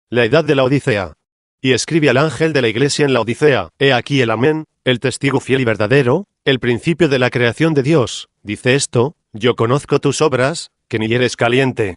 la edad de la Odisea. Y escribe al ángel de la iglesia en la Odisea: he aquí el Amén, el testigo fiel y verdadero, el principio de la creación de Dios, dice esto: yo conozco tus obras, que ni eres caliente.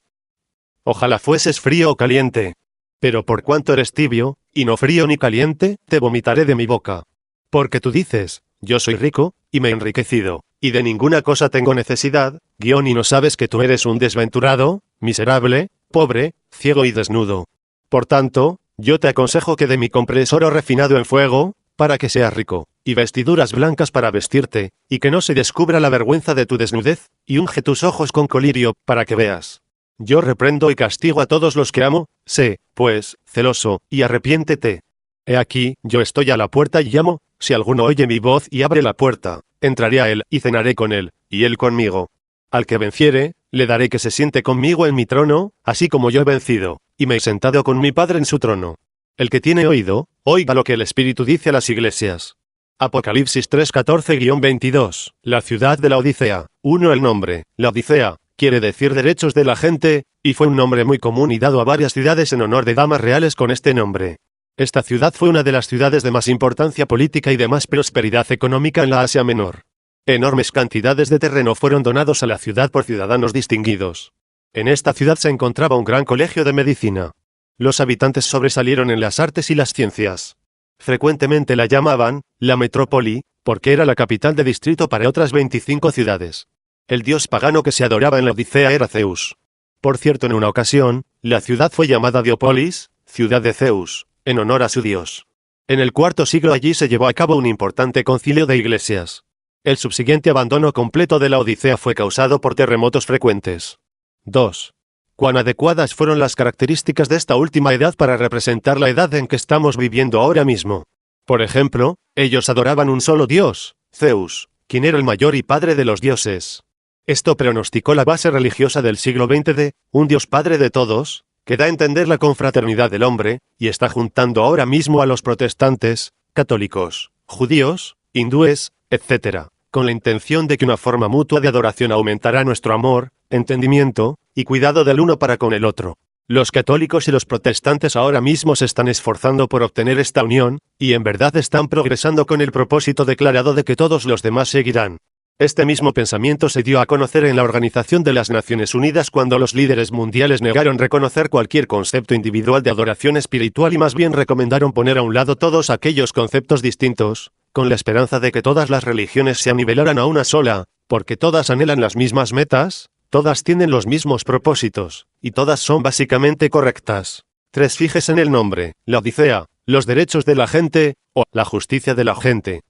Ojalá fueses frío o caliente. Pero por cuanto eres tibio, y no frío ni caliente, te vomitaré de mi boca. Porque tú dices: yo soy rico, y me he enriquecido, y de ninguna cosa tengo necesidad, y no sabes que tú eres un desventurado, miserable, pobre, ciego y desnudo. Por tanto, yo te aconsejo que de mí compres oro refinado en fuego, para que seas rico, y vestiduras blancas para vestirte, y que no se descubra la vergüenza de tu desnudez, y unge tus ojos con colirio, para que veas. Yo reprendo y castigo a todos los que amo. Sé, pues, celoso, y arrepiéntete. He aquí, yo estoy a la puerta y llamo: si alguno oye mi voz y abre la puerta, entraré a él, y cenaré con él, y él conmigo. Al que venciere, le daré que se siente conmigo en mi trono, así como yo he vencido, y me he sentado con mi Padre en su trono. El que tiene oído, oiga lo que el Espíritu dice a las iglesias. Apocalipsis 3:14-22. La ciudad de la Odisea. 1. El nombre, la Odisea, quiere decir derechos de la gente, y fue un nombre muy común y dado a varias ciudades en honor de damas reales con este nombre. Esta ciudad fue una de las ciudades de más importancia política y de más prosperidad económica en la Asia Menor. Enormes cantidades de terreno fueron donados a la ciudad por ciudadanos distinguidos. En esta ciudad se encontraba un gran colegio de medicina. Los habitantes sobresalieron en las artes y las ciencias. Frecuentemente la llamaban la metrópoli, porque era la capital de distrito para otras 25 ciudades. El dios pagano que se adoraba en la Odisea era Zeus. Por cierto, en una ocasión, la ciudad fue llamada Diópolis, ciudad de Zeus, en honor a su dios. En el IV siglo allí se llevó a cabo un importante concilio de iglesias. El subsiguiente abandono completo de la Odisea fue causado por terremotos frecuentes. 2. ¿Cuán adecuadas fueron las características de esta última edad para representar la edad en que estamos viviendo ahora mismo? Por ejemplo, ellos adoraban un solo dios, Zeus, quien era el mayor y padre de los dioses. Esto pronosticó la base religiosa del siglo XX de un Dios Padre de todos, que da a entender la confraternidad del hombre, y está juntando ahora mismo a los protestantes, católicos, judíos, hindúes, etc., con la intención de que una forma mutua de adoración aumentará nuestro amor, entendimiento, y cuidado del uno para con el otro. Los católicos y los protestantes ahora mismo se están esforzando por obtener esta unión, y en verdad están progresando con el propósito declarado de que todos los demás seguirán. Este mismo pensamiento se dio a conocer en la Organización de las Naciones Unidas cuando los líderes mundiales negaron reconocer cualquier concepto individual de adoración espiritual y más bien recomendaron poner a un lado todos aquellos conceptos distintos, con la esperanza de que todas las religiones se anivelaran a una sola, porque todas anhelan las mismas metas, todas tienen los mismos propósitos, y todas son básicamente correctas. 3. Fíjese en el nombre, la Odisea, los derechos de la gente, o la justicia de la gente.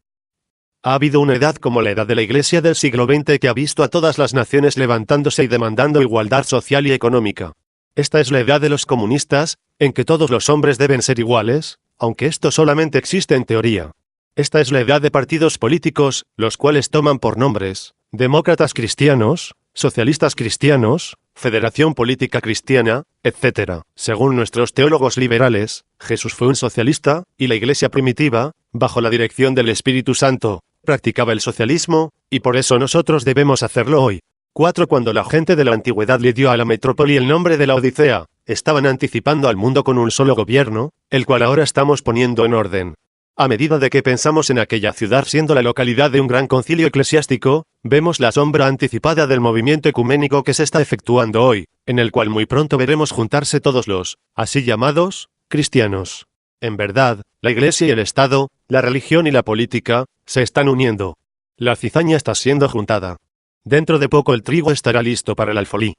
Ha habido una edad como la edad de la Iglesia del siglo XX que ha visto a todas las naciones levantándose y demandando igualdad social y económica. Esta es la edad de los comunistas, en que todos los hombres deben ser iguales, aunque esto solamente existe en teoría. Esta es la edad de partidos políticos, los cuales toman por nombres: demócratas cristianos, socialistas cristianos, Federación Política Cristiana, etc. Según nuestros teólogos liberales, Jesús fue un socialista, y la Iglesia primitiva, bajo la dirección del Espíritu Santo, practicaba el socialismo, y por eso nosotros debemos hacerlo hoy. 4. Cuando la gente de la antigüedad le dio a la metrópoli el nombre de la Odisea, estaban anticipando al mundo con un solo gobierno, el cual ahora estamos poniendo en orden. A medida de que pensamos en aquella ciudad siendo la localidad de un gran concilio eclesiástico, vemos la sombra anticipada del movimiento ecuménico que se está efectuando hoy, en el cual muy pronto veremos juntarse todos los, así llamados, cristianos. En verdad, la Iglesia y el Estado, la religión y la política, se están uniendo. La cizaña está siendo juntada. Dentro de poco el trigo estará listo para el alfolí.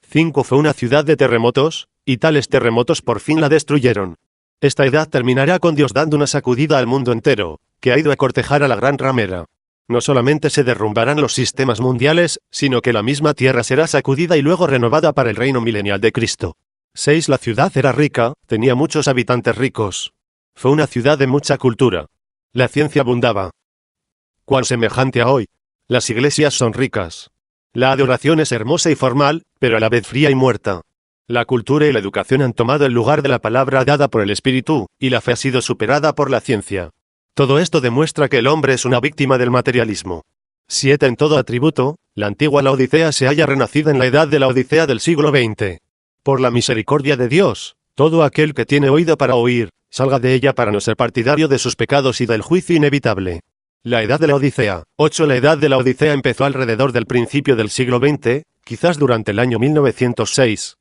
5. Fue una ciudad de terremotos, y tales terremotos por fin la destruyeron. Esta edad terminará con Dios dando una sacudida al mundo entero, que ha ido a cortejar a la gran ramera. No solamente se derrumbarán los sistemas mundiales, sino que la misma tierra será sacudida y luego renovada para el reino milenial de Cristo. 6. La ciudad era rica, tenía muchos habitantes ricos. Fue una ciudad de mucha cultura. La ciencia abundaba. Cuán semejante a hoy. Las iglesias son ricas. La adoración es hermosa y formal, pero a la vez fría y muerta. La cultura y la educación han tomado el lugar de la palabra dada por el Espíritu, y la fe ha sido superada por la ciencia. Todo esto demuestra que el hombre es una víctima del materialismo. 7. En todo atributo, la antigua Laodicea se halla renacida en la edad de la Odisea del siglo XX. Por la misericordia de Dios, Todo aquel que tiene oído para oír, salga de ella para no ser partidario de sus pecados y del juicio inevitable. La edad de la Odisea. 8. La edad de la Odisea empezó alrededor del principio del siglo XX, quizás durante el año 1906.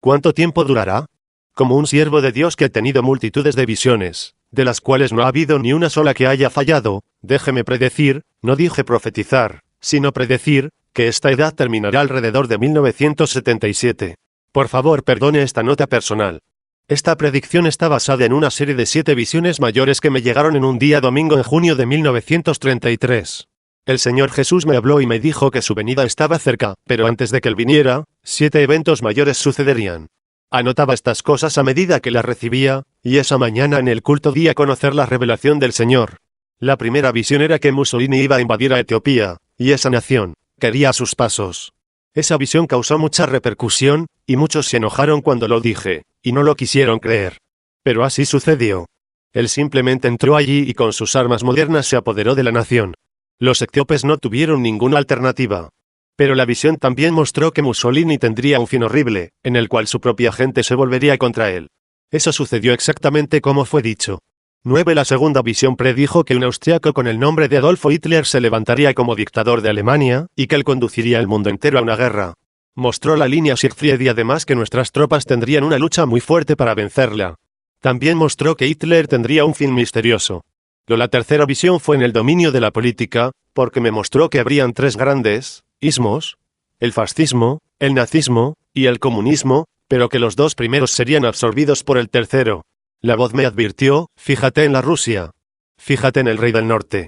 ¿Cuánto tiempo durará? Como un siervo de Dios que ha tenido multitudes de visiones, de las cuales no ha habido ni una sola que haya fallado, déjeme predecir, no dije profetizar, sino predecir, que esta edad terminará alrededor de 1977. Por favor, perdone esta nota personal. Esta predicción está basada en una serie de 7 visiones mayores que me llegaron en un día domingo en junio de 1933. El Señor Jesús me habló y me dijo que su venida estaba cerca, pero antes de que Él viniera, 7 eventos mayores sucederían. Anotaba estas cosas a medida que las recibía, y esa mañana en el culto di a conocer la revelación del Señor. La primera visión era que Mussolini iba a invadir a Etiopía, y esa nación quería a sus pasos. Esa visión causó mucha repercusión, y muchos se enojaron cuando lo dije, y no lo quisieron creer. Pero así sucedió. Él simplemente entró allí y con sus armas modernas se apoderó de la nación. Los etíopes no tuvieron ninguna alternativa. Pero la visión también mostró que Mussolini tendría un fin horrible, en el cual su propia gente se volvería contra él. Eso sucedió exactamente como fue dicho. 9. La segunda visión predijo que un austriaco con el nombre de Adolfo Hitler se levantaría como dictador de Alemania, y que él conduciría al mundo entero a una guerra. Mostró la línea Siegfried y además que nuestras tropas tendrían una lucha muy fuerte para vencerla. También mostró que Hitler tendría un fin misterioso. La tercera visión fue en el dominio de la política, porque me mostró que habrían 3 grandes ismos, el fascismo, el nazismo, y el comunismo, pero que los 2 primeros serían absorbidos por el tercero. La voz me advirtió, fíjate en la Rusia. Fíjate en el rey del norte.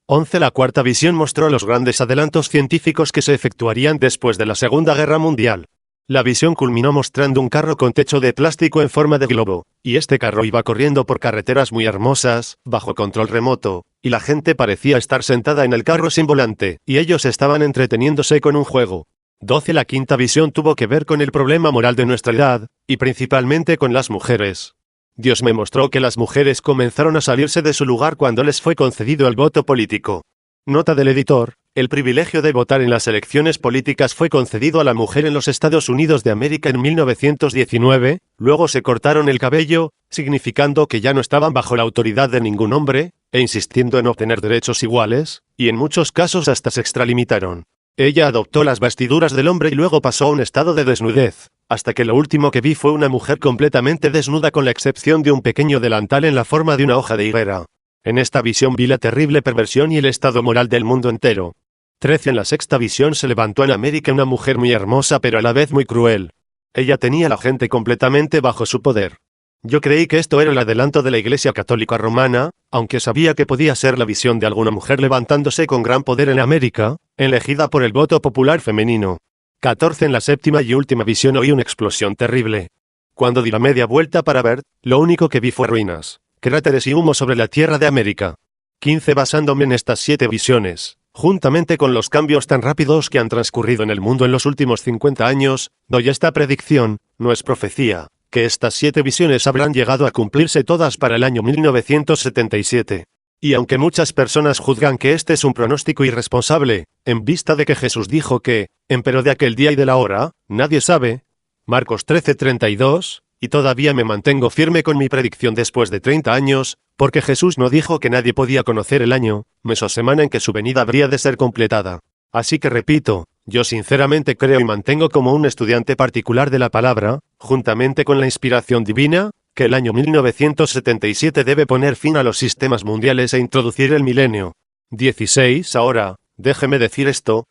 11. La cuarta visión mostró los grandes adelantos científicos que se efectuarían después de la Segunda Guerra Mundial. La visión culminó mostrando un carro con techo de plástico en forma de globo, y este carro iba corriendo por carreteras muy hermosas, bajo control remoto, y la gente parecía estar sentada en el carro sin volante, y ellos estaban entreteniéndose con un juego. 12. La quinta visión tuvo que ver con el problema moral de nuestra edad, y principalmente con las mujeres. Dios me mostró que las mujeres comenzaron a salirse de su lugar cuando les fue concedido el voto político. Nota del editor: el privilegio de votar en las elecciones políticas fue concedido a la mujer en los Estados Unidos de América en 1919, luego se cortaron el cabello, significando que ya no estaban bajo la autoridad de ningún hombre, e insistiendo en obtener derechos iguales, y en muchos casos hasta se extralimitaron. Ella adoptó las vestiduras del hombre y luego pasó a un estado de desnudez, hasta que lo último que vi fue una mujer completamente desnuda con la excepción de un pequeño delantal en la forma de una hoja de higuera. En esta visión vi la terrible perversión y el estado moral del mundo entero. 13. En la sexta visión se levantó en América una mujer muy hermosa pero a la vez muy cruel. Ella tenía a la gente completamente bajo su poder. Yo creí que esto era el adelanto de la Iglesia Católica Romana, aunque sabía que podía ser la visión de alguna mujer levantándose con gran poder en América, elegida por el voto popular femenino. 14. En la séptima y última visión oí una explosión terrible. Cuando di la media vuelta para ver, lo único que vi fue ruinas, cráteres y humo sobre la tierra de América. 15. Basándome en estas 7 visiones, juntamente con los cambios tan rápidos que han transcurrido en el mundo en los últimos 50 años, doy esta predicción, no es profecía, que estas 7 visiones habrán llegado a cumplirse todas para el año 1977. Y aunque muchas personas juzgan que este es un pronóstico irresponsable, en vista de que Jesús dijo que, empero de aquel día y de la hora, nadie sabe, Marcos 13:32, y todavía me mantengo firme con mi predicción después de 30 años, porque Jesús no dijo que nadie podía conocer el año, mes o semana en que su venida habría de ser completada. Así que repito, yo sinceramente creo y mantengo como un estudiante particular de la palabra, juntamente con la inspiración divina, que el año 1977 debe poner fin a los sistemas mundiales e introducir el milenio. 16. Ahora, déjeme decir esto.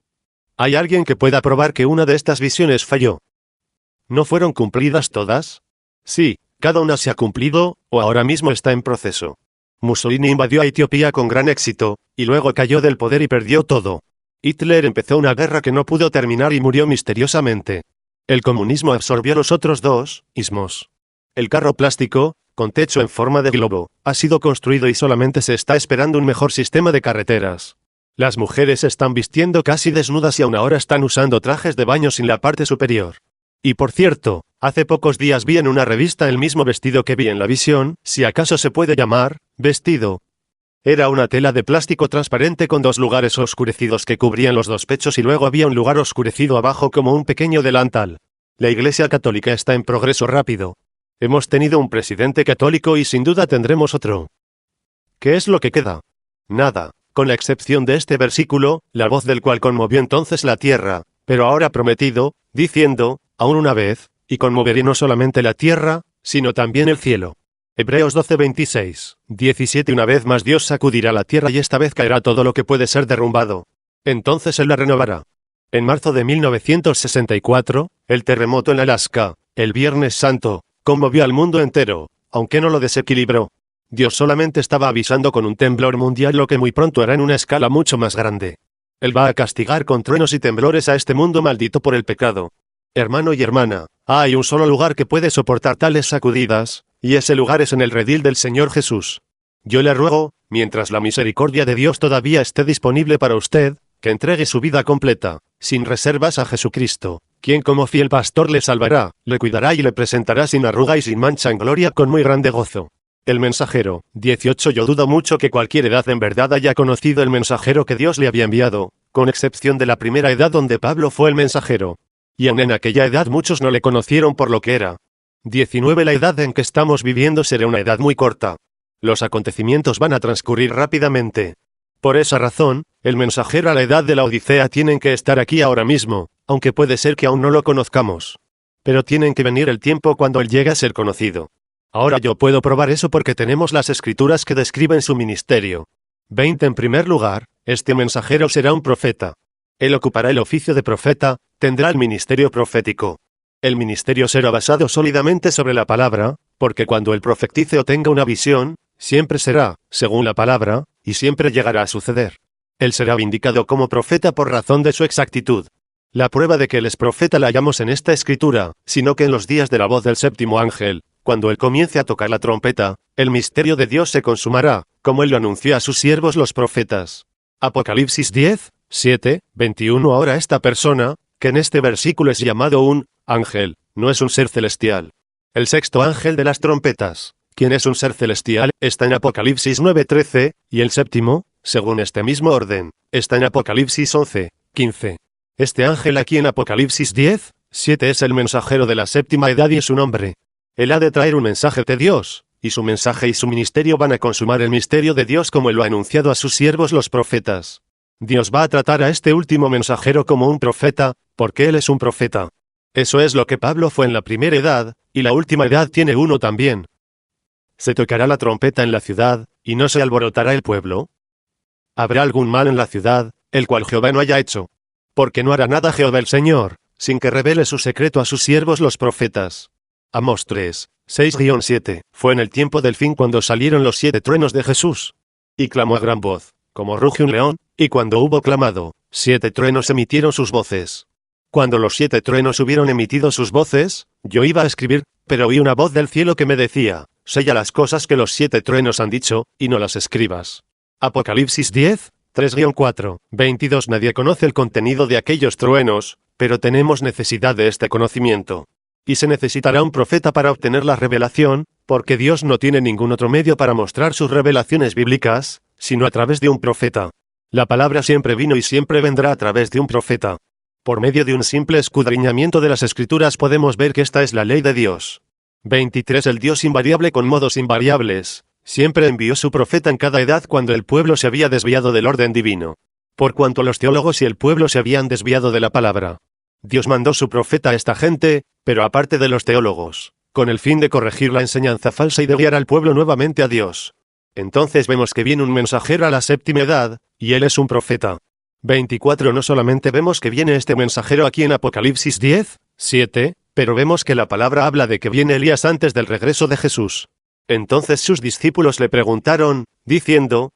¿Hay alguien que pueda probar que una de estas visiones falló? ¿No fueron cumplidas todas? Sí, cada una se ha cumplido, o ahora mismo está en proceso. Mussolini invadió a Etiopía con gran éxito, y luego cayó del poder y perdió todo. Hitler empezó una guerra que no pudo terminar y murió misteriosamente. El comunismo absorbió los otros 2 ismos. El carro plástico, con techo en forma de globo, ha sido construido y solamente se está esperando un mejor sistema de carreteras. Las mujeres están vistiendo casi desnudas y aún ahora están usando trajes de baño sin la parte superior. Y por cierto, hace pocos días vi en una revista el mismo vestido que vi en la visión, si acaso se puede llamar vestido. Era una tela de plástico transparente con 2 lugares oscurecidos que cubrían los 2 pechos y luego había un lugar oscurecido abajo como un pequeño delantal. La Iglesia Católica está en progreso rápido. Hemos tenido un presidente católico y sin duda tendremos otro. ¿Qué es lo que queda? Nada, con la excepción de este versículo, la voz del cual conmovió entonces la tierra, pero ahora prometido, diciendo, aún una vez, y conmoveré no solamente la tierra, sino también el cielo. Hebreos 12:26, 17. Una vez más Dios sacudirá la tierra y esta vez caerá todo lo que puede ser derrumbado. Entonces Él la renovará. En marzo de 1964, el terremoto en Alaska, el Viernes Santo, conmovió al mundo entero, aunque no lo desequilibró. Dios solamente estaba avisando con un temblor mundial lo que muy pronto hará en una escala mucho más grande. Él va a castigar con truenos y temblores a este mundo maldito por el pecado. Hermano y hermana, hay un solo lugar que puede soportar tales sacudidas, y ese lugar es en el redil del Señor Jesús. Yo le ruego, mientras la misericordia de Dios todavía esté disponible para usted, que entregue su vida completa, sin reservas a Jesucristo, quien como fiel pastor le salvará, le cuidará y le presentará sin arruga y sin mancha en gloria con muy grande gozo. El mensajero, 18. Yo dudo mucho que cualquier edad en verdad haya conocido el mensajero que Dios le había enviado, con excepción de la primera edad donde Pablo fue el mensajero. Y aun en aquella edad muchos no le conocieron por lo que era. 19. La edad en que estamos viviendo será una edad muy corta. Los acontecimientos van a transcurrir rápidamente. Por esa razón, el mensajero a la edad de la Odisea tienen que estar aquí ahora mismo, aunque puede ser que aún no lo conozcamos. Pero tienen que venir el tiempo cuando él llegue a ser conocido. Ahora yo puedo probar eso porque tenemos las escrituras que describen su ministerio. 20. En primer lugar, este mensajero será un profeta. Él ocupará el oficio de profeta, tendrá el ministerio profético. El ministerio será basado sólidamente sobre la palabra, porque cuando el profetice o tenga una visión, siempre será, según la palabra, y siempre llegará a suceder. Él será vindicado como profeta por razón de su exactitud. La prueba de que él es profeta la hallamos en esta escritura, sino que en los días de la voz del séptimo ángel, cuando él comience a tocar la trompeta, el misterio de Dios se consumará, como él lo anunció a sus siervos los profetas. Apocalipsis 10, 7, 21. Ahora esta persona, que en este versículo es llamado un ángel, no es un ser celestial. El sexto ángel de las trompetas, quien es un ser celestial, está en Apocalipsis 9:13, y el séptimo, según este mismo orden, está en Apocalipsis 11:15. Este ángel aquí en Apocalipsis 10:7 es el mensajero de la séptima edad y es un hombre. Él ha de traer un mensaje de Dios, y su mensaje y su ministerio van a consumar el misterio de Dios como él lo ha anunciado a sus siervos los profetas. Dios va a tratar a este último mensajero como un profeta, porque él es un profeta. Eso es lo que Pablo fue en la primera edad, y la última edad tiene uno también. ¿Se tocará la trompeta en la ciudad, y no se alborotará el pueblo? ¿Habrá algún mal en la ciudad, el cual Jehová no haya hecho? Porque no hará nada Jehová el Señor, sin que revele su secreto a sus siervos los profetas. Amós 3, 6-7. Fue en el tiempo del fin cuando salieron los 7 truenos de Jesús. Y clamó a gran voz, como ruge un león, y cuando hubo clamado, 7 truenos emitieron sus voces. Cuando los 7 truenos hubieron emitido sus voces, yo iba a escribir, pero oí una voz del cielo que me decía, sella las cosas que los 7 truenos han dicho, y no las escribas. Apocalipsis 10, 3-4, 22. Nadie conoce el contenido de aquellos truenos, pero tenemos necesidad de este conocimiento. Y se necesitará un profeta para obtener la revelación, porque Dios no tiene ningún otro medio para mostrar sus revelaciones bíblicas, sino a través de un profeta. La palabra siempre vino y siempre vendrá a través de un profeta. Por medio de un simple escudriñamiento de las Escrituras podemos ver que esta es la ley de Dios. 23. El Dios invariable con modos invariables, siempre envió su profeta en cada edad cuando el pueblo se había desviado del orden divino. Por cuanto los teólogos y el pueblo se habían desviado de la palabra. Dios mandó su profeta a esta gente, pero aparte de los teólogos, con el fin de corregir la enseñanza falsa y de guiar al pueblo nuevamente a Dios. Entonces vemos que viene un mensajero a la séptima edad, y él es un profeta. 24. No solamente vemos que viene este mensajero aquí en Apocalipsis 10, 7, pero vemos que la palabra habla de que viene Elías antes del regreso de Jesús. Entonces sus discípulos le preguntaron, diciendo,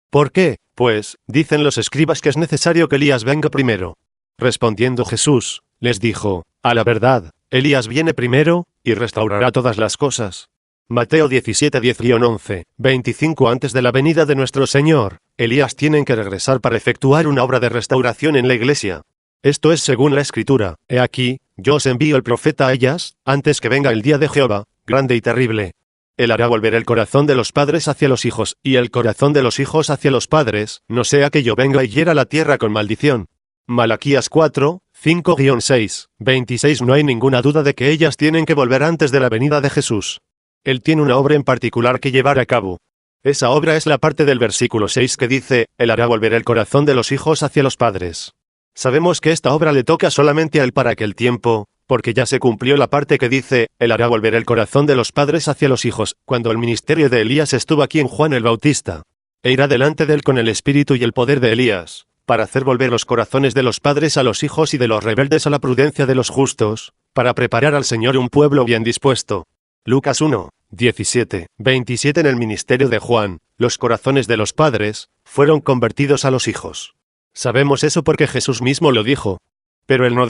¿por qué? Pues, dicen los escribas que es necesario que Elías venga primero. Respondiendo Jesús, les dijo, a la verdad, Elías viene primero, y restaurará todas las cosas. Mateo 17:10-11, 25. Antes de la venida de nuestro Señor, Elías tiene que regresar para efectuar una obra de restauración en la iglesia. Esto es según la Escritura, he aquí, yo os envío el profeta a ellas, antes que venga el día de Jehová, grande y terrible. Él hará volver el corazón de los padres hacia los hijos, y el corazón de los hijos hacia los padres, no sea que yo venga y hiera la tierra con maldición. Malaquías 4, 5-6-26. No hay ninguna duda de que ellas tienen que volver antes de la venida de Jesús. Él tiene una obra en particular que llevar a cabo. Esa obra es la parte del versículo 6 que dice, Él hará volver el corazón de los hijos hacia los padres. Sabemos que esta obra le toca solamente a Él para aquel tiempo, porque ya se cumplió la parte que dice, Él hará volver el corazón de los padres hacia los hijos, cuando el ministerio de Elías estuvo aquí en Juan el Bautista. E irá delante de él con el espíritu y el poder de Elías, para hacer volver los corazones de los padres a los hijos y de los rebeldes a la prudencia de los justos, para preparar al Señor un pueblo bien dispuesto. Lucas 1, 17-27. En el ministerio de Juan, los corazones de los padres fueron convertidos a los hijos. Sabemos eso porque Jesús mismo lo dijo. Pero él no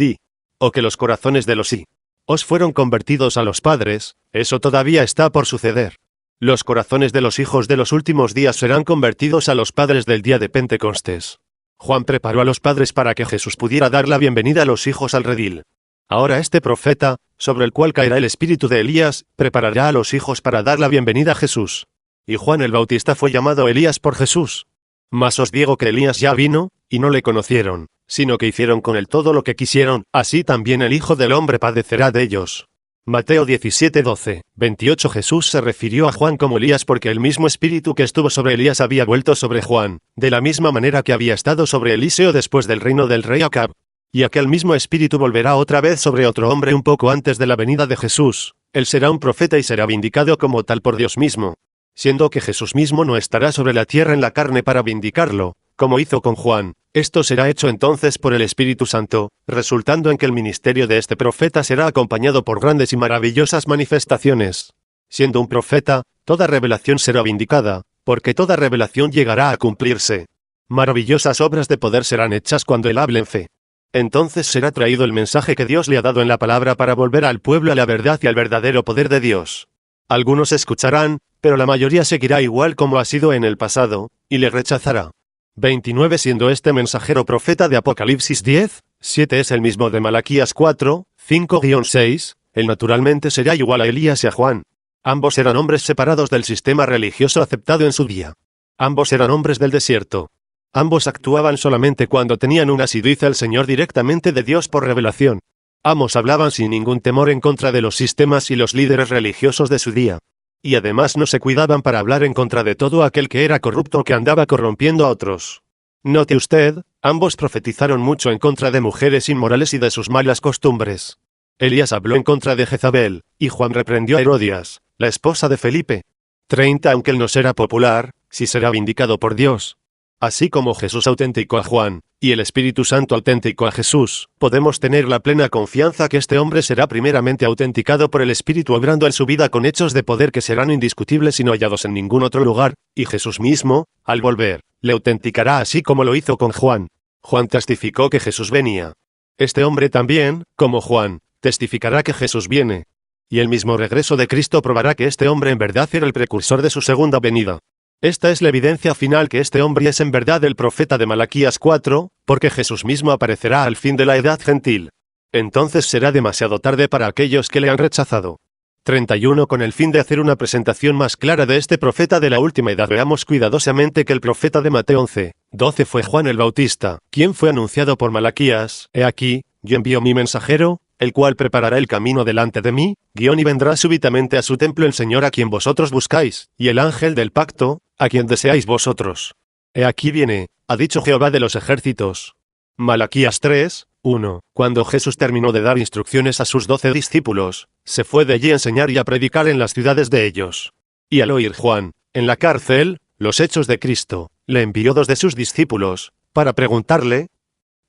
o que los corazones de los hijos fueron convertidos a los padres, eso todavía está por suceder. Los corazones de los hijos de los últimos días serán convertidos a los padres del día de Pentecostés. Juan preparó a los padres para que Jesús pudiera dar la bienvenida a los hijos al redil. Ahora este profeta, sobre el cual caerá el espíritu de Elías, preparará a los hijos para dar la bienvenida a Jesús. Y Juan el Bautista fue llamado Elías por Jesús. Mas os digo que Elías ya vino, y no le conocieron, sino que hicieron con él todo lo que quisieron, así también el Hijo del Hombre padecerá de ellos. Mateo 17-12-28. Jesús se refirió a Juan como Elías porque el mismo espíritu que estuvo sobre Elías había vuelto sobre Juan, de la misma manera que había estado sobre Eliseo después del reino del rey Acab. Y aquel mismo espíritu volverá otra vez sobre otro hombre un poco antes de la venida de Jesús. Él será un profeta y será vindicado como tal por Dios mismo. Siendo que Jesús mismo no estará sobre la tierra en la carne para vindicarlo, como hizo con Juan, esto será hecho entonces por el Espíritu Santo, resultando en que el ministerio de este profeta será acompañado por grandes y maravillosas manifestaciones. Siendo un profeta, toda revelación será vindicada, porque toda revelación llegará a cumplirse. Maravillosas obras de poder serán hechas cuando él hable en fe. Entonces será traído el mensaje que Dios le ha dado en la palabra para volver al pueblo a la verdad y al verdadero poder de Dios. Algunos escucharán, pero la mayoría seguirá igual como ha sido en el pasado, y le rechazará. 29. Siendo este mensajero profeta de Apocalipsis 10:7 es el mismo de Malaquías 4:5-6, él naturalmente será igual a Elías y a Juan. Ambos eran hombres separados del sistema religioso aceptado en su día. Ambos eran hombres del desierto. Ambos actuaban solamente cuando tenían una asiduidad al Señor directamente de Dios por revelación. Ambos hablaban sin ningún temor en contra de los sistemas y los líderes religiosos de su día. Y además no se cuidaban para hablar en contra de todo aquel que era corrupto o que andaba corrompiendo a otros. Note usted, ambos profetizaron mucho en contra de mujeres inmorales y de sus malas costumbres. Elías habló en contra de Jezabel, y Juan reprendió a Herodias, la esposa de Felipe. 30. Aunque él no será popular, sí será vindicado por Dios. Así como Jesús autenticó a Juan, y el Espíritu Santo autenticó a Jesús, podemos tener la plena confianza que este hombre será primeramente autenticado por el Espíritu obrando en su vida con hechos de poder que serán indiscutibles y no hallados en ningún otro lugar, y Jesús mismo, al volver, le autenticará así como lo hizo con Juan. Juan testificó que Jesús venía. Este hombre también, como Juan, testificará que Jesús viene. Y el mismo regreso de Cristo probará que este hombre en verdad era el precursor de su segunda venida. Esta es la evidencia final que este hombre es en verdad el profeta de Malaquías 4, porque Jesús mismo aparecerá al fin de la edad gentil. Entonces será demasiado tarde para aquellos que le han rechazado. 31. Con el fin de hacer una presentación más clara de este profeta de la última edad, veamos cuidadosamente que el profeta de Mateo 11:12 fue Juan el Bautista, quien fue anunciado por Malaquías: He aquí, yo envío mi mensajero, el cual preparará el camino delante de mí, y vendrá súbitamente a su templo el Señor a quien vosotros buscáis, y el ángel del pacto, a quien deseáis vosotros. He aquí viene, ha dicho Jehová de los ejércitos. Malaquías 3:1. Cuando Jesús terminó de dar instrucciones a sus 12 discípulos, se fue de allí a enseñar y a predicar en las ciudades de ellos. Y al oír Juan, en la cárcel, los hechos de Cristo, le envió 2 de sus discípulos, para preguntarle: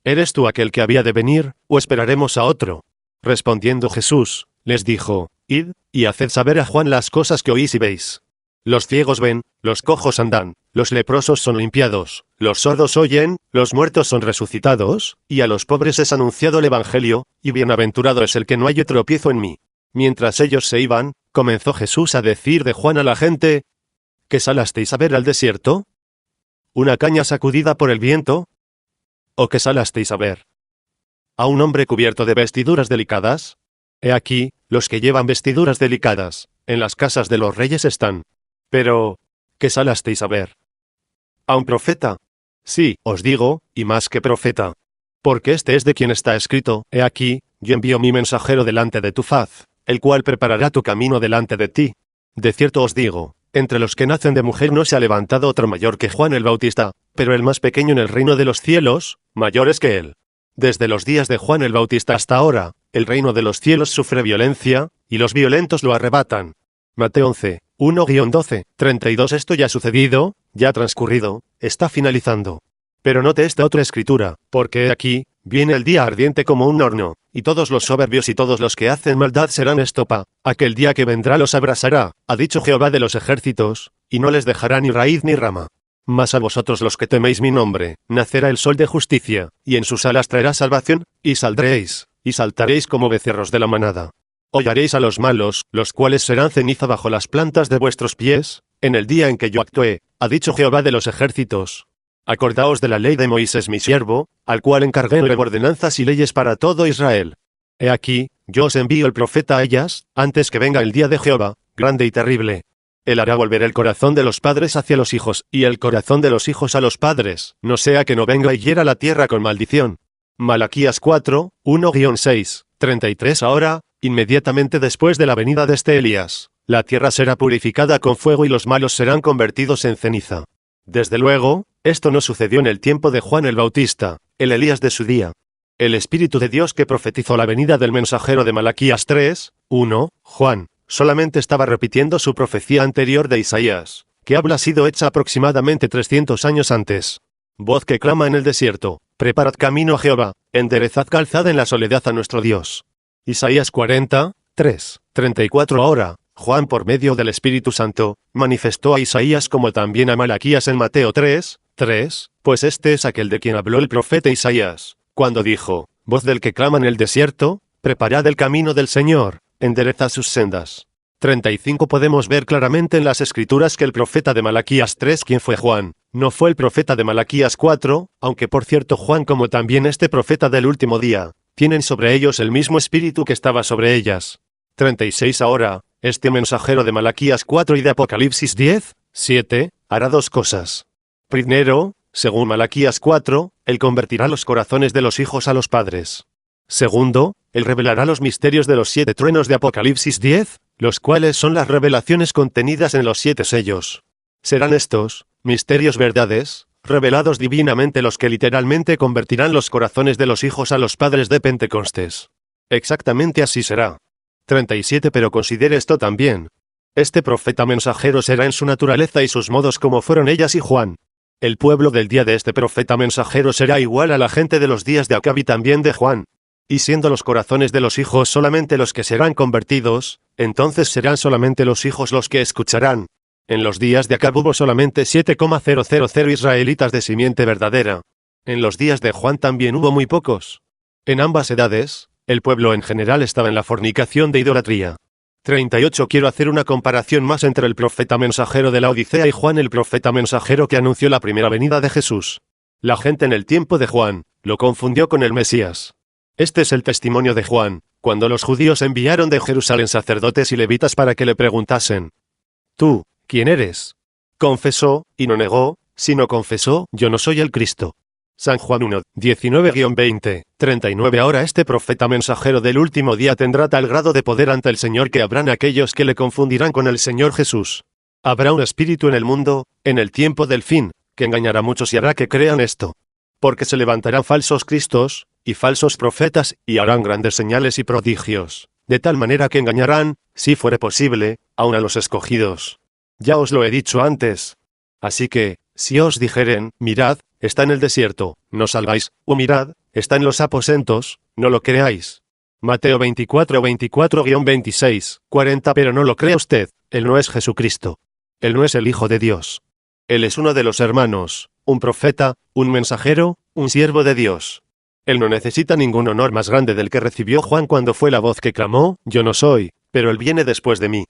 ¿Eres tú aquel que había de venir, o esperaremos a otro? Respondiendo Jesús, les dijo: Id, y haced saber a Juan las cosas que oís y veis. Los ciegos ven, los cojos andan, los leprosos son limpiados, los sordos oyen, los muertos son resucitados, y a los pobres es anunciado el Evangelio, y bienaventurado es el que no haya tropiezo en mí. Mientras ellos se iban, comenzó Jesús a decir de Juan a la gente: ¿Qué salasteis a ver al desierto? ¿Una caña sacudida por el viento? ¿O qué salasteis a ver? ¿A un hombre cubierto de vestiduras delicadas? He aquí, los que llevan vestiduras delicadas, en las casas de los reyes están. Pero, ¿qué salasteis a ver? ¿A un profeta? Sí, os digo, y más que profeta. Porque este es de quien está escrito: He aquí, yo envío mi mensajero delante de tu faz, el cual preparará tu camino delante de ti. De cierto os digo, entre los que nacen de mujer no se ha levantado otro mayor que Juan el Bautista, pero el más pequeño en el reino de los cielos, mayor es que él. Desde los días de Juan el Bautista hasta ahora, el reino de los cielos sufre violencia, y los violentos lo arrebatan. Mateo 11, 1-12, 32. Esto ya ha sucedido, ya ha transcurrido, está finalizando. Pero note esta otra escritura, porque he aquí, viene el día ardiente como un horno, y todos los soberbios y todos los que hacen maldad serán estopa. Aquel día que vendrá los abrasará, ha dicho Jehová de los ejércitos, y no les dejará ni raíz ni rama. Mas a vosotros los que teméis mi nombre, nacerá el sol de justicia, y en sus alas traerá salvación, y saldréis, y saltaréis como becerros de la manada. Hollaréis a los malos, los cuales serán ceniza bajo las plantas de vuestros pies, en el día en que yo actué, ha dicho Jehová de los ejércitos. Acordaos de la ley de Moisés mi siervo, al cual encargué ordenanzas y leyes para todo Israel. He aquí, yo os envío el profeta a ellas, antes que venga el día de Jehová, grande y terrible. Él hará volver el corazón de los padres hacia los hijos, y el corazón de los hijos a los padres, no sea que no venga y hiera la tierra con maldición. Malaquías 4, 1-6, 33. Ahora, inmediatamente después de la venida de este Elías, la tierra será purificada con fuego y los malos serán convertidos en ceniza. Desde luego, esto no sucedió en el tiempo de Juan el Bautista, el Elías de su día. El Espíritu de Dios que profetizó la venida del mensajero de Malaquías 3, 1, Juan, solamente estaba repitiendo su profecía anterior de Isaías, que habla sido hecha aproximadamente 300 años antes. Voz que clama en el desierto: preparad camino a Jehová, enderezad calzada en la soledad a nuestro Dios. Isaías 40, 3, 34. Ahora, Juan por medio del Espíritu Santo, manifestó a Isaías como también a Malaquías en Mateo 3, 3, pues este es aquel de quien habló el profeta Isaías, cuando dijo: voz del que clama en el desierto, preparad el camino del Señor, enderezad sus sendas. 35. Podemos ver claramente en las Escrituras que el profeta de Malaquías 3, quien fue Juan, no fue el profeta de Malaquías 4, aunque por cierto Juan como también este profeta del último día, tienen sobre ellos el mismo espíritu que estaba sobre ellas. 36. Ahora, este mensajero de Malaquías 4 y de Apocalipsis 10, 7, hará dos cosas. Primero, según Malaquías 4, él convertirá los corazones de los hijos a los padres. Segundo, él revelará los misterios de los 7 truenos de Apocalipsis 10, los cuales son las revelaciones contenidas en los 7 sellos. Serán estos, misterios verdades, revelados divinamente, los que literalmente convertirán los corazones de los hijos a los padres de Pentecostés. Exactamente así será. 37. Pero considere esto también. Este profeta mensajero será en su naturaleza y sus modos como fueron ellas y Juan. El pueblo del día de este profeta mensajero será igual a la gente de los días de Acab y también de Juan. Y siendo los corazones de los hijos solamente los que serán convertidos, entonces serán solamente los hijos los que escucharán. En los días de Acab hubo solamente 7,000 israelitas de simiente verdadera. En los días de Juan también hubo muy pocos. En ambas edades, el pueblo en general estaba en la fornicación de idolatría. 38. Quiero hacer una comparación más entre el profeta mensajero de la Odisea y Juan el profeta mensajero que anunció la primera venida de Jesús. La gente en el tiempo de Juan lo confundió con el Mesías. Este es el testimonio de Juan, cuando los judíos enviaron de Jerusalén sacerdotes y levitas para que le preguntasen: ¿tú, quién eres? Confesó, y no negó, sino confesó: yo no soy el Cristo. San Juan 1, 19-20, 39. Ahora este profeta mensajero del último día tendrá tal grado de poder ante el Señor que habrán aquellos que le confundirán con el Señor Jesús. Habrá un espíritu en el mundo, en el tiempo del fin, que engañará a muchos y hará que crean esto. Porque se levantarán falsos cristos, y falsos profetas, y harán grandes señales y prodigios, de tal manera que engañarán, si fuere posible, aun a los escogidos. Ya os lo he dicho antes. Así que, si os dijeren: mirad, está en el desierto, no salgáis, o mirad, está en los aposentos, no lo creáis. Mateo 24-26, 40. Pero no lo crea usted, él no es Jesucristo. Él no es el Hijo de Dios. Él es uno de los hermanos, un profeta, un mensajero, un siervo de Dios. Él no necesita ningún honor más grande del que recibió Juan cuando fue la voz que clamó: yo no soy, pero él viene después de mí.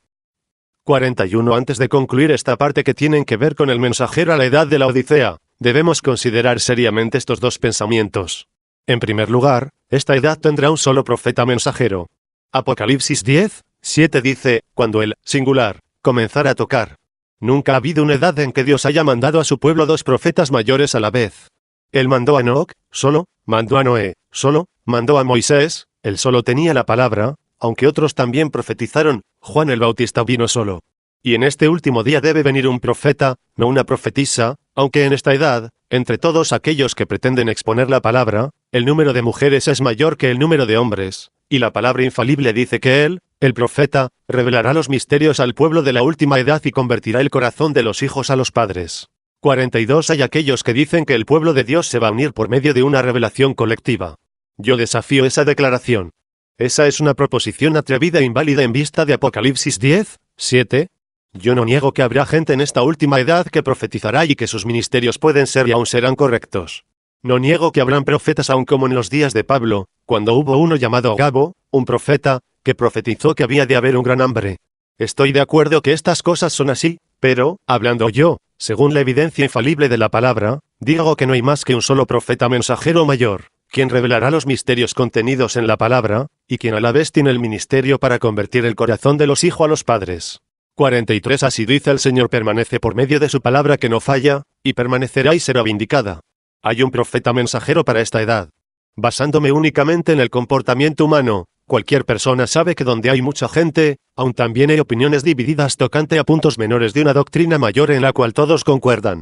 41. Antes de concluir esta parte que tienen que ver con el mensajero a la edad de la Odisea, debemos considerar seriamente estos dos pensamientos. En primer lugar, esta edad tendrá un solo profeta mensajero. Apocalipsis 10, 7 dice: cuando él, singular, comenzara a tocar. Nunca ha habido una edad en que Dios haya mandado a su pueblo dos profetas mayores a la vez. Él mandó a Enoc, solo, mandó a Noé, solo, mandó a Moisés, él solo tenía la palabra, aunque otros también profetizaron, Juan el Bautista vino solo. Y en este último día debe venir un profeta, no una profetisa, aunque en esta edad, entre todos aquellos que pretenden exponer la palabra, el número de mujeres es mayor que el número de hombres, y la palabra infalible dice que él, el profeta, revelará los misterios al pueblo de la última edad y convertirá el corazón de los hijos a los padres. 42 Hay aquellos que dicen que el pueblo de Dios se va a unir por medio de una revelación colectiva. Yo desafío esa declaración. Esa es una proposición atrevida e inválida en vista de Apocalipsis 10, 7. Yo no niego que habrá gente en esta última edad que profetizará y que sus ministerios pueden ser y aún serán correctos. No niego que habrán profetas aun como en los días de Pablo, cuando hubo uno llamado Agabo, un profeta, que profetizó que había de haber un gran hambre. Estoy de acuerdo que estas cosas son así, pero, hablando yo, según la evidencia infalible de la palabra, digo que no hay más que un solo profeta mensajero mayor, quien revelará los misterios contenidos en la palabra, y quien a la vez tiene el ministerio para convertir el corazón de los hijos a los padres. 43 Así dice el Señor: permanece por medio de su palabra que no falla, y permanecerá y será vindicada. Hay un profeta mensajero para esta edad. Basándome únicamente en el comportamiento humano, cualquier persona sabe que donde hay mucha gente, aún también hay opiniones divididas tocante a puntos menores de una doctrina mayor en la cual todos concuerdan.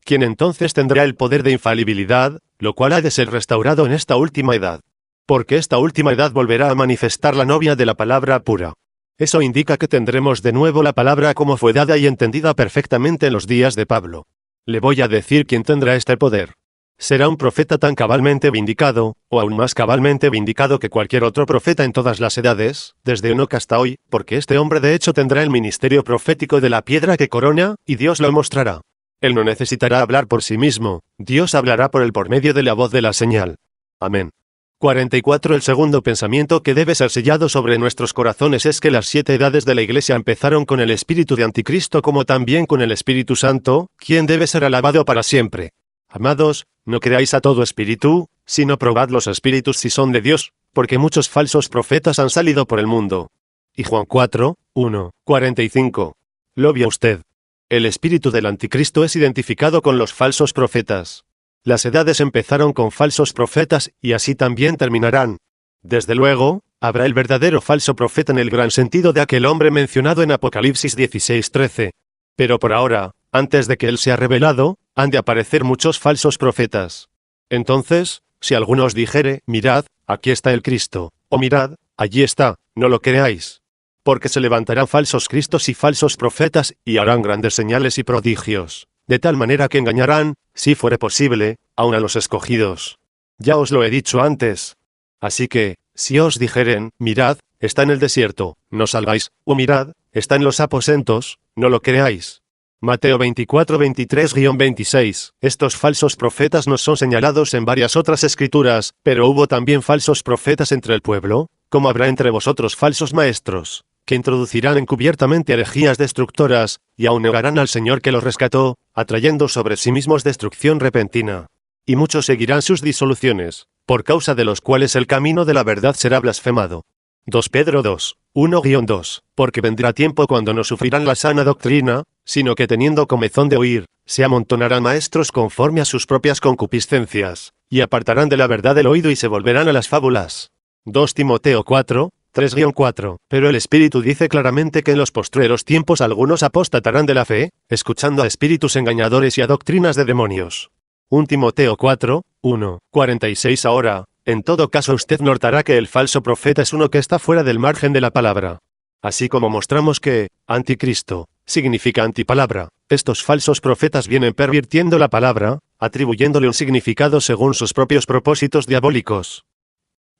¿Quién entonces tendrá el poder de infalibilidad, lo cual ha de ser restaurado en esta última edad? Porque esta última edad volverá a manifestar la novia de la palabra pura. Eso indica que tendremos de nuevo la palabra como fue dada y entendida perfectamente en los días de Pablo. Le voy a decir quién tendrá este poder. Será un profeta tan cabalmente vindicado, o aún más cabalmente vindicado que cualquier otro profeta en todas las edades, desde Enoc hasta hoy, porque este hombre de hecho tendrá el ministerio profético de la piedra que corona, y Dios lo mostrará. Él no necesitará hablar por sí mismo, Dios hablará por él por medio de la voz de la señal. Amén. 44 El segundo pensamiento que debe ser sellado sobre nuestros corazones es que las 7 edades de la Iglesia empezaron con el espíritu de Anticristo como también con el Espíritu Santo, quien debe ser alabado para siempre. Amados, no creáis a todo espíritu, sino probad los espíritus si son de Dios, porque muchos falsos profetas han salido por el mundo. Y Juan 4, 1, 45. Lo vio usted. El espíritu del Anticristo es identificado con los falsos profetas. Las edades empezaron con falsos profetas y así también terminarán. Desde luego, habrá el verdadero falso profeta en el gran sentido de aquel hombre mencionado en Apocalipsis 16:13. Pero por ahora, antes de que él sea revelado, han de aparecer muchos falsos profetas. Entonces, si alguno os dijere, mirad, aquí está el Cristo, o mirad, allí está, no lo creáis. Porque se levantarán falsos cristos y falsos profetas, y harán grandes señales y prodigios, de tal manera que engañarán, si fuere posible, aun a los escogidos. Ya os lo he dicho antes. Así que, si os dijeren, mirad, está en el desierto, no salgáis, o mirad, está en los aposentos, no lo creáis. Mateo 24:23-26. Estos falsos profetas nos son señalados en varias otras escrituras, pero hubo también falsos profetas entre el pueblo, como habrá entre vosotros falsos maestros, que introducirán encubiertamente herejías destructoras, y aun negarán al Señor que los rescató, atrayendo sobre sí mismos destrucción repentina. Y muchos seguirán sus disoluciones, por causa de los cuales el camino de la verdad será blasfemado. 2 Pedro 2, 1-2. Porque vendrá tiempo cuando no sufrirán la sana doctrina, sino que teniendo comezón de oír, se amontonarán maestros conforme a sus propias concupiscencias, y apartarán de la verdad el oído y se volverán a las fábulas. 2 Timoteo 4, 3-4. Pero el Espíritu dice claramente que en los postreros tiempos algunos apostatarán de la fe, escuchando a espíritus engañadores y a doctrinas de demonios. 1 Timoteo 4, 1, 46. Ahora, en todo caso usted notará que el falso profeta es uno que está fuera del margen de la palabra. Así como mostramos que, anticristo, significa antipalabra, estos falsos profetas vienen pervirtiendo la palabra, atribuyéndole un significado según sus propios propósitos diabólicos.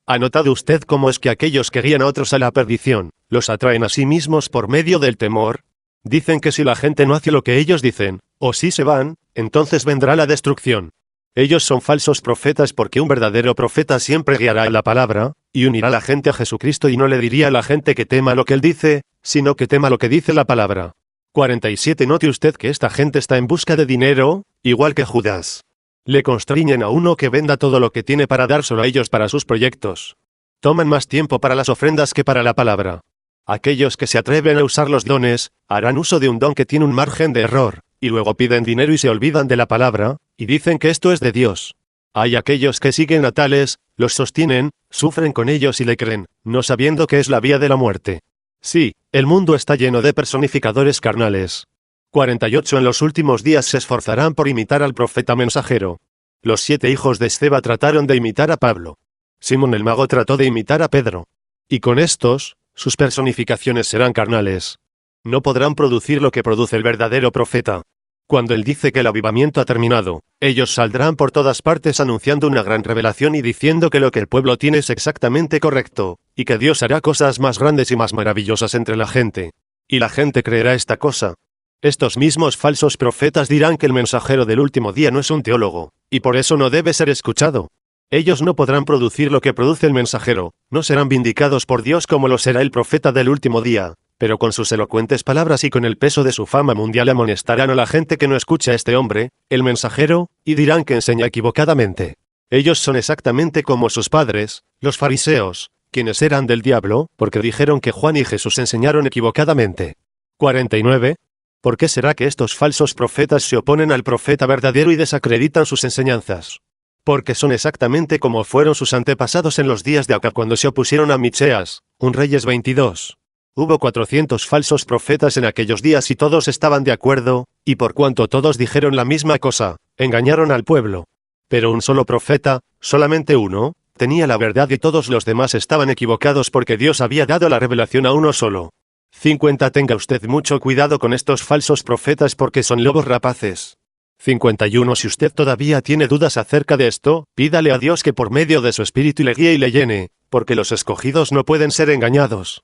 ¿Ha notado usted cómo es que aquellos que guían a otros a la perdición, los atraen a sí mismos por medio del temor? Dicen que si la gente no hace lo que ellos dicen, o si se van, entonces vendrá la destrucción. Ellos son falsos profetas porque un verdadero profeta siempre guiará a la palabra, y unirá a la gente a Jesucristo y no le diría a la gente que tema lo que él dice, sino que tema lo que dice la palabra. 47. Note usted que esta gente está en busca de dinero, igual que Judas. Le constriñen a uno que venda todo lo que tiene para dárselo a ellos para sus proyectos. Toman más tiempo para las ofrendas que para la palabra. Aquellos que se atreven a usar los dones, harán uso de un don que tiene un margen de error, y luego piden dinero y se olvidan de la palabra, y dicen que esto es de Dios. Hay aquellos que siguen a tales, los sostienen, sufren con ellos y le creen, no sabiendo que es la vía de la muerte. Sí, el mundo está lleno de personificadores carnales. 48 En los últimos días se esforzarán por imitar al profeta mensajero. Los 7 hijos de Esceva trataron de imitar a Pablo. Simón el mago trató de imitar a Pedro. Y con estos, sus personificaciones serán carnales. No podrán producir lo que produce el verdadero profeta. Cuando él dice que el avivamiento ha terminado, ellos saldrán por todas partes anunciando una gran revelación y diciendo que lo que el pueblo tiene es exactamente correcto, y que Dios hará cosas más grandes y más maravillosas entre la gente. Y la gente creerá esta cosa. Estos mismos falsos profetas dirán que el mensajero del último día no es un teólogo, y por eso no debe ser escuchado. Ellos no podrán producir lo que produce el mensajero, no serán vindicados por Dios como lo será el profeta del último día, pero con sus elocuentes palabras y con el peso de su fama mundial amonestarán a la gente que no escucha a este hombre, el mensajero, y dirán que enseña equivocadamente. Ellos son exactamente como sus padres, los fariseos, quienes eran del diablo, porque dijeron que Juan y Jesús enseñaron equivocadamente. 49. ¿Por qué será que estos falsos profetas se oponen al profeta verdadero y desacreditan sus enseñanzas? Porque son exactamente como fueron sus antepasados en los días de Acab cuando se opusieron a Micheas, un Reyes 22. Hubo 400 falsos profetas en aquellos días y todos estaban de acuerdo, y por cuanto todos dijeron la misma cosa, engañaron al pueblo. Pero un solo profeta, solamente uno, tenía la verdad y todos los demás estaban equivocados porque Dios había dado la revelación a uno solo. 50 Tenga usted mucho cuidado con estos falsos profetas porque son lobos rapaces. 51 Si usted todavía tiene dudas acerca de esto, pídale a Dios que por medio de su espíritu le guíe y le llene, porque los escogidos no pueden ser engañados.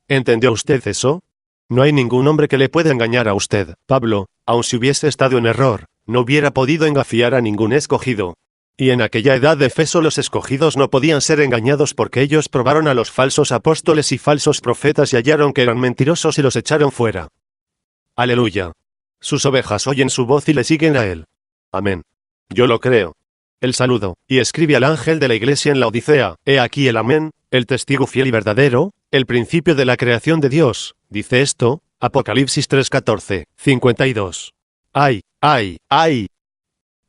¿Entendió usted eso? No hay ningún hombre que le pueda engañar a usted. Pablo, aun si hubiese estado en error, no hubiera podido engafiar a ningún escogido. Y en aquella edad de Efeso los escogidos no podían ser engañados porque ellos probaron a los falsos apóstoles y falsos profetas y hallaron que eran mentirosos y los echaron fuera. Aleluya. Sus ovejas oyen su voz y le siguen a él. Amén. Yo lo creo. El saludo, y escribe al ángel de la iglesia en la Odisea, he aquí el amén, el testigo fiel y verdadero, el principio de la creación de Dios, dice esto, Apocalipsis 3:14, 52. ¡Ay, ay, ay!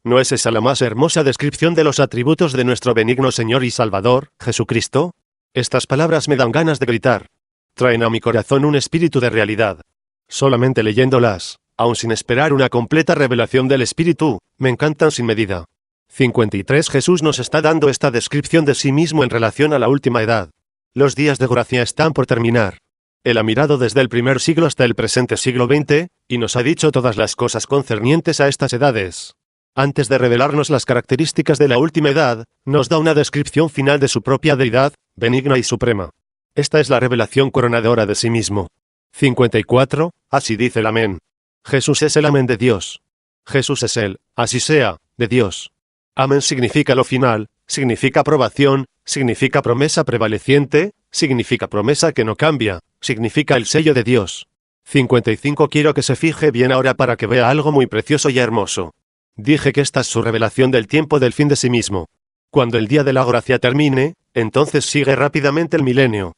¿No es esa la más hermosa descripción de los atributos de nuestro benigno Señor y Salvador, Jesucristo? Estas palabras me dan ganas de gritar. Traen a mi corazón un espíritu de realidad. Solamente leyéndolas, aun sin esperar una completa revelación del Espíritu, me encantan sin medida. 53 Jesús nos está dando esta descripción de sí mismo en relación a la última edad. Los días de gracia están por terminar. Él ha mirado desde el primer siglo hasta el presente siglo XX, y nos ha dicho todas las cosas concernientes a estas edades. Antes de revelarnos las características de la última edad, nos da una descripción final de su propia deidad, benigna y suprema. Esta es la revelación coronadora de sí mismo. 54 Así dice el amén. Jesús es el amén de Dios. Jesús es el, así sea, de Dios. Amén significa lo final, significa aprobación, significa promesa prevaleciente, significa promesa que no cambia, significa el sello de Dios. 55 Quiero que se fije bien ahora para que vea algo muy precioso y hermoso. Dije que esta es su revelación del tiempo del fin de sí mismo. Cuando el día de la gracia termine, entonces sigue rápidamente el milenio.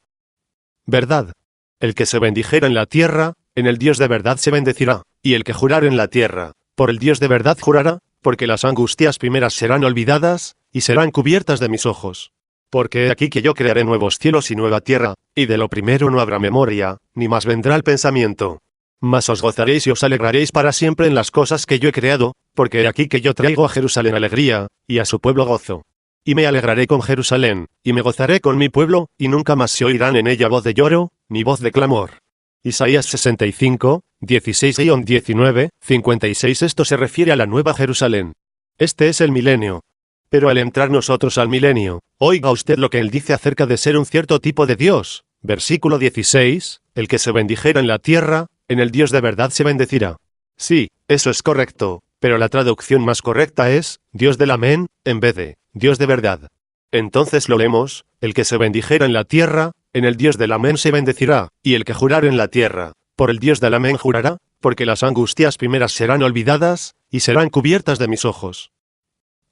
¿Verdad? El que se bendijera en la tierra, en el Dios de verdad se bendecirá, y el que jurar en la tierra, por el Dios de verdad jurará, porque las angustias primeras serán olvidadas, y serán cubiertas de mis ojos. Porque he aquí que yo crearé nuevos cielos y nueva tierra, y de lo primero no habrá memoria, ni más vendrá el pensamiento. Mas os gozaréis y os alegraréis para siempre en las cosas que yo he creado, porque he aquí que yo traigo a Jerusalén alegría, y a su pueblo gozo. Y me alegraré con Jerusalén, y me gozaré con mi pueblo, y nunca más se oirán en ella voz de lloro, ni voz de clamor. Isaías 65, 16-19, 56 Esto se refiere a la nueva Jerusalén. Este es el milenio. Pero al entrar nosotros al milenio, oiga usted lo que él dice acerca de ser un cierto tipo de Dios. Versículo 16, el que se bendijera en la tierra, en el Dios de verdad se bendecirá. Sí, eso es correcto, pero la traducción más correcta es, Dios del amén, en vez de, Dios de verdad. Entonces lo leemos, el que se bendijera en la tierra, en el Dios del amén se bendecirá, y el que jurare en la tierra, por el Dios del amén jurará, porque las angustias primeras serán olvidadas, y serán cubiertas de mis ojos.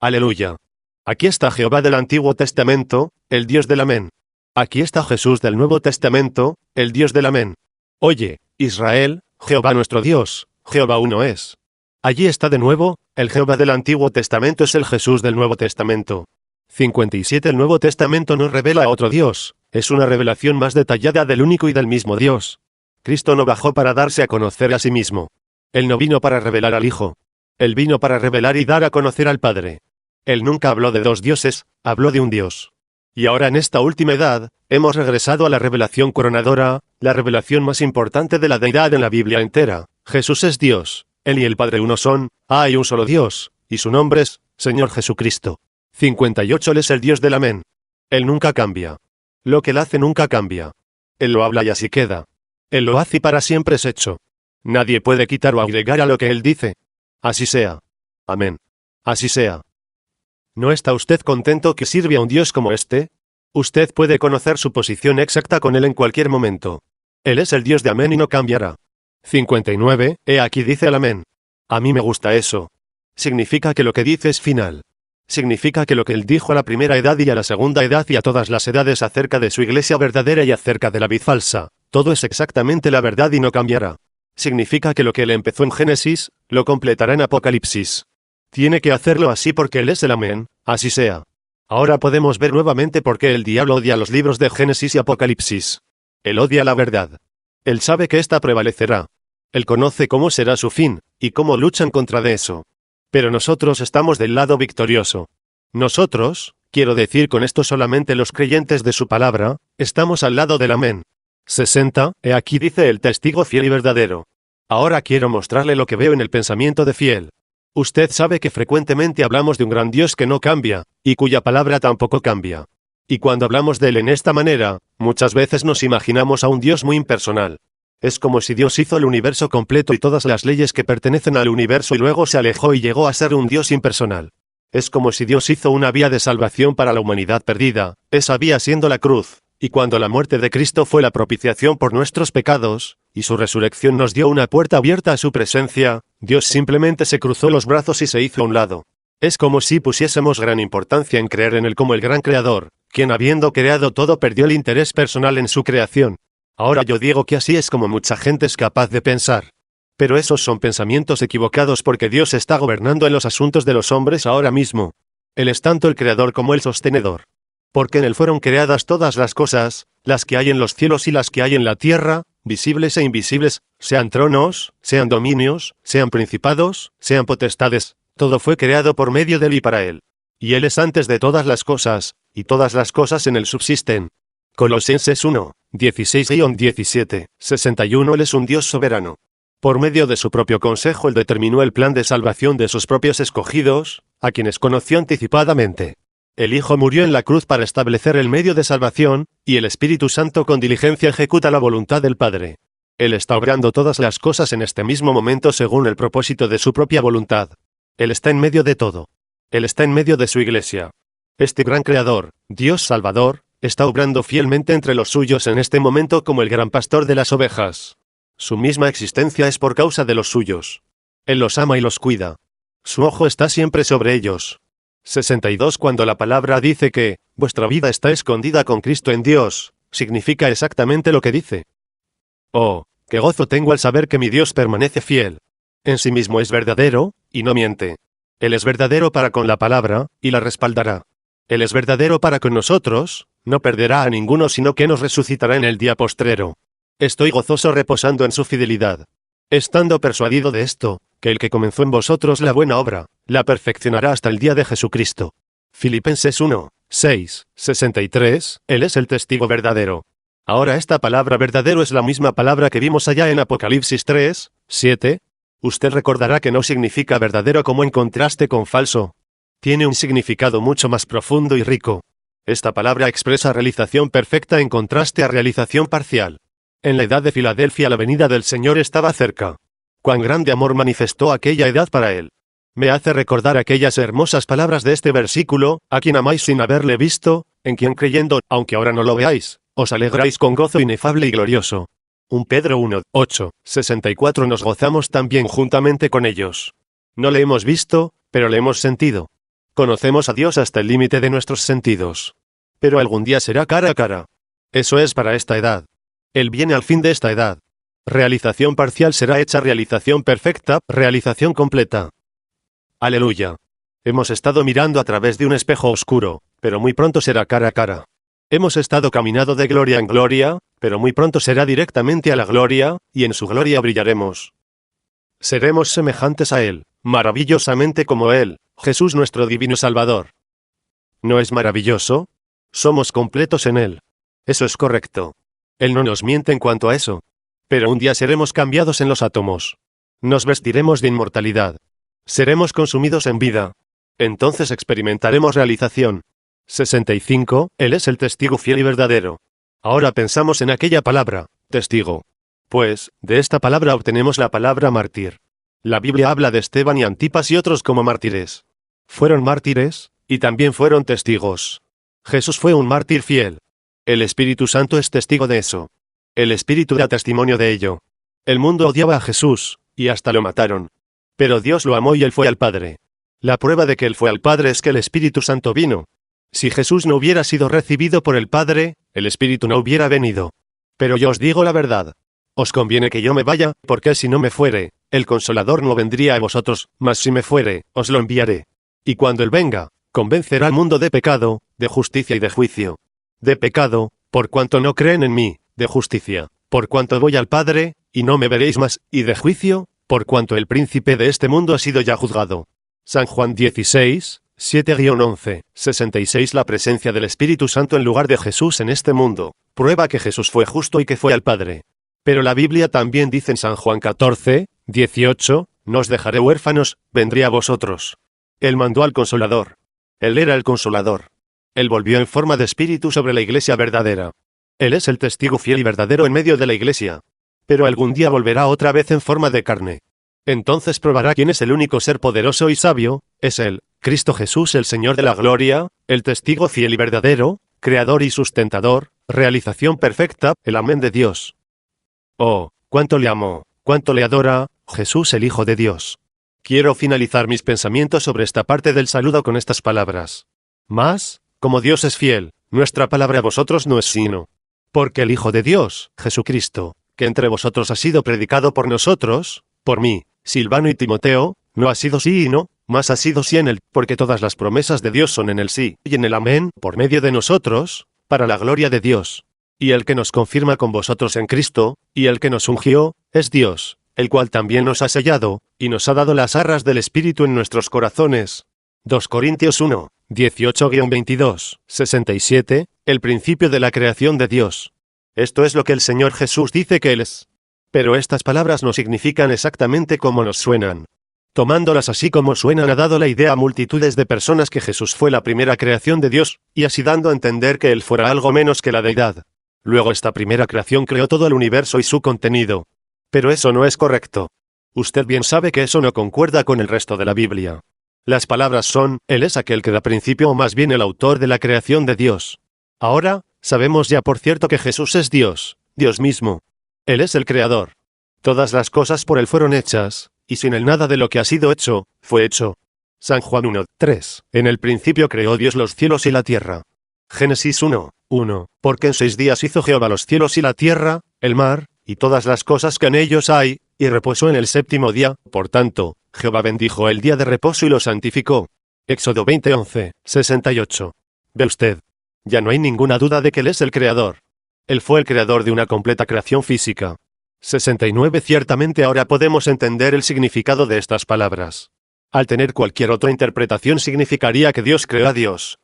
Aleluya. Aquí está Jehová del Antiguo Testamento, el Dios del amén. Aquí está Jesús del Nuevo Testamento, el Dios del amén. Oye, Israel, Jehová nuestro Dios, Jehová uno es. Allí está de nuevo, el Jehová del Antiguo Testamento es el Jesús del Nuevo Testamento. 57 El Nuevo Testamento no revela a otro Dios, es una revelación más detallada del único y del mismo Dios. Cristo no bajó para darse a conocer a sí mismo. Él no vino para revelar al Hijo. Él vino para revelar y dar a conocer al Padre. Él nunca habló de dos dioses, habló de un Dios. Y ahora en esta última edad, hemos regresado a la revelación coronadora, la revelación más importante de la deidad en la Biblia entera. Jesús es Dios, Él y el Padre uno son, hay un solo Dios, y su nombre es Señor Jesucristo. 58 Él es el Dios del Amén. Él nunca cambia. Lo que Él hace nunca cambia. Él lo habla y así queda. Él lo hace y para siempre es hecho. Nadie puede quitar o agregar a lo que Él dice. Así sea. Amén. Así sea. ¿No está usted contento que sirve a un Dios como este? Usted puede conocer su posición exacta con Él en cualquier momento. Él es el Dios de Amén y no cambiará. 59 He aquí dice el Amén. A mí me gusta eso. Significa que lo que dice es final. Significa que lo que Él dijo a la primera edad y a la segunda edad y a todas las edades acerca de su iglesia verdadera y acerca de la vid falsa, todo es exactamente la verdad y no cambiará. Significa que lo que Él empezó en Génesis, lo completará en Apocalipsis. Tiene que hacerlo así porque Él es el Amén, así sea. Ahora podemos ver nuevamente por qué el diablo odia los libros de Génesis y Apocalipsis. Él odia la verdad. Él sabe que ésta prevalecerá. Él conoce cómo será su fin, y cómo luchan contra de eso. Pero nosotros estamos del lado victorioso. Nosotros, quiero decir con esto solamente los creyentes de su palabra, estamos al lado del Amén. 60 He aquí dice el testigo fiel y verdadero. Ahora quiero mostrarle lo que veo en el pensamiento de fiel. Usted sabe que frecuentemente hablamos de un gran Dios que no cambia, y cuya palabra tampoco cambia. Y cuando hablamos de Él en esta manera, muchas veces nos imaginamos a un Dios muy impersonal. Es como si Dios hizo el universo completo y todas las leyes que pertenecen al universo y luego se alejó y llegó a ser un Dios impersonal. Es como si Dios hizo una vía de salvación para la humanidad perdida, esa vía siendo la cruz, y cuando la muerte de Cristo fue la propiciación por nuestros pecados, y su resurrección nos dio una puerta abierta a su presencia, Dios simplemente se cruzó los brazos y se hizo a un lado. Es como si pusiésemos gran importancia en creer en Él como el gran creador, quien habiendo creado todo perdió el interés personal en su creación. Ahora yo digo que así es como mucha gente es capaz de pensar. Pero esos son pensamientos equivocados porque Dios está gobernando en los asuntos de los hombres ahora mismo. Él es tanto el creador como el sostenedor. Porque en Él fueron creadas todas las cosas, las que hay en los cielos y las que hay en la tierra, visibles e invisibles, sean tronos, sean dominios, sean principados, sean potestades, todo fue creado por medio de Él y para Él. Y Él es antes de todas las cosas, y todas las cosas en Él subsisten. Colosenses 1, 16-17, 61 Él es un Dios soberano. Por medio de su propio consejo Él determinó el plan de salvación de sus propios escogidos, a quienes conoció anticipadamente. El Hijo murió en la cruz para establecer el medio de salvación, y el Espíritu Santo con diligencia ejecuta la voluntad del Padre. Él está obrando todas las cosas en este mismo momento según el propósito de su propia voluntad. Él está en medio de todo. Él está en medio de su iglesia. Este gran Creador, Dios Salvador, está obrando fielmente entre los suyos en este momento como el gran pastor de las ovejas. Su misma existencia es por causa de los suyos. Él los ama y los cuida. Su ojo está siempre sobre ellos. 62 Cuando la palabra dice que vuestra vida está escondida con Cristo en Dios, significa exactamente lo que dice. Oh, qué gozo tengo al saber que mi Dios permanece fiel. En sí mismo es verdadero, y no miente. Él es verdadero para con la palabra, y la respaldará. Él es verdadero para con nosotros, no perderá a ninguno sino que nos resucitará en el día postrero. Estoy gozoso reposando en su fidelidad. Estando persuadido de esto, que el que comenzó en vosotros la buena obra, la perfeccionará hasta el día de Jesucristo. Filipenses 1, 6, 63, Él es el testigo verdadero. Ahora esta palabra verdadero es la misma palabra que vimos allá en Apocalipsis 3, 7. Usted recordará que no significa verdadero como en contraste con falso. Tiene un significado mucho más profundo y rico. Esta palabra expresa realización perfecta en contraste a realización parcial. En la edad de Filadelfia la venida del Señor estaba cerca. Cuán grande amor manifestó aquella edad para Él. Me hace recordar aquellas hermosas palabras de este versículo, a quien amáis sin haberle visto, en quien creyendo, aunque ahora no lo veáis, os alegráis con gozo inefable y glorioso. 1 Pedro 1, 8, 64 Nos gozamos también juntamente con ellos. No le hemos visto, pero le hemos sentido. Conocemos a Dios hasta el límite de nuestros sentidos. Pero algún día será cara a cara. Eso es para esta edad. Él viene al fin de esta edad. Realización parcial será hecha realización perfecta, realización completa. Aleluya. Hemos estado mirando a través de un espejo oscuro, pero muy pronto será cara a cara. Hemos estado caminando de gloria en gloria, pero muy pronto será directamente a la gloria, y en su gloria brillaremos. Seremos semejantes a Él, maravillosamente como Él, Jesús nuestro divino Salvador. ¿No es maravilloso? Somos completos en Él. Eso es correcto. Él no nos miente en cuanto a eso. Pero un día seremos cambiados en los átomos. Nos vestiremos de inmortalidad. Seremos consumidos en vida. Entonces experimentaremos realización. 65. Él es el testigo fiel y verdadero. Ahora pensamos en aquella palabra, testigo. Pues, de esta palabra obtenemos la palabra mártir. La Biblia habla de Esteban y Antipas y otros como mártires. Fueron mártires, y también fueron testigos. Jesús fue un mártir fiel. El Espíritu Santo es testigo de eso. El Espíritu da testimonio de ello. El mundo odiaba a Jesús, y hasta lo mataron. Pero Dios lo amó y Él fue al Padre. La prueba de que Él fue al Padre es que el Espíritu Santo vino. Si Jesús no hubiera sido recibido por el Padre, el Espíritu no hubiera venido. Pero yo os digo la verdad. Os conviene que yo me vaya, porque si no me fuere, el Consolador no vendría a vosotros, mas si me fuere, os lo enviaré. Y cuando Él venga, convencerá al mundo de pecado, de justicia y de juicio. De pecado, por cuanto no creen en mí, de justicia, por cuanto voy al Padre, y no me veréis más, y de juicio, por cuanto el príncipe de este mundo ha sido ya juzgado. San Juan 16, 7-11, 66. La presencia del Espíritu Santo en lugar de Jesús en este mundo, prueba que Jesús fue justo y que fue al Padre. Pero la Biblia también dice en San Juan 14, 18, no os dejaré huérfanos, vendré a vosotros. Él mandó al Consolador. Él era el Consolador. Él volvió en forma de Espíritu sobre la Iglesia verdadera. Él es el testigo fiel y verdadero en medio de la Iglesia. Pero algún día volverá otra vez en forma de carne. Entonces probará quién es el único ser poderoso y sabio, es Él, Cristo Jesús el Señor de la Gloria, el testigo fiel y verdadero, creador y sustentador, realización perfecta, el Amén de Dios. Oh, cuánto le amo, cuánto le adora, Jesús el Hijo de Dios. Quiero finalizar mis pensamientos sobre esta parte del saludo con estas palabras. Mas, como Dios es fiel, nuestra palabra a vosotros no es sino. Porque el Hijo de Dios, Jesucristo, que entre vosotros ha sido predicado por nosotros, por mí, Silvano y Timoteo, no ha sido sí y no, mas ha sido sí en él, porque todas las promesas de Dios son en el sí y en el amén, por medio de nosotros, para la gloria de Dios. Y el que nos confirma con vosotros en Cristo, y el que nos ungió, es Dios, el cual también nos ha sellado, y nos ha dado las arras del Espíritu en nuestros corazones. 2 Corintios 1, 18-22, 67, el principio de la creación de Dios. Esto es lo que el Señor Jesús dice que Él es. Pero estas palabras no significan exactamente como nos suenan. Tomándolas así como suenan ha dado la idea a multitudes de personas que Jesús fue la primera creación de Dios, y así dando a entender que Él fuera algo menos que la deidad. Luego esta primera creación creó todo el universo y su contenido. Pero eso no es correcto. Usted bien sabe que eso no concuerda con el resto de la Biblia. Las palabras son, Él es aquel que da principio o más bien el autor de la creación de Dios. Ahora, sabemos ya por cierto que Jesús es Dios, Dios mismo. Él es el Creador. Todas las cosas por Él fueron hechas, y sin Él nada de lo que ha sido hecho, fue hecho. San Juan 1, 3. En el principio creó Dios los cielos y la tierra. Génesis 1, 1. Porque en 6 días hizo Jehová los cielos y la tierra, el mar, y todas las cosas que en ellos hay, y reposó en el séptimo día, por tanto, Jehová bendijo el día de reposo y lo santificó. Éxodo 20, 11, 68. Ve usted. Ya no hay ninguna duda de que Él es el Creador. Él fue el creador de una completa creación física. 69. Ciertamente ahora podemos entender el significado de estas palabras. Al tener cualquier otra interpretación significaría que Dios creó a Dios.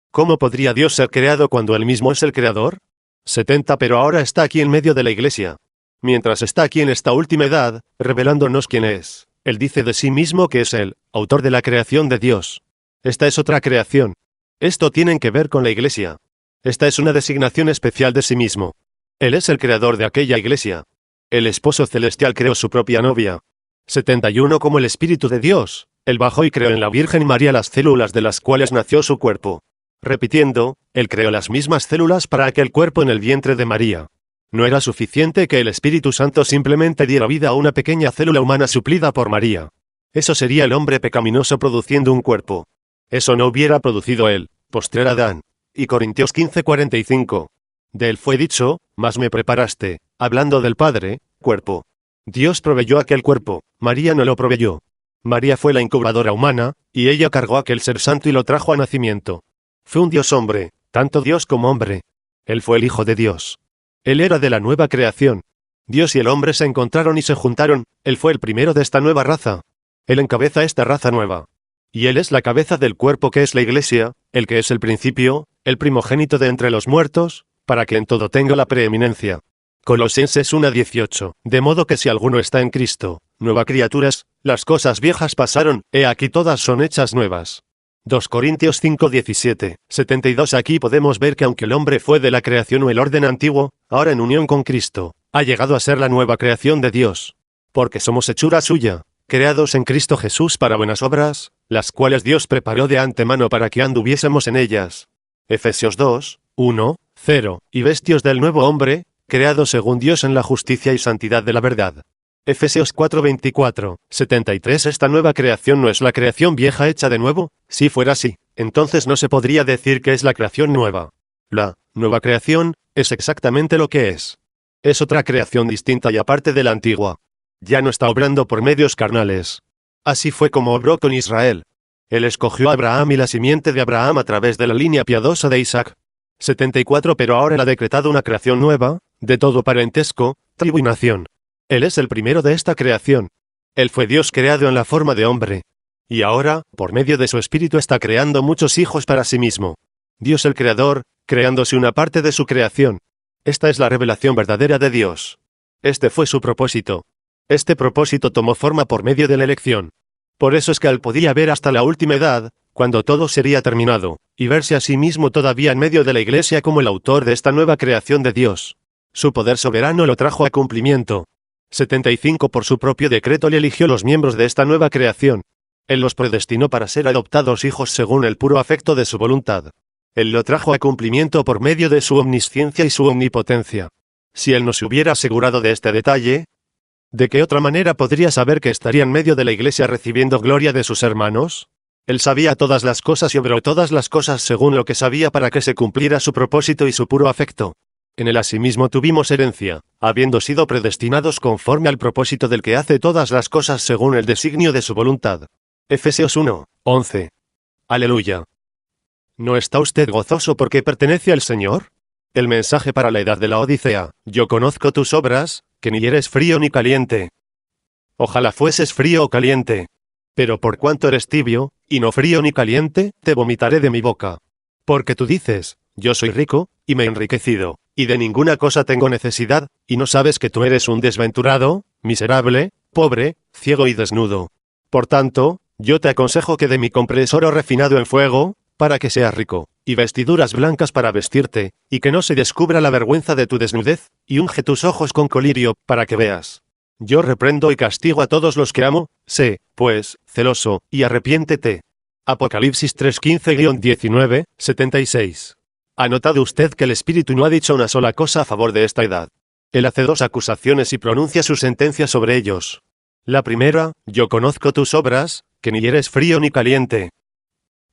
¿Cómo podría Dios ser creado cuando Él mismo es el creador? 70. Pero ahora está aquí en medio de la Iglesia. Mientras está aquí en esta última edad, revelándonos quién es. Él dice de sí mismo que es el autor de la creación de Dios. Esta es otra creación. Esto tiene que ver con la Iglesia. Esta es una designación especial de sí mismo. Él es el creador de aquella Iglesia. El esposo celestial creó su propia novia. 71. Como el Espíritu de Dios, Él bajó y creó en la Virgen María las células de las cuales nació su cuerpo. Repitiendo, Él creó las mismas células para aquel cuerpo en el vientre de María. No era suficiente que el Espíritu Santo simplemente diera vida a una pequeña célula humana suplida por María. Eso sería el hombre pecaminoso produciendo un cuerpo. Eso no hubiera producido Él, postrer Adán. Y Corintios 15:45. De Él fue dicho, mas me preparaste, Hablando del Padre, cuerpo. Dios proveyó aquel cuerpo, María no lo proveyó. María fue la incubadora humana, y ella cargó aquel ser santo y lo trajo a nacimiento. Fue un Dios hombre, tanto Dios como hombre. Él fue el Hijo de Dios. Él era de la nueva creación. Dios y el hombre se encontraron y se juntaron, Él fue el primero de esta nueva raza. Él encabeza esta raza nueva. Y Él es la cabeza del cuerpo que es la Iglesia, el que es el principio, el primogénito de entre los muertos, para que en todo tenga la preeminencia. Colosenses 1:18. De modo que si alguno está en Cristo, nueva criatura es, las cosas viejas pasaron, he aquí todas son hechas nuevas. 2 Corintios 5:17, 72. Aquí podemos ver que aunque el hombre fue de la creación o el orden antiguo, ahora en unión con Cristo, ha llegado a ser la nueva creación de Dios. Porque somos hechura suya, creados en Cristo Jesús para buenas obras, las cuales Dios preparó de antemano para que anduviésemos en ellas. Efesios 2:1-0. Y vestidos del nuevo hombre, creado según Dios en la justicia y santidad de la verdad. Efesios 4:24, 73. Esta nueva creación no es la creación vieja hecha de nuevo. Si fuera así, entonces no se podría decir que es la creación nueva. La nueva creación es exactamente lo que es. Es otra creación distinta y aparte de la antigua. Ya no está obrando por medios carnales. Así fue como obró con Israel. Él escogió a Abraham y la simiente de Abraham a través de la línea piadosa de Isaac. 74. Pero ahora él ha decretado una creación nueva, de todo parentesco, tribu y nación. Él es el primero de esta creación. Él fue Dios creado en la forma de hombre. Y ahora, por medio de su Espíritu está creando muchos hijos para sí mismo. Dios el Creador, creándose una parte de su creación. Esta es la revelación verdadera de Dios. Este fue su propósito. Este propósito tomó forma por medio de la elección. Por eso es que él podía ver hasta la última edad, cuando todo sería terminado, y verse a sí mismo todavía en medio de la Iglesia como el autor de esta nueva creación de Dios. Su poder soberano lo trajo a cumplimiento. 75. Por su propio decreto le eligió los miembros de esta nueva creación. Él los predestinó para ser adoptados hijos según el puro afecto de su voluntad. Él lo trajo a cumplimiento por medio de su omnisciencia y su omnipotencia. Si él no se hubiera asegurado de este detalle, ¿de qué otra manera podría saber que estaría en medio de la Iglesia recibiendo gloria de sus hermanos? Él sabía todas las cosas y obró todas las cosas según lo que sabía para que se cumpliera su propósito y su puro afecto. En él asimismo tuvimos herencia, habiendo sido predestinados conforme al propósito del que hace todas las cosas según el designio de su voluntad. Efesios 1:11. Aleluya. ¿No está usted gozoso porque pertenece al Señor? El mensaje para la edad de la Odisea: yo conozco tus obras, que ni eres frío ni caliente. Ojalá fueses frío o caliente. Pero por cuanto eres tibio, y no frío ni caliente, te vomitaré de mi boca. Porque tú dices, yo soy rico, y me he enriquecido, y de ninguna cosa tengo necesidad, y no sabes que tú eres un desventurado, miserable, pobre, ciego y desnudo. Por tanto, yo te aconsejo que de mí compres oro refinado en fuego, para que seas rico, y vestiduras blancas para vestirte, y que no se descubra la vergüenza de tu desnudez, y unge tus ojos con colirio, para que veas. Yo reprendo y castigo a todos los que amo, sé, pues, celoso, y arrepiéntete. Apocalipsis 3:15-19, 76. ¿Ha notado usted que el Espíritu no ha dicho una sola cosa a favor de esta edad? Él hace dos acusaciones y pronuncia su sentencia sobre ellos. La primera, yo conozco tus obras, que ni eres frío ni caliente.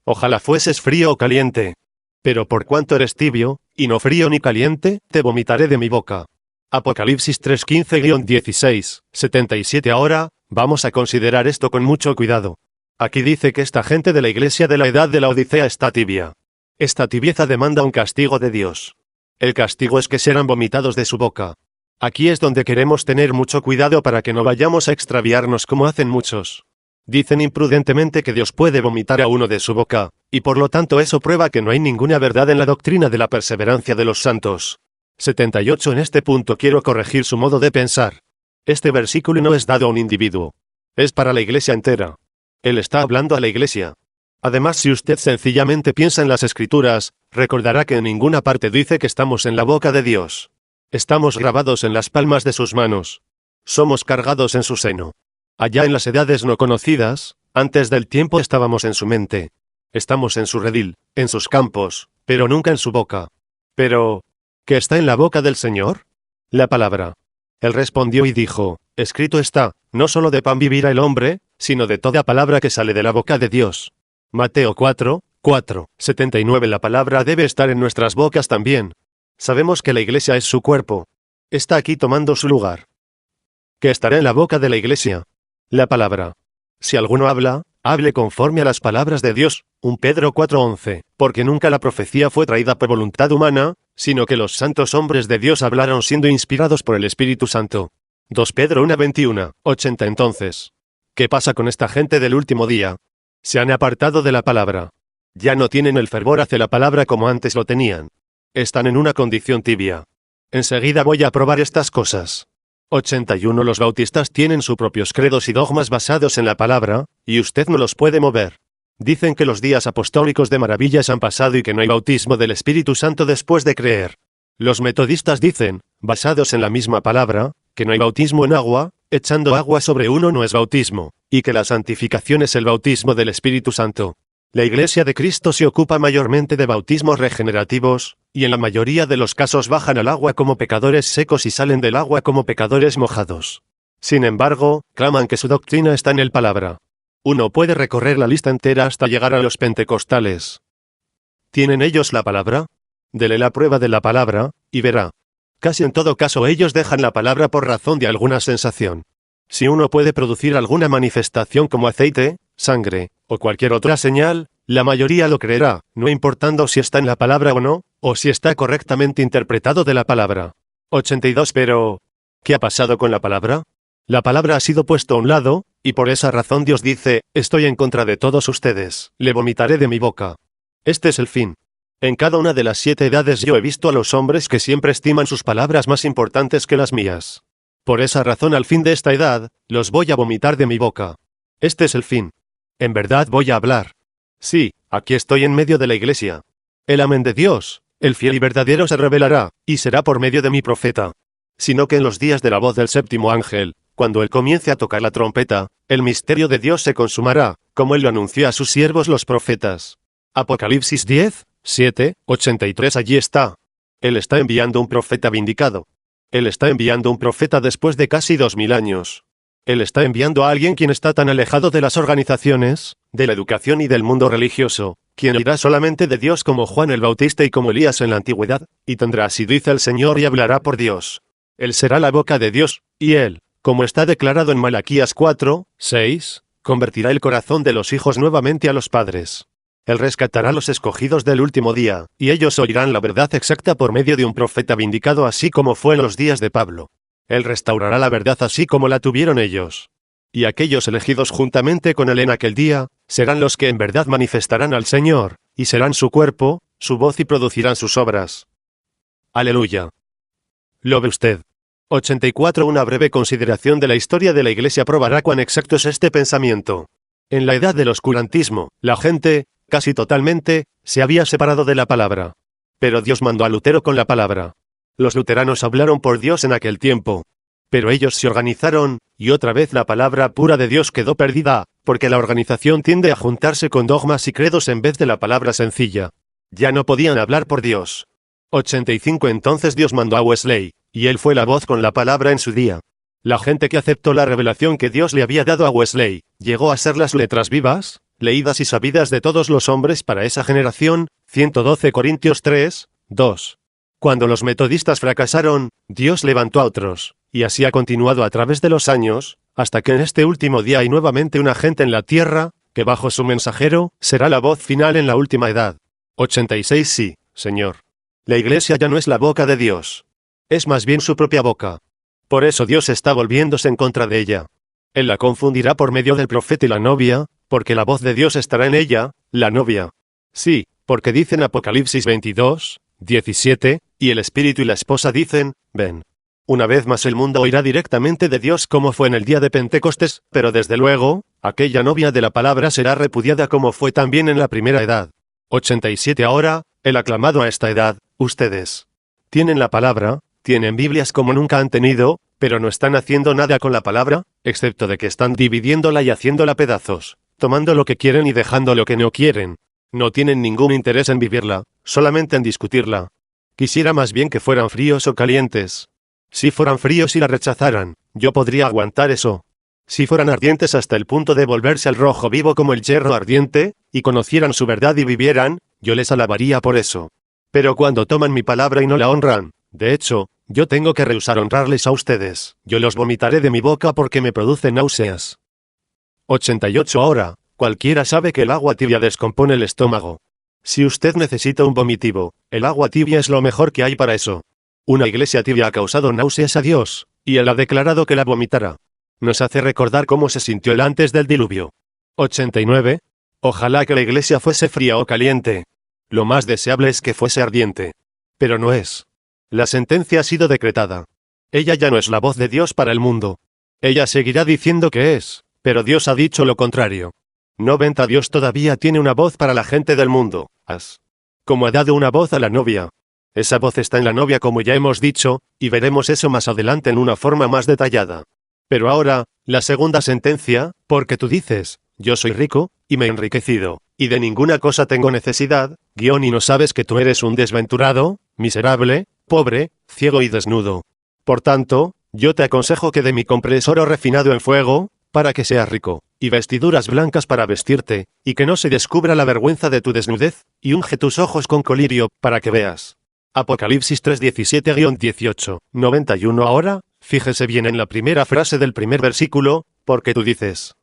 Ojalá fueses frío o caliente. Pero por cuanto eres tibio, y no frío ni caliente, te vomitaré de mi boca. Apocalipsis 3:15-16, 77. Ahora, vamos a considerar esto con mucho cuidado. Aquí dice que esta gente de la iglesia de la edad de la Odisea está tibia. Esta tibieza demanda un castigo de Dios. El castigo es que serán vomitados de su boca. Aquí es donde queremos tener mucho cuidado para que no vayamos a extraviarnos como hacen muchos. Dicen imprudentemente que Dios puede vomitar a uno de su boca, y por lo tanto eso prueba que no hay ninguna verdad en la doctrina de la perseverancia de los santos. 78. En este punto quiero corregir su modo de pensar. Este versículo no es dado a un individuo. Es para la iglesia entera. Él está hablando a la iglesia. Además, si usted sencillamente piensa en las Escrituras, recordará que en ninguna parte dice que estamos en la boca de Dios. Estamos grabados en las palmas de sus manos. Somos cargados en su seno. Allá en las edades no conocidas, antes del tiempo estábamos en su mente. Estamos en su redil, en sus campos, pero nunca en su boca. Pero, ¿qué está en la boca del Señor? La palabra. Él respondió y dijo, escrito está, no solo de pan vivirá el hombre, sino de toda palabra que sale de la boca de Dios. Mateo 4:4, 79. La palabra debe estar en nuestras bocas también. Sabemos que la iglesia es su cuerpo. está aquí tomando su lugar. Que estará en la boca de la iglesia. La palabra. Si alguno habla, hable conforme a las palabras de Dios, 1 Pedro 4:11, porque nunca la profecía fue traída por voluntad humana, sino que los santos hombres de Dios hablaron siendo inspirados por el Espíritu Santo. 2 Pedro 1:21, 80. Entonces, ¿qué pasa con esta gente del último día? Se han apartado de la palabra. Ya no tienen el fervor hacia la palabra como antes lo tenían. Están en una condición tibia. Enseguida voy a probar estas cosas. 81. Los bautistas tienen sus propios credos y dogmas basados en la palabra, y usted no los puede mover. Dicen que los días apostólicos de maravillas han pasado y que no hay bautismo del Espíritu Santo después de creer. Los metodistas dicen, basados en la misma palabra, que no hay bautismo en agua, echando agua sobre uno no es bautismo, y que la santificación es el bautismo del Espíritu Santo. La Iglesia de Cristo se ocupa mayormente de bautismos regenerativos, y en la mayoría de los casos bajan al agua como pecadores secos y salen del agua como pecadores mojados. Sin embargo, claman que su doctrina está en el palabra. Uno puede recorrer la lista entera hasta llegar a los pentecostales. ¿Tienen ellos la palabra? Dele la prueba de la palabra, y verá. Casi en todo caso ellos dejan la palabra por razón de alguna sensación. Si uno puede producir alguna manifestación como aceite, sangre, o cualquier otra señal, la mayoría lo creerá, no importando si está en la palabra o no, o si está correctamente interpretado de la palabra. 82. Pero, ¿qué ha pasado con la palabra? La palabra ha sido puesto a un lado, y por esa razón Dios dice, estoy en contra de todos ustedes, le vomitaré de mi boca. Este es el fin. En cada una de las 7 edades yo he visto a los hombres que siempre estiman sus palabras más importantes que las mías. Por esa razón al fin de esta edad, los voy a vomitar de mi boca. Este es el fin. En verdad voy a hablar. Sí, aquí estoy en medio de la iglesia. El amén de Dios, el fiel y verdadero se revelará, y será por medio de mi profeta. Sino que en los días de la voz del séptimo ángel, cuando él comience a tocar la trompeta, el misterio de Dios se consumará, como él lo anunció a sus siervos los profetas. Apocalipsis 10, 7, 83. Allí está. Él está enviando un profeta vindicado. Él está enviando un profeta después de casi 2000 años. Él está enviando a alguien quien está tan alejado de las organizaciones, de la educación y del mundo religioso, quien irá solamente de Dios como Juan el Bautista y como Elías en la antigüedad, y tendrá así dice el Señor y hablará por Dios. Él será la boca de Dios, y él, como está declarado en Malaquías 4, 6, convertirá el corazón de los hijos nuevamente a los padres. Él rescatará a los escogidos del último día, y ellos oirán la verdad exacta por medio de un profeta vindicado así como fue en los días de Pablo. Él restaurará la verdad así como la tuvieron ellos. Y aquellos elegidos juntamente con él en aquel día, serán los que en verdad manifestarán al Señor, y serán su cuerpo, su voz y producirán sus obras. Aleluya. ¿Lo ve usted? 84. Una breve consideración de la historia de la Iglesia probará cuán exacto es este pensamiento. En la edad del oscurantismo, la gente, casi totalmente, se había separado de la palabra. Pero Dios mandó a Lutero con la palabra. Los luteranos hablaron por Dios en aquel tiempo. Pero ellos se organizaron, y otra vez la palabra pura de Dios quedó perdida, porque la organización tiende a juntarse con dogmas y credos en vez de la palabra sencilla. Ya no podían hablar por Dios. 85. Entonces Dios mandó a Wesley, y él fue la voz con la palabra en su día. La gente que aceptó la revelación que Dios le había dado a Wesley, llegó a ser las letras vivas, leídas y sabidas de todos los hombres para esa generación, 112 Corintios 3, 2. Cuando los metodistas fracasaron, Dios levantó a otros, y así ha continuado a través de los años, hasta que en este último día hay nuevamente una gente en la tierra, que bajo su mensajero, será la voz final en la última edad. 86. Sí, Señor. La iglesia ya no es la boca de Dios. Es más bien su propia boca. Por eso Dios está volviéndose en contra de ella. Él la confundirá por medio del profeta y la novia, porque la voz de Dios estará en ella, la novia. Sí, porque dice en Apocalipsis 22, 17, y el espíritu y la esposa dicen, ven. Una vez más el mundo oirá directamente de Dios como fue en el día de Pentecostés, pero desde luego, aquella novia de la palabra será repudiada como fue también en la primera edad. 87. Ahora, el aclamado a esta edad, ustedes. Tienen la palabra, tienen Biblias como nunca han tenido, pero no están haciendo nada con la palabra, excepto de que están dividiéndola y haciéndola pedazos, tomando lo que quieren y dejando lo que no quieren. No tienen ningún interés en vivirla, solamente en discutirla. Quisiera más bien que fueran fríos o calientes. Si fueran fríos y la rechazaran, yo podría aguantar eso. Si fueran ardientes hasta el punto de volverse al rojo vivo como el hierro ardiente, y conocieran su verdad y vivieran, yo les alabaría por eso. Pero cuando toman mi palabra y no la honran, de hecho, Yo tengo que rehusar honrarles a ustedes. Yo los vomitaré de mi boca porque me producen náuseas. 88 Ahora, cualquiera sabe que el agua tibia descompone el estómago. Si usted necesita un vomitivo, el agua tibia es lo mejor que hay para eso. Una iglesia tibia ha causado náuseas a Dios, y Él ha declarado que la vomitará. Nos hace recordar cómo se sintió Él antes del diluvio. 89. Ojalá que la iglesia fuese fría o caliente. Lo más deseable es que fuese ardiente. Pero no es. La sentencia ha sido decretada. Ella ya no es la voz de Dios para el mundo. Ella seguirá diciendo que es, pero Dios ha dicho lo contrario. 90 Dios todavía tiene una voz para la gente del mundo, como ha dado una voz a la novia. Esa voz está en la novia como ya hemos dicho, y veremos eso más adelante en una forma más detallada. Pero ahora, la segunda sentencia, porque tú dices, yo soy rico, y me he enriquecido, y de ninguna cosa tengo necesidad, y no sabes que tú eres un desventurado, miserable, pobre, ciego y desnudo. Por tanto, yo te aconsejo que de mí compres oro refinado en fuego, para que seas rico, y vestiduras blancas para vestirte, y que no se descubra la vergüenza de tu desnudez, y unge tus ojos con colirio, para que veas. Apocalipsis 3:17-18, 91 Ahora, fíjese bien en la primera frase del primer versículo, porque tú dices.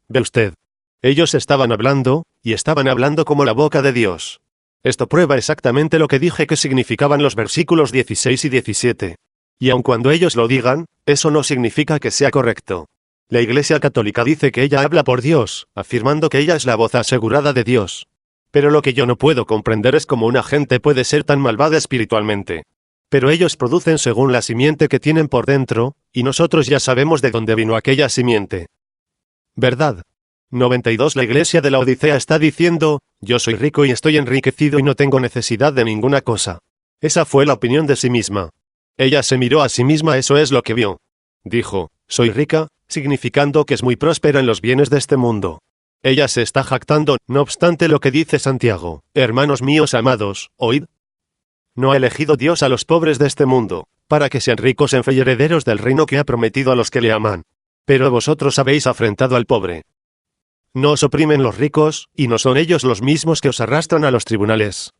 Ve usted. Ellos estaban hablando, y estaban hablando como la boca de Dios. Esto prueba exactamente lo que dije que significaban los versículos 16 y 17. Y aun cuando ellos lo digan, eso no significa que sea correcto. La Iglesia Católica dice que ella habla por Dios, afirmando que ella es la voz asegurada de Dios. Pero lo que yo no puedo comprender es cómo una gente puede ser tan malvada espiritualmente. Pero ellos producen según la simiente que tienen por dentro, y nosotros ya sabemos de dónde vino aquella simiente. ¿Verdad? 92 La iglesia de la Odisea está diciendo, yo soy rico y estoy enriquecido y no tengo necesidad de ninguna cosa. Esa fue la opinión de sí misma. Ella se miró a sí misma, eso es lo que vio. Dijo, soy rica, significando que es muy próspera en los bienes de este mundo. Ella se está jactando, no obstante lo que dice Santiago, hermanos míos amados, oíd. No ha elegido Dios a los pobres de este mundo, para que sean ricos en fe y herederos del reino que ha prometido a los que le aman. Pero vosotros habéis afrentado al pobre. No os oprimen los ricos, y no son ellos los mismos que os arrastran a los tribunales.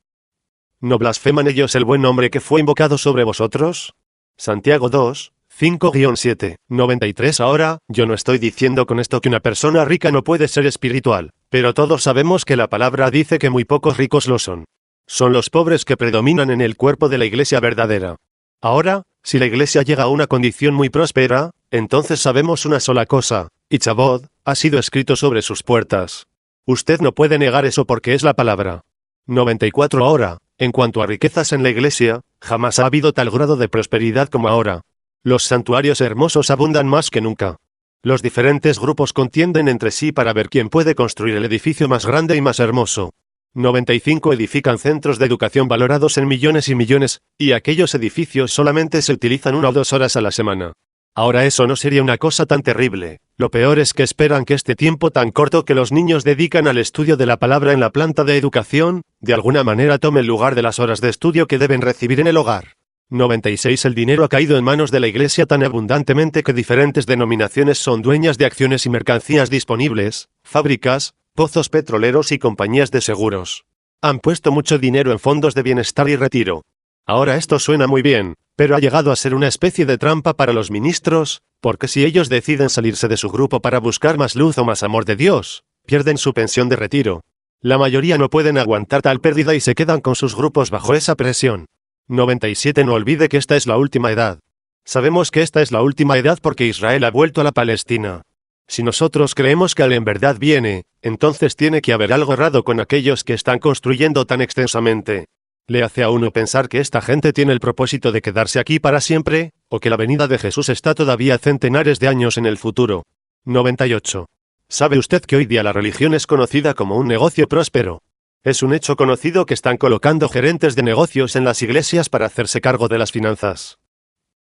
¿No blasfeman ellos el buen nombre que fue invocado sobre vosotros? Santiago 2, 5-7, 93 Ahora, yo no estoy diciendo con esto que una persona rica no puede ser espiritual, pero todos sabemos que la palabra dice que muy pocos ricos lo son. Son los pobres que predominan en el cuerpo de la iglesia verdadera. Ahora, si la iglesia llega a una condición muy próspera, entonces sabemos una sola cosa, Ichabod, ha sido escrito sobre sus puertas. Usted no puede negar eso porque es la palabra. 94 Ahora, en cuanto a riquezas en la iglesia, jamás ha habido tal grado de prosperidad como ahora. Los santuarios hermosos abundan más que nunca. Los diferentes grupos contienden entre sí para ver quién puede construir el edificio más grande y más hermoso. 95 Edifican centros de educación valorados en millones y millones, y aquellos edificios solamente se utilizan 1 o 2 horas a la semana. Ahora eso no sería una cosa tan terrible. Lo peor es que esperan que este tiempo tan corto que los niños dedican al estudio de la palabra en la planta de educación, de alguna manera tome el lugar de las horas de estudio que deben recibir en el hogar. 96 El dinero ha caído en manos de la iglesia tan abundantemente que diferentes denominaciones son dueñas de acciones y mercancías disponibles, fábricas, pozos petroleros y compañías de seguros. Han puesto mucho dinero en fondos de bienestar y retiro. Ahora esto suena muy bien, pero ha llegado a ser una especie de trampa para los ministros, porque si ellos deciden salirse de su grupo para buscar más luz o más amor de Dios, pierden su pensión de retiro. La mayoría no pueden aguantar tal pérdida y se quedan con sus grupos bajo esa presión. 97 No olvide que esta es la última edad. Sabemos que esta es la última edad porque Israel ha vuelto a la Palestina. Si nosotros creemos que Él en verdad viene, entonces tiene que haber algo errado con aquellos que están construyendo tan extensamente. Le hace a uno pensar que esta gente tiene el propósito de quedarse aquí para siempre, o que la venida de Jesús está todavía centenares de años en el futuro. 98. ¿Sabe usted que hoy día la religión es conocida como un negocio próspero? Es un hecho conocido que están colocando gerentes de negocios en las iglesias para hacerse cargo de las finanzas.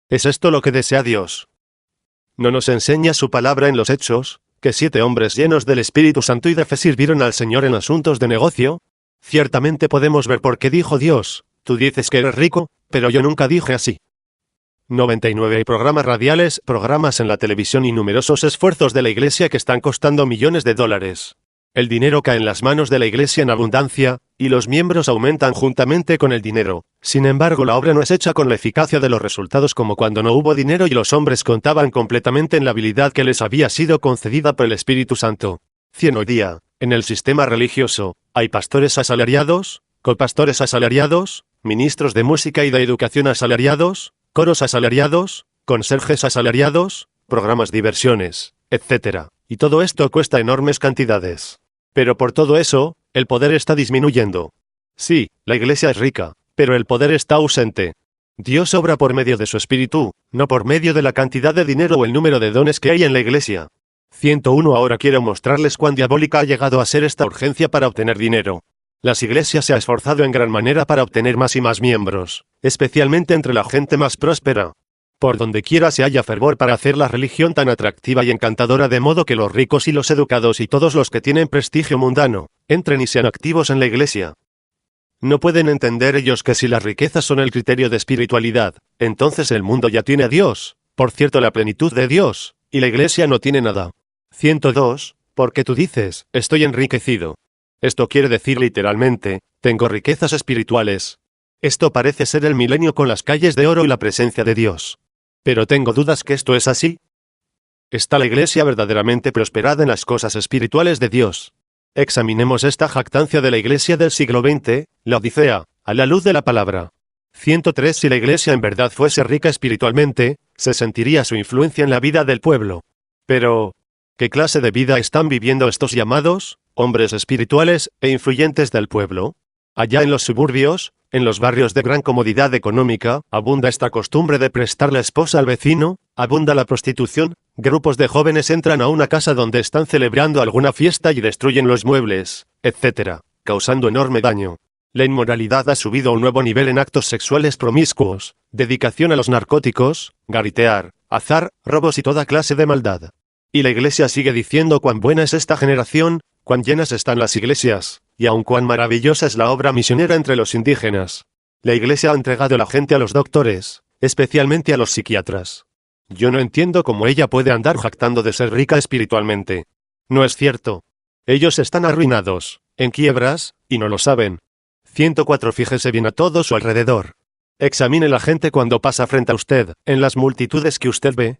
¿Es esto lo que desea Dios? ¿No nos enseña su palabra en los Hechos, que 7 hombres llenos del Espíritu Santo y de fe sirvieron al Señor en asuntos de negocio? Ciertamente podemos ver por qué dijo Dios, tú dices que eres rico, pero yo nunca dije así. 99 Hay programas radiales, programas en la televisión y numerosos esfuerzos de la iglesia que están costando millones de dólares. El dinero cae en las manos de la Iglesia en abundancia, y los miembros aumentan juntamente con el dinero. Sin embargo, la obra no es hecha con la eficacia de los resultados como cuando no hubo dinero y los hombres contaban completamente en la habilidad que les había sido concedida por el Espíritu Santo. Hoy día, en el sistema religioso, hay pastores asalariados, copastores asalariados, ministros de música y de educación asalariados, coros asalariados, conserjes asalariados, programas de diversiones, etc. Y todo esto cuesta enormes cantidades. Pero por todo eso, el poder está disminuyendo. Sí, la Iglesia es rica, pero el poder está ausente. Dios obra por medio de su Espíritu, no por medio de la cantidad de dinero o el número de dones que hay en la Iglesia. 101 Ahora quiero mostrarles cuán diabólica ha llegado a ser esta urgencia para obtener dinero. Las iglesias se han esforzado en gran manera para obtener más y más miembros, especialmente entre la gente más próspera. Por donde quiera se halla fervor para hacer la religión tan atractiva y encantadora de modo que los ricos y los educados y todos los que tienen prestigio mundano, entren y sean activos en la iglesia. No pueden entender ellos que si las riquezas son el criterio de espiritualidad, entonces el mundo ya tiene a Dios, por cierto la plenitud de Dios, y la iglesia no tiene nada. 102. Porque tú dices, estoy enriquecido. Esto quiere decir literalmente, tengo riquezas espirituales. Esto parece ser el milenio con las calles de oro y la presencia de Dios. Pero tengo dudas que esto es así. ¿Está la iglesia verdaderamente prosperada en las cosas espirituales de Dios? Examinemos esta jactancia de la iglesia del siglo XX, la Odisea, a la luz de la palabra. 103 Si la iglesia en verdad fuese rica espiritualmente, se sentiría su influencia en la vida del pueblo. Pero, ¿qué clase de vida están viviendo estos llamados hombres espirituales e influyentes del pueblo? Allá en los suburbios, en los barrios de gran comodidad económica, abunda esta costumbre de prestar la esposa al vecino, abunda la prostitución, grupos de jóvenes entran a una casa donde están celebrando alguna fiesta y destruyen los muebles, etc., causando enorme daño. La inmoralidad ha subido a un nuevo nivel en actos sexuales promiscuos, dedicación a los narcóticos, garitear, azar, robos y toda clase de maldad. Y la iglesia sigue diciendo cuán buena es esta generación, cuán llenas están las iglesias, y aun cuán maravillosa es la obra misionera entre los indígenas. La iglesia ha entregado a la gente a los doctores, especialmente a los psiquiatras. Yo no entiendo cómo ella puede andar jactando de ser rica espiritualmente. No es cierto. Ellos están arruinados, en quiebras, y no lo saben. 104 Fíjese bien a todo su alrededor. Examine la gente cuando pasa frente a usted, en las multitudes que usted ve.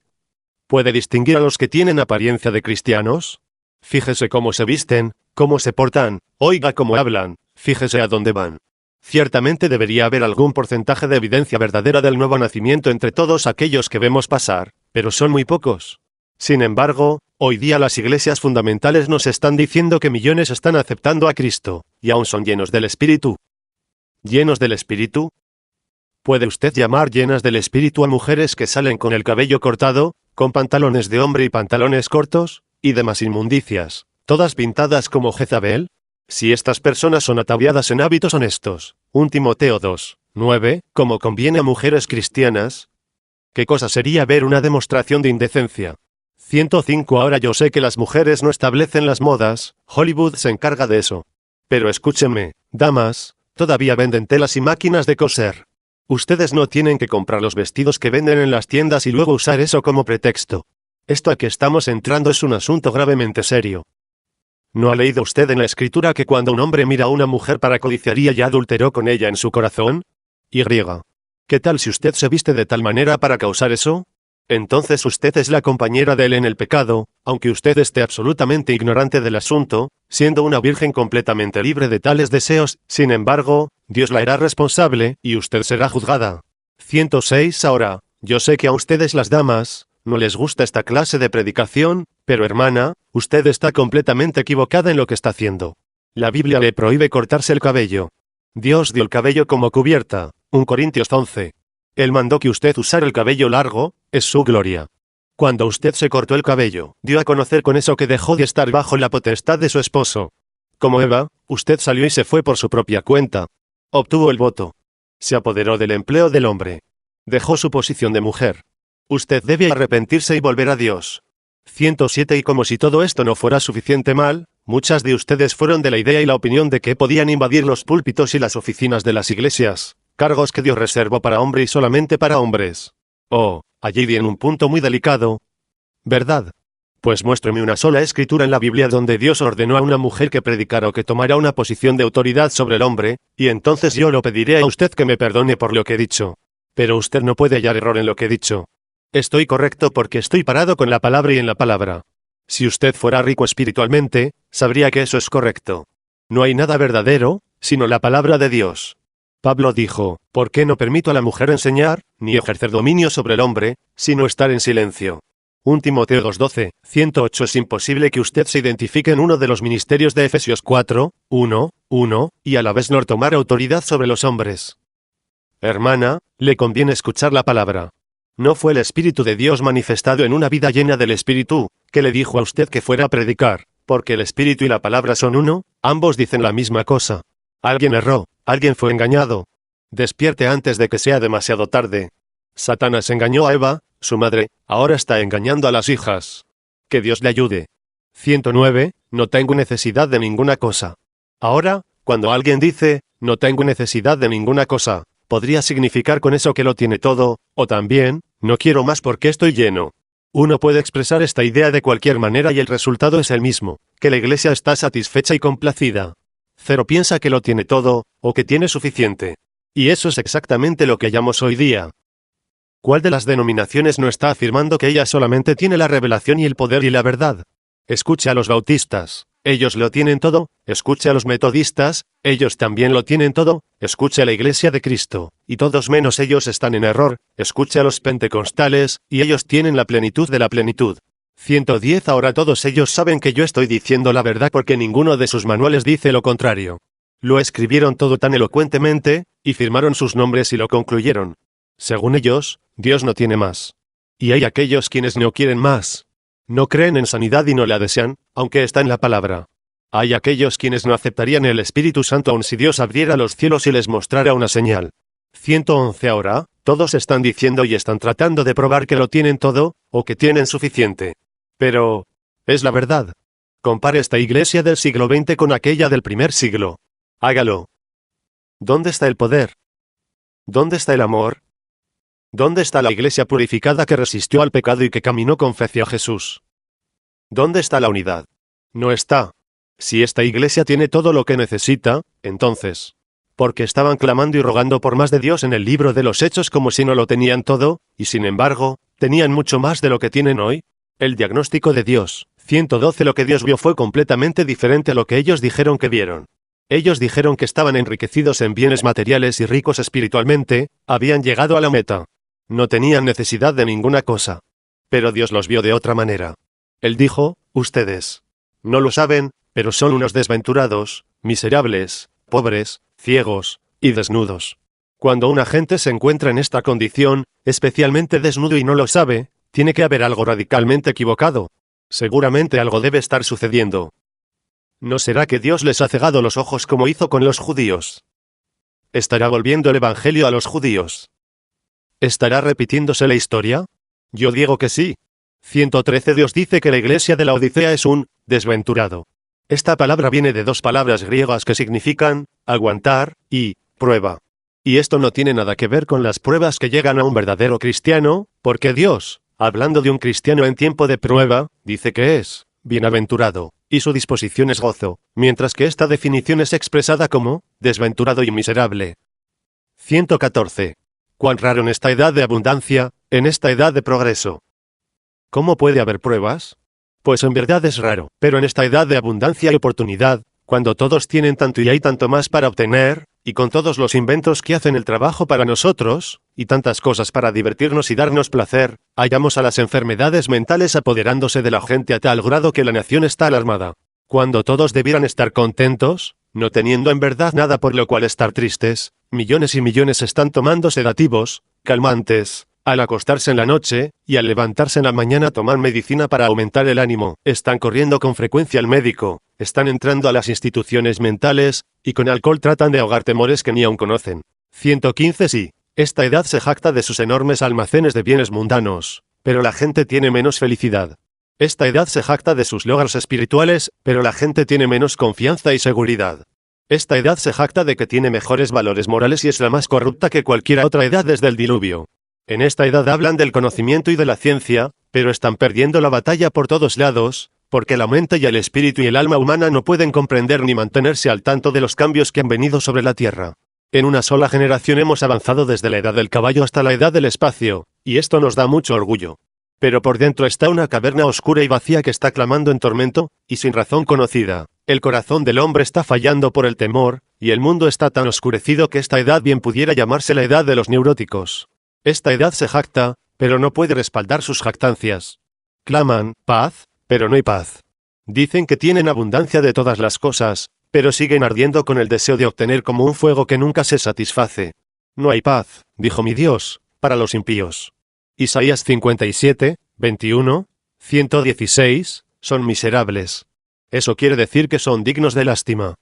¿Puede distinguir a los que tienen apariencia de cristianos? Fíjese cómo se visten, cómo se portan, oiga cómo hablan, fíjese a dónde van. Ciertamente debería haber algún porcentaje de evidencia verdadera del nuevo nacimiento entre todos aquellos que vemos pasar, pero son muy pocos. Sin embargo, hoy día las iglesias fundamentales nos están diciendo que millones están aceptando a Cristo, y aún son llenos del Espíritu. ¿Llenos del Espíritu? ¿Puede usted llamar llenas del Espíritu a mujeres que salen con el cabello cortado, con pantalones de hombre y pantalones cortos, y demás inmundicias, todas pintadas como Jezabel? Si estas personas son ataviadas en hábitos honestos, 1 Timoteo 2, 9, como conviene a mujeres cristianas, ¿qué cosa sería ver una demostración de indecencia? 105 Ahora yo sé que las mujeres no establecen las modas, Hollywood se encarga de eso. Pero escúchenme, damas, todavía venden telas y máquinas de coser. Ustedes no tienen que comprar los vestidos que venden en las tiendas y luego usar eso como pretexto. Esto a que estamos entrando es un asunto gravemente serio. ¿No ha leído usted en la Escritura que cuando un hombre mira a una mujer para codiciar y ya adulteró con ella en su corazón? ¿Qué tal si usted se viste de tal manera para causar eso? Entonces usted es la compañera de él en el pecado, aunque usted esté absolutamente ignorante del asunto, siendo una virgen completamente libre de tales deseos. Sin embargo, Dios la hará responsable, y usted será juzgada. 106 Ahora, yo sé que a ustedes las damas no les gusta esta clase de predicación, pero hermana, usted está completamente equivocada en lo que está haciendo. La Biblia le prohíbe cortarse el cabello. Dios dio el cabello como cubierta, 1 Corintios 11. Él mandó que usted usara el cabello largo, es su gloria. Cuando usted se cortó el cabello, dio a conocer con eso que dejó de estar bajo la potestad de su esposo. Como Eva, usted salió y se fue por su propia cuenta. Obtuvo el voto. Se apoderó del empleo del hombre. Dejó su posición de mujer. Usted debe arrepentirse y volver a Dios. 107 Y como si todo esto no fuera suficiente mal, muchas de ustedes fueron de la idea y la opinión de que podían invadir los púlpitos y las oficinas de las iglesias, cargos que Dios reservó para hombres y solamente para hombres. Oh, allí viene un punto muy delicado. ¿Verdad? Pues muéstreme una sola escritura en la Biblia donde Dios ordenó a una mujer que predicara o que tomara una posición de autoridad sobre el hombre, y entonces yo lo pediré a usted que me perdone por lo que he dicho. Pero usted no puede hallar error en lo que he dicho. Estoy correcto porque estoy parado con la palabra y en la palabra. Si usted fuera rico espiritualmente, sabría que eso es correcto. No hay nada verdadero, sino la palabra de Dios. Pablo dijo, ¿por qué no permito a la mujer enseñar, ni ejercer dominio sobre el hombre, sino estar en silencio? 1 Timoteo 2:12, 108. Es imposible que usted se identifique en uno de los ministerios de Efesios 4, 1, y a la vez no tomar autoridad sobre los hombres. Hermana, le conviene escuchar la palabra. No fue el Espíritu de Dios manifestado en una vida llena del Espíritu, que le dijo a usted que fuera a predicar, porque el Espíritu y la palabra son uno, ambos dicen la misma cosa. Alguien erró, alguien fue engañado. Despierte antes de que sea demasiado tarde. Satanás engañó a Eva, su madre, ahora está engañando a las hijas. Que Dios le ayude. 109. No tengo necesidad de ninguna cosa. Ahora, cuando alguien dice, no tengo necesidad de ninguna cosa, podría significar con eso que lo tiene todo, o también, no quiero más porque estoy lleno. Uno puede expresar esta idea de cualquier manera y el resultado es el mismo, que la iglesia está satisfecha y complacida. Cero piensa que lo tiene todo, o que tiene suficiente. Y eso es exactamente lo que hallamos hoy día. ¿Cuál de las denominaciones no está afirmando que ella solamente tiene la revelación y el poder y la verdad? Escuche a los bautistas, ellos lo tienen todo. Escuche a los metodistas, ellos también lo tienen todo. Escuche a la Iglesia de Cristo, y todos menos ellos están en error. Escuche a los pentecostales, y ellos tienen la plenitud de la plenitud. 110. Ahora todos ellos saben que yo estoy diciendo la verdad porque ninguno de sus manuales dice lo contrario. Lo escribieron todo tan elocuentemente, y firmaron sus nombres y lo concluyeron. Según ellos, Dios no tiene más. Y hay aquellos quienes no quieren más. No creen en sanidad y no la desean, aunque está en la palabra. Hay aquellos quienes no aceptarían el Espíritu Santo aun si Dios abriera los cielos y les mostrara una señal. 111. Ahora, todos están diciendo y están tratando de probar que lo tienen todo, o que tienen suficiente. Pero, es la verdad. Compare esta iglesia del siglo XX con aquella del primer siglo. Hágalo. ¿Dónde está el poder? ¿Dónde está el amor? ¿Dónde está la iglesia purificada que resistió al pecado y que caminó con fe hacia Jesús? ¿Dónde está la unidad? No está. Si esta iglesia tiene todo lo que necesita, entonces, porque estaban clamando y rogando por más de Dios en el libro de los Hechos como si no lo tenían todo, y sin embargo, tenían mucho más de lo que tienen hoy. El diagnóstico de Dios. 112. Lo que Dios vio fue completamente diferente a lo que ellos dijeron que vieron. Ellos dijeron que estaban enriquecidos en bienes materiales y ricos espiritualmente, habían llegado a la meta. No tenían necesidad de ninguna cosa. Pero Dios los vio de otra manera. Él dijo, ustedes no lo saben, pero son unos desventurados, miserables, pobres, ciegos y desnudos. Cuando una gente se encuentra en esta condición, especialmente desnudo y no lo sabe, tiene que haber algo radicalmente equivocado. Seguramente algo debe estar sucediendo. ¿No será que Dios les ha cegado los ojos como hizo con los judíos? ¿Estará volviendo el evangelio a los judíos? ¿Estará repitiéndose la historia? Yo digo que sí. 113. Dios dice que la iglesia de la Odisea es un desventurado. Esta palabra viene de dos palabras griegas que significan aguantar y prueba. Y esto no tiene nada que ver con las pruebas que llegan a un verdadero cristiano, porque Dios, hablando de un cristiano en tiempo de prueba, dice que es bienaventurado, y su disposición es gozo, mientras que esta definición es expresada como desventurado y miserable. 114. Cuán raro en esta edad de abundancia, en esta edad de progreso. ¿Cómo puede haber pruebas? Pues en verdad es raro, pero en esta edad de abundancia y oportunidad, cuando todos tienen tanto y hay tanto más para obtener, y con todos los inventos que hacen el trabajo para nosotros, y tantas cosas para divertirnos y darnos placer, hallamos a las enfermedades mentales apoderándose de la gente a tal grado que la nación está alarmada. Cuando todos debieran estar contentos, no teniendo en verdad nada por lo cual estar tristes, millones y millones están tomando sedativos, calmantes, al acostarse en la noche, y al levantarse en la mañana toman medicina para aumentar el ánimo, están corriendo con frecuencia al médico, están entrando a las instituciones mentales, y con alcohol tratan de ahogar temores que ni aún conocen. 115. Sí, esta edad se jacta de sus enormes almacenes de bienes mundanos, pero la gente tiene menos felicidad. Esta edad se jacta de sus logros espirituales, pero la gente tiene menos confianza y seguridad. Esta edad se jacta de que tiene mejores valores morales y es la más corrupta que cualquier otra edad desde el diluvio. En esta edad hablan del conocimiento y de la ciencia, pero están perdiendo la batalla por todos lados, porque la mente y el espíritu y el alma humana no pueden comprender ni mantenerse al tanto de los cambios que han venido sobre la Tierra. En una sola generación hemos avanzado desde la edad del caballo hasta la edad del espacio, y esto nos da mucho orgullo. Pero por dentro está una caverna oscura y vacía que está clamando en tormento, y sin razón conocida. El corazón del hombre está fallando por el temor, y el mundo está tan oscurecido que esta edad bien pudiera llamarse la edad de los neuróticos. Esta edad se jacta, pero no puede respaldar sus jactancias. Claman, paz, pero no hay paz. Dicen que tienen abundancia de todas las cosas, pero siguen ardiendo con el deseo de obtener como un fuego que nunca se satisface. No hay paz, dijo mi Dios, para los impíos. Isaías 57, 21, 116, son miserables. Eso quiere decir que son dignos de lástima.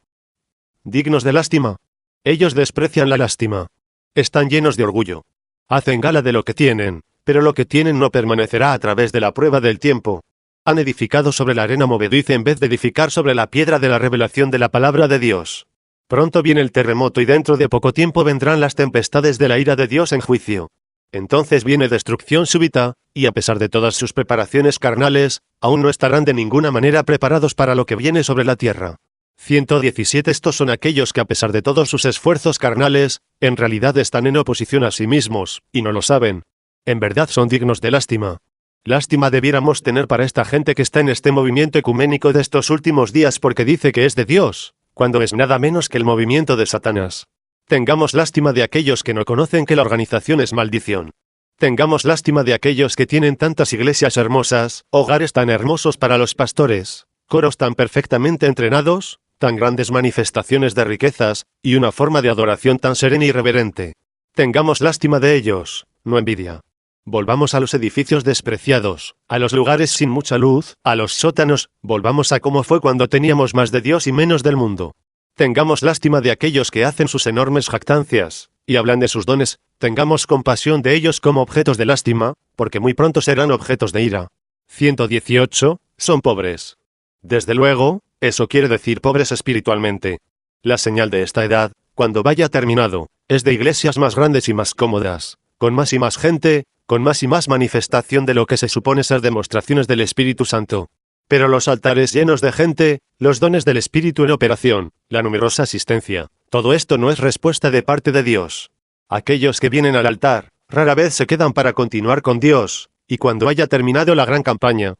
¿Dignos de lástima? Ellos desprecian la lástima. Están llenos de orgullo. Hacen gala de lo que tienen, pero lo que tienen no permanecerá a través de la prueba del tiempo. Han edificado sobre la arena movediza en vez de edificar sobre la piedra de la revelación de la palabra de Dios. Pronto viene el terremoto y dentro de poco tiempo vendrán las tempestades de la ira de Dios en juicio. Entonces viene destrucción súbita, y a pesar de todas sus preparaciones carnales, aún no estarán de ninguna manera preparados para lo que viene sobre la tierra. 117 Estos son aquellos que a pesar de todos sus esfuerzos carnales, en realidad están en oposición a sí mismos, y no lo saben. En verdad son dignos de lástima. Lástima debiéramos tener para esta gente que está en este movimiento ecuménico de estos últimos días porque dice que es de Dios, cuando es nada menos que el movimiento de Satanás. Tengamos lástima de aquellos que no conocen que la organización es maldición. Tengamos lástima de aquellos que tienen tantas iglesias hermosas, hogares tan hermosos para los pastores, coros tan perfectamente entrenados, tan grandes manifestaciones de riquezas, y una forma de adoración tan serena y reverente. Tengamos lástima de ellos, no envidia. Volvamos a los edificios despreciados, a los lugares sin mucha luz, a los sótanos, volvamos a cómo fue cuando teníamos más de Dios y menos del mundo. Tengamos lástima de aquellos que hacen sus enormes jactancias, y hablan de sus dones, tengamos compasión de ellos como objetos de lástima, porque muy pronto serán objetos de ira. 118, son pobres. Desde luego, eso quiere decir pobres espiritualmente. La señal de esta edad, cuando vaya terminado, es de iglesias más grandes y más cómodas, con más y más gente, con más y más manifestación de lo que se supone ser demostraciones del Espíritu Santo. Pero los altares llenos de gente, los dones del Espíritu en operación, la numerosa asistencia, todo esto no es respuesta de parte de Dios. Aquellos que vienen al altar, rara vez se quedan para continuar con Dios, y cuando haya terminado la gran campaña,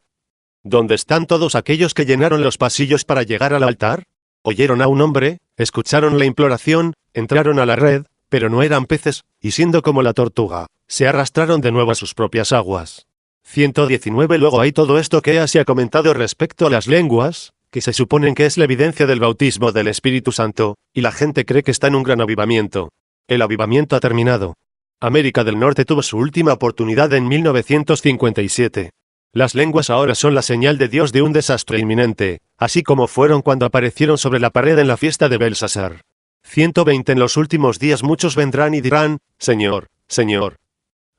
¿dónde están todos aquellos que llenaron los pasillos para llegar al altar? Oyeron a un hombre, escucharon la imploración, entraron a la red, pero no eran peces, y siendo como la tortuga, se arrastraron de nuevo a sus propias aguas. 119 Luego hay todo esto que ya se ha comentado respecto a las lenguas, que se suponen que es la evidencia del bautismo del Espíritu Santo, y la gente cree que está en un gran avivamiento. El avivamiento ha terminado. América del Norte tuvo su última oportunidad en 1957. Las lenguas ahora son la señal de Dios de un desastre inminente, así como fueron cuando aparecieron sobre la pared en la fiesta de Belsasar. 120 En los últimos días muchos vendrán y dirán, Señor, Señor,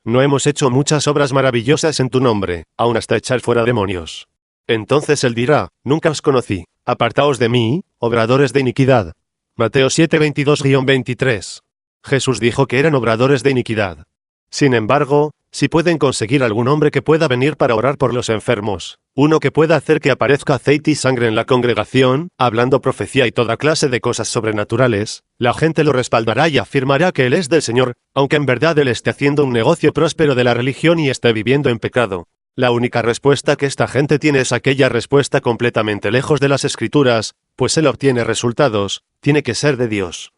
no hemos hecho muchas obras maravillosas en tu nombre, aun hasta echar fuera demonios. Entonces él dirá, nunca os conocí, apartaos de mí, obradores de iniquidad. Mateo 7:22-23. Jesús dijo que eran obradores de iniquidad. Sin embargo, si pueden conseguir algún hombre que pueda venir para orar por los enfermos, uno que pueda hacer que aparezca aceite y sangre en la congregación, hablando profecía y toda clase de cosas sobrenaturales, la gente lo respaldará y afirmará que él es del Señor, aunque en verdad él esté haciendo un negocio próspero de la religión y esté viviendo en pecado. La única respuesta que esta gente tiene es aquella respuesta completamente lejos de las Escrituras, pues él obtiene resultados, tiene que ser de Dios.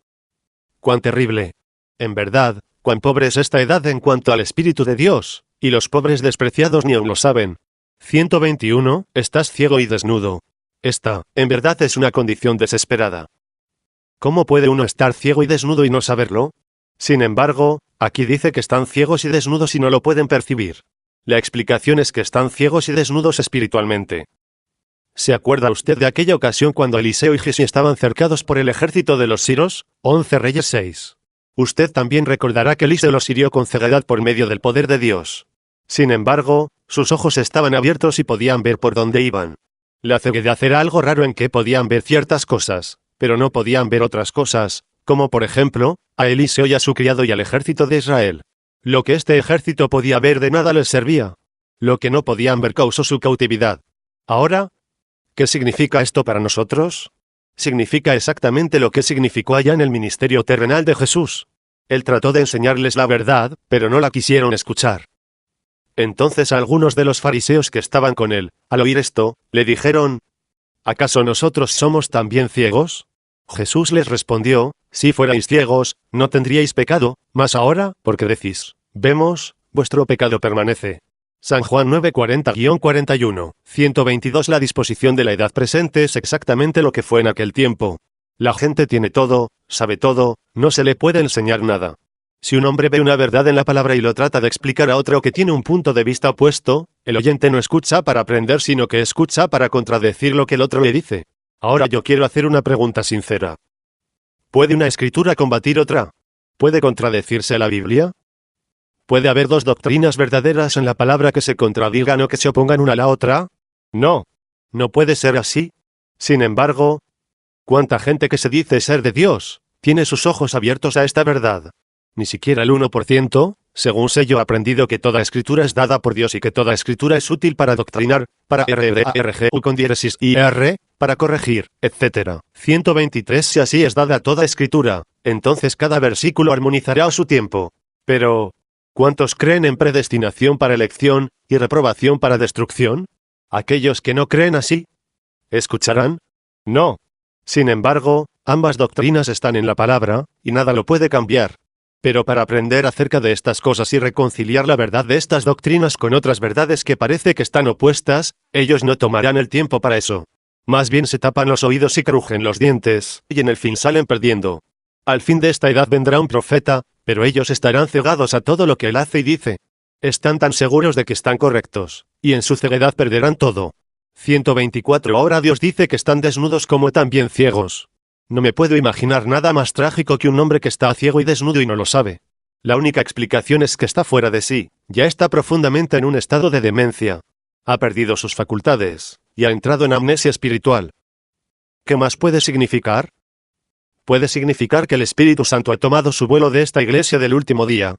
¡Cuán terrible! En verdad, cuán pobre es esta edad en cuanto al Espíritu de Dios, y los pobres despreciados ni aun lo saben. 121, estás ciego y desnudo. Esta, en verdad es una condición desesperada. ¿Cómo puede uno estar ciego y desnudo y no saberlo? Sin embargo, aquí dice que están ciegos y desnudos y no lo pueden percibir. La explicación es que están ciegos y desnudos espiritualmente. ¿Se acuerda usted de aquella ocasión cuando Eliseo y Giesi estaban cercados por el ejército de los siros? 11 Reyes 6. Usted también recordará que Eliseo los hirió con ceguedad por medio del poder de Dios. Sin embargo, sus ojos estaban abiertos y podían ver por dónde iban. La ceguedad era algo raro en que podían ver ciertas cosas, pero no podían ver otras cosas, como por ejemplo, a Eliseo y a su criado y al ejército de Israel. Lo que este ejército podía ver de nada les servía. Lo que no podían ver causó su cautividad. Ahora, ¿qué significa esto para nosotros? Significa exactamente lo que significó allá en el ministerio terrenal de Jesús. Él trató de enseñarles la verdad, pero no la quisieron escuchar. Entonces algunos de los fariseos que estaban con él, al oír esto, le dijeron: ¿acaso nosotros somos también ciegos? Jesús les respondió: si fuerais ciegos, no tendríais pecado, mas ahora, porque decís, vemos, vuestro pecado permanece. San Juan 9:40-41, 122. La disposición de la edad presente es exactamente lo que fue en aquel tiempo. La gente tiene todo, sabe todo, no se le puede enseñar nada. Si un hombre ve una verdad en la palabra y lo trata de explicar a otro que tiene un punto de vista opuesto, el oyente no escucha para aprender sino que escucha para contradecir lo que el otro le dice. Ahora yo quiero hacer una pregunta sincera. ¿Puede una escritura combatir otra? ¿Puede contradecirse la Biblia? ¿Puede haber dos doctrinas verdaderas en la palabra que se contradigan o que se opongan una a la otra? No. No puede ser así. Sin embargo, ¿cuánta gente que se dice ser de Dios tiene sus ojos abiertos a esta verdad? Ni siquiera el 1%, según sé yo, aprendido que toda escritura es dada por Dios y que toda escritura es útil para doctrinar, para RRARG con diéresis y R, para corregir, etc. 123. Si así es dada toda escritura, entonces cada versículo armonizará a su tiempo. Pero, ¿cuántos creen en predestinación para elección y reprobación para destrucción? ¿Aquellos que no creen así escucharán? No. Sin embargo, ambas doctrinas están en la palabra, y nada lo puede cambiar. Pero para aprender acerca de estas cosas y reconciliar la verdad de estas doctrinas con otras verdades que parece que están opuestas, ellos no tomarán el tiempo para eso. Más bien se tapan los oídos y crujen los dientes, y en el fin salen perdiendo. Al fin de esta edad vendrá un profeta, pero ellos estarán cegados a todo lo que él hace y dice. Están tan seguros de que están correctos, y en su ceguedad perderán todo. 124. Ahora Dios dice que están desnudos como también ciegos. No me puedo imaginar nada más trágico que un hombre que está ciego y desnudo y no lo sabe. La única explicación es que está fuera de sí, ya está profundamente en un estado de demencia. Ha perdido sus facultades, y ha entrado en amnesia espiritual. ¿Qué más puede significar? Puede significar que el Espíritu Santo ha tomado su vuelo de esta iglesia del último día.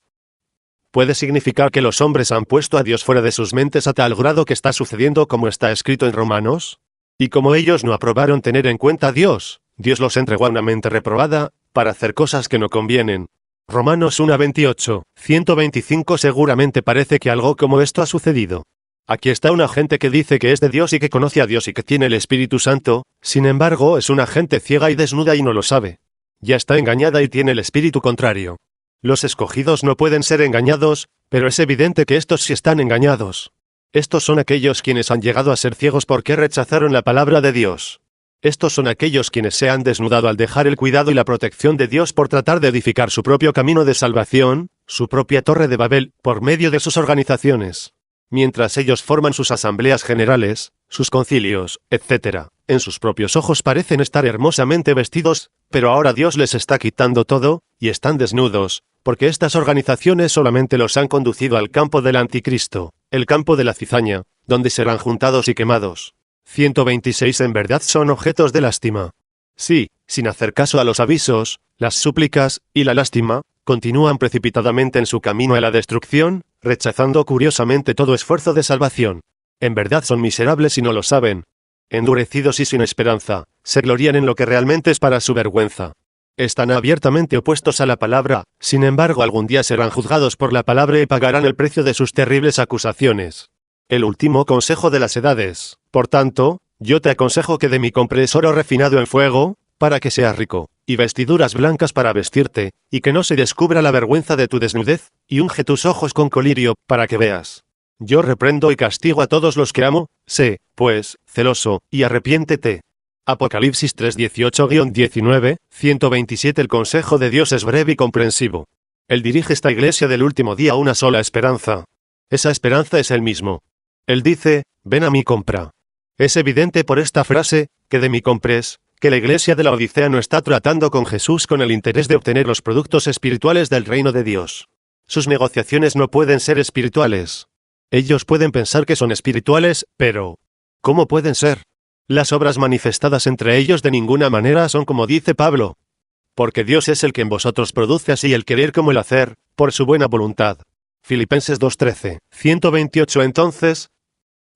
Puede significar que los hombres han puesto a Dios fuera de sus mentes a tal grado que está sucediendo como está escrito en Romanos. Y como ellos no aprobaron tener en cuenta a Dios, Dios los entregó a una mente reprobada, para hacer cosas que no convienen. Romanos 1:28, 125. Seguramente parece que algo como esto ha sucedido. Aquí está una gente que dice que es de Dios y que conoce a Dios y que tiene el Espíritu Santo, sin embargo es una gente ciega y desnuda y no lo sabe. Ya está engañada y tiene el espíritu contrario. Los escogidos no pueden ser engañados, pero es evidente que estos sí están engañados. Estos son aquellos quienes han llegado a ser ciegos porque rechazaron la palabra de Dios. Estos son aquellos quienes se han desnudado al dejar el cuidado y la protección de Dios por tratar de edificar su propio camino de salvación, su propia torre de Babel, por medio de sus organizaciones. Mientras ellos forman sus asambleas generales, sus concilios, etc., en sus propios ojos parecen estar hermosamente vestidos, pero ahora Dios les está quitando todo, y están desnudos, porque estas organizaciones solamente los han conducido al campo del anticristo, el campo de la cizaña, donde serán juntados y quemados. 126. En verdad son objetos de lástima. Sí, sin hacer caso a los avisos, las súplicas, y la lástima, continúan precipitadamente en su camino a la destrucción, rechazando curiosamente todo esfuerzo de salvación. En verdad son miserables y no lo saben. Endurecidos y sin esperanza, se glorían en lo que realmente es para su vergüenza. Están abiertamente opuestos a la palabra, sin embargo algún día serán juzgados por la palabra y pagarán el precio de sus terribles acusaciones. El último consejo de las edades. Por tanto, yo te aconsejo que de mí compres oro refinado en fuego, para que seas rico, y vestiduras blancas para vestirte, y que no se descubra la vergüenza de tu desnudez, y unge tus ojos con colirio, para que veas. Yo reprendo y castigo a todos los que amo, sé, pues, celoso, y arrepiéntete. Apocalipsis 3:18-19, 127. El consejo de Dios es breve y comprensivo. Él dirige esta iglesia del último día a una sola esperanza. Esa esperanza es Él mismo. Él dice, ven a mí compra. Es evidente por esta frase, que de mí compres, que la iglesia de la Odisea no está tratando con Jesús con el interés de obtener los productos espirituales del reino de Dios. Sus negociaciones no pueden ser espirituales. Ellos pueden pensar que son espirituales, pero ¿cómo pueden ser? Las obras manifestadas entre ellos de ninguna manera son como dice Pablo. Porque Dios es el que en vosotros produce así el querer como el hacer, por su buena voluntad. Filipenses 2:13. 128 Entonces,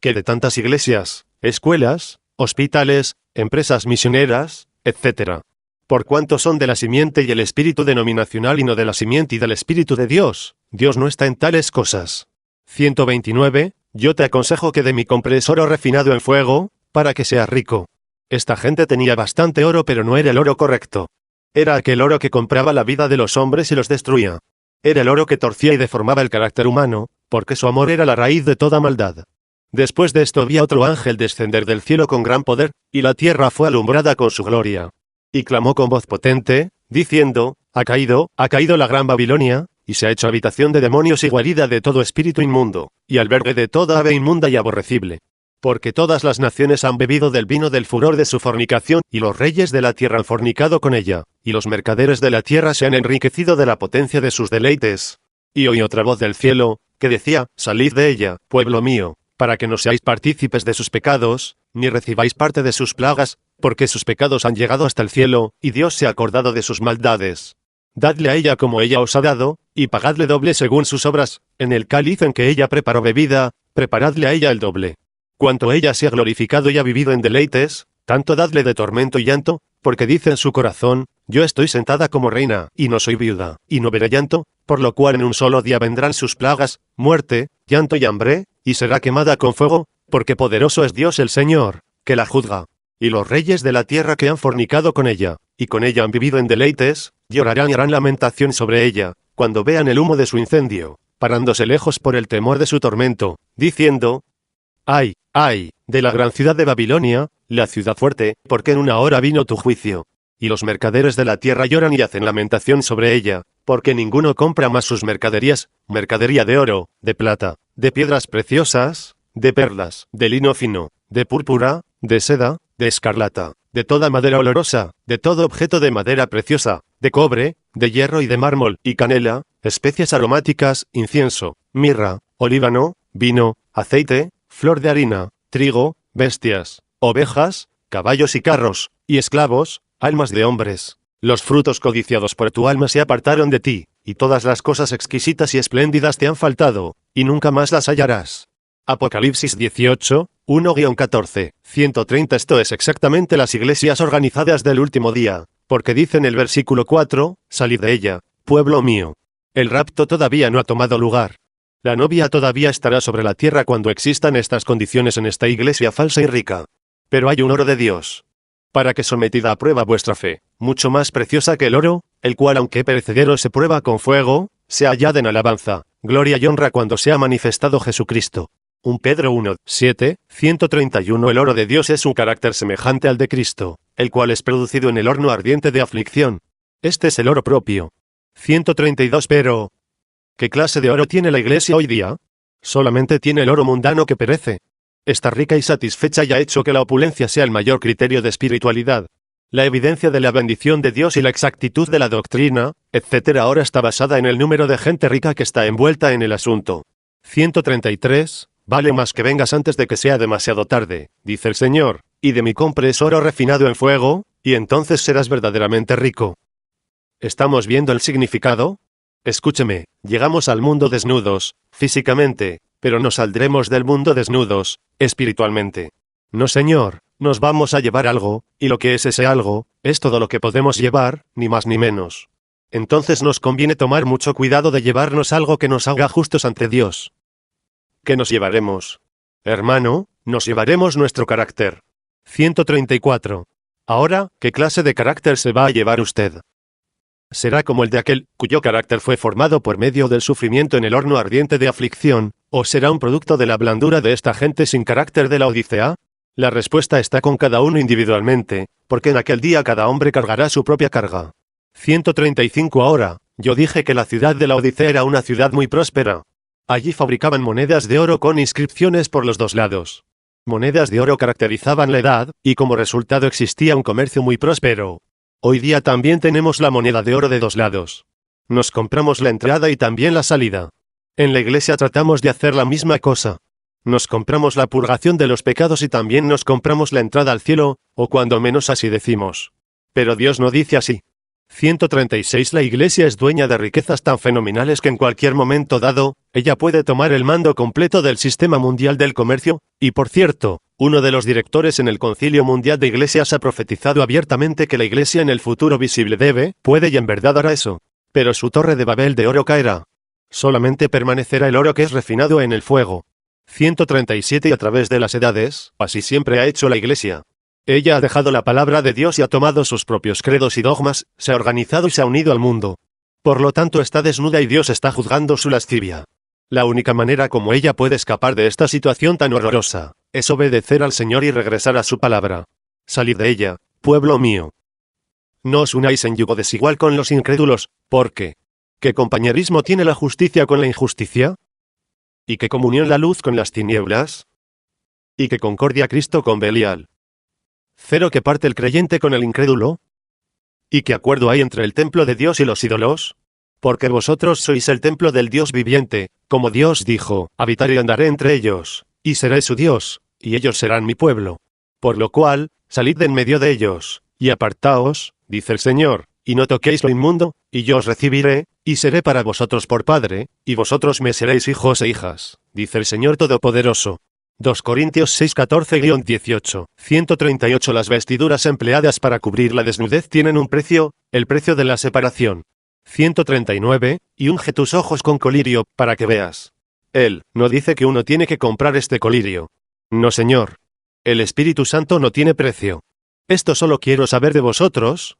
¿qué de tantas iglesias, escuelas, hospitales, empresas misioneras, etc.? Por cuanto son de la simiente y el espíritu denominacional y no de la simiente y del espíritu de Dios, Dios no está en tales cosas. 129. Yo te aconsejo que de mí compres oro refinado en fuego, para que seas rico. Esta gente tenía bastante oro, pero no era el oro correcto. Era aquel oro que compraba la vida de los hombres y los destruía. Era el oro que torcía y deformaba el carácter humano, porque su amor era la raíz de toda maldad. Después de esto vi a otro ángel descender del cielo con gran poder, y la tierra fue alumbrada con su gloria. Y clamó con voz potente, diciendo, ha caído la gran Babilonia, y se ha hecho habitación de demonios y guarida de todo espíritu inmundo, y albergue de toda ave inmunda y aborrecible. Porque todas las naciones han bebido del vino del furor de su fornicación, y los reyes de la tierra han fornicado con ella, y los mercaderes de la tierra se han enriquecido de la potencia de sus deleites. Y oí otra voz del cielo, que decía, salid de ella, pueblo mío, para que no seáis partícipes de sus pecados, ni recibáis parte de sus plagas, porque sus pecados han llegado hasta el cielo, y Dios se ha acordado de sus maldades. Dadle a ella como ella os ha dado, y pagadle doble según sus obras, en el cáliz en que ella preparó bebida, preparadle a ella el doble. Cuanto ella se ha glorificado y ha vivido en deleites, tanto dadle de tormento y llanto, porque dice en su corazón, yo estoy sentada como reina, y no soy viuda, y no veré llanto, por lo cual en un solo día vendrán sus plagas, muerte, llanto y hambre, y será quemada con fuego, porque poderoso es Dios el Señor, que la juzga. Y los reyes de la tierra que han fornicado con ella, y con ella han vivido en deleites, llorarán y harán lamentación sobre ella, cuando vean el humo de su incendio, parándose lejos por el temor de su tormento, diciendo, ¡ay, ay, de la gran ciudad de Babilonia, la ciudad fuerte, porque en una hora vino tu juicio! Y los mercaderes de la tierra lloran y hacen lamentación sobre ella, porque ninguno compra más sus mercaderías, mercadería de oro, de plata, de piedras preciosas, de perlas, de lino fino, de púrpura, de seda, de escarlata, de toda madera olorosa, de todo objeto de madera preciosa, de cobre, de hierro y de mármol, y canela, especias aromáticas, incienso, mirra, olíbano, vino, aceite, flor de harina, trigo, bestias, ovejas, caballos y carros, y esclavos, almas de hombres. Los frutos codiciados por tu alma se apartaron de ti, y todas las cosas exquisitas y espléndidas te han faltado, y nunca más las hallarás. Apocalipsis 18, 1-14, 130. Esto es exactamente las iglesias organizadas del último día, porque dice en el versículo 4, salid de ella, pueblo mío. El rapto todavía no ha tomado lugar. La novia todavía estará sobre la tierra cuando existan estas condiciones en esta iglesia falsa y rica. Pero hay un oro de Dios, para que sometida a prueba vuestra fe, mucho más preciosa que el oro, el cual aunque perecedero se prueba con fuego, sea hallada en alabanza, gloria y honra cuando sea manifestado Jesucristo. 1 Pedro 1, 7, 131. El oro de Dios es un carácter semejante al de Cristo, el cual es producido en el horno ardiente de aflicción. Este es el oro propio. 132. Pero, ¿qué clase de oro tiene la iglesia hoy día? Solamente tiene el oro mundano que perece. Está rica y satisfecha y ha hecho que la opulencia sea el mayor criterio de espiritualidad. La evidencia de la bendición de Dios y la exactitud de la doctrina, etc. ahora está basada en el número de gente rica que está envuelta en el asunto. 133. Vale más que vengas antes de que sea demasiado tarde, dice el Señor, y de mí compres oro refinado en fuego, y entonces serás verdaderamente rico. ¿Estamos viendo el significado? Escúcheme, llegamos al mundo desnudos, físicamente, pero no saldremos del mundo desnudos, espiritualmente. No, Señor, nos vamos a llevar algo, y lo que es ese algo, es todo lo que podemos llevar, ni más ni menos. Entonces nos conviene tomar mucho cuidado de llevarnos algo que nos haga justos ante Dios. ¿Qué nos llevaremos? Hermano, nos llevaremos nuestro carácter. 134. Ahora, ¿qué clase de carácter se va a llevar usted? ¿Será como el de aquel, cuyo carácter fue formado por medio del sufrimiento en el horno ardiente de aflicción, o será un producto de la blandura de esta gente sin carácter de la Odisea? La respuesta está con cada uno individualmente, porque en aquel día cada hombre cargará su propia carga. 135. Ahora, yo dije que la ciudad de la Odisea era una ciudad muy próspera. Allí fabricaban monedas de oro con inscripciones por los dos lados. Monedas de oro caracterizaban la edad, y como resultado existía un comercio muy próspero. Hoy día también tenemos la moneda de oro de dos lados. Nos compramos la entrada y también la salida. En la iglesia tratamos de hacer la misma cosa. Nos compramos la purgación de los pecados y también nos compramos la entrada al cielo, o cuando menos así decimos. Pero Dios no dice así. 136 La Iglesia es dueña de riquezas tan fenomenales que en cualquier momento dado, ella puede tomar el mando completo del sistema mundial del comercio, y por cierto, uno de los directores en el Concilio Mundial de Iglesias ha profetizado abiertamente que la Iglesia en el futuro visible puede y en verdad hará eso. Pero su torre de Babel de oro caerá. Solamente permanecerá el oro que es refinado en el fuego. 137 Y a través de las edades, así siempre ha hecho la Iglesia. Ella ha dejado la palabra de Dios y ha tomado sus propios credos y dogmas, se ha organizado y se ha unido al mundo. Por lo tanto está desnuda y Dios está juzgando su lascivia. La única manera como ella puede escapar de esta situación tan horrorosa, es obedecer al Señor y regresar a su palabra. Salid de ella, pueblo mío. No os unáis en yugo desigual con los incrédulos, porque ¿qué compañerismo tiene la justicia con la injusticia? ¿Y qué comunión la luz con las tinieblas? ¿Y qué concordia Cristo con Belial? ¿Cero que parte el creyente con el incrédulo? ¿Y qué acuerdo hay entre el templo de Dios y los ídolos? Porque vosotros sois el templo del Dios viviente, como Dios dijo, habitaré y andaré entre ellos, y seré su Dios, y ellos serán mi pueblo. Por lo cual, salid de en medio de ellos, y apartaos, dice el Señor, y no toquéis lo inmundo, y yo os recibiré, y seré para vosotros por padre, y vosotros me seréis hijos e hijas, dice el Señor Todopoderoso. 2 Corintios 6:14-18. 138 Las vestiduras empleadas para cubrir la desnudez tienen un precio, el precio de la separación. 139, y unge tus ojos con colirio, para que veas. Él no dice que uno tiene que comprar este colirio. No, Señor. El Espíritu Santo no tiene precio. Esto solo quiero saber de vosotros.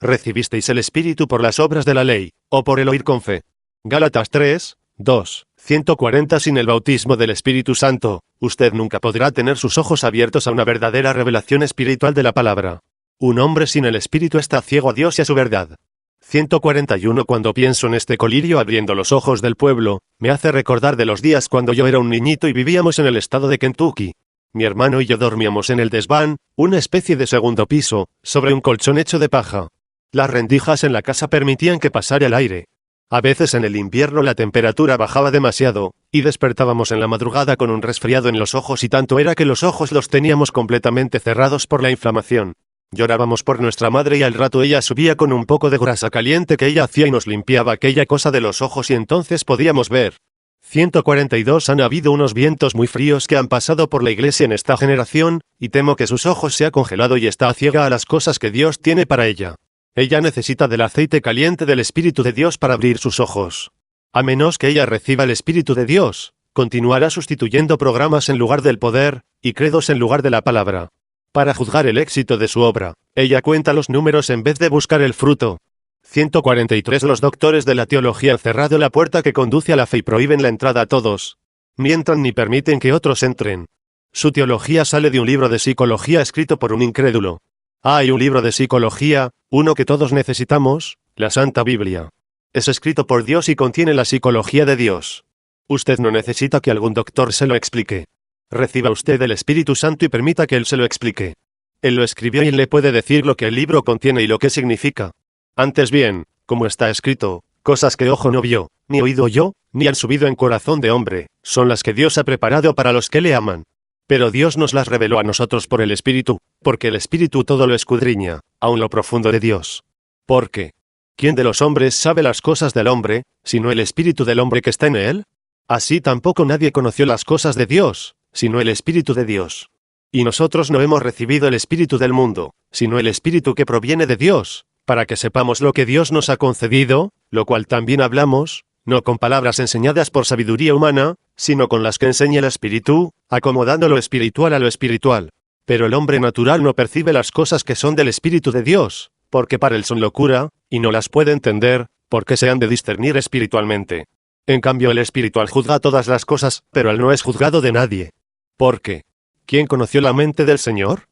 ¿Recibisteis el Espíritu por las obras de la ley, o por el oír con fe? Gálatas 3, 2. 140 Sin el bautismo del Espíritu Santo, usted nunca podrá tener sus ojos abiertos a una verdadera revelación espiritual de la palabra. Un hombre sin el Espíritu está ciego a Dios y a su verdad. 141 Cuando pienso en este colirio abriendo los ojos del pueblo, me hace recordar de los días cuando yo era un niñito y vivíamos en el estado de Kentucky. Mi hermano y yo dormíamos en el desván, una especie de segundo piso, sobre un colchón hecho de paja. Las rendijas en la casa permitían que pasara el aire. A veces en el invierno la temperatura bajaba demasiado, y despertábamos en la madrugada con un resfriado en los ojos y tanto era que los ojos los teníamos completamente cerrados por la inflamación. Llorábamos por nuestra madre y al rato ella subía con un poco de grasa caliente que ella hacía y nos limpiaba aquella cosa de los ojos y entonces podíamos ver. 142 Han habido unos vientos muy fríos que han pasado por la iglesia en esta generación, y temo que sus ojos se ha congelado y está ciega a las cosas que Dios tiene para ella. Ella necesita del aceite caliente del Espíritu de Dios para abrir sus ojos. A menos que ella reciba el Espíritu de Dios, continuará sustituyendo programas en lugar del poder, y credos en lugar de la palabra. Para juzgar el éxito de su obra, ella cuenta los números en vez de buscar el fruto. 143 Los doctores de la teología han cerrado la puerta que conduce a la fe y prohíben la entrada a todos. Mientran ni permiten que otros entren. Su teología sale de un libro de psicología escrito por un incrédulo. Hay un libro de psicología, uno que todos necesitamos, la Santa Biblia. Es escrito por Dios y contiene la psicología de Dios. Usted no necesita que algún doctor se lo explique. Reciba usted el Espíritu Santo y permita que Él se lo explique. Él lo escribió y Él le puede decir lo que el libro contiene y lo que significa. Antes bien, como está escrito, cosas que ojo no vio, ni oído oyó, ni han subido en corazón de hombre, son las que Dios ha preparado para los que le aman. Pero Dios nos las reveló a nosotros por el Espíritu, porque el Espíritu todo lo escudriña, aun lo profundo de Dios. Porque, ¿quién de los hombres sabe las cosas del hombre, sino el Espíritu del hombre que está en él? Así tampoco nadie conoció las cosas de Dios, sino el Espíritu de Dios. Y nosotros no hemos recibido el Espíritu del mundo, sino el Espíritu que proviene de Dios, para que sepamos lo que Dios nos ha concedido, lo cual también hablamos, no con palabras enseñadas por sabiduría humana, sino con las que enseña el Espíritu, acomodando lo espiritual a lo espiritual. Pero el hombre natural no percibe las cosas que son del Espíritu de Dios, porque para él son locura, y no las puede entender, porque se han de discernir espiritualmente. En cambio el espiritual juzga todas las cosas, pero él no es juzgado de nadie. Porque, ¿quién conoció la mente del Señor?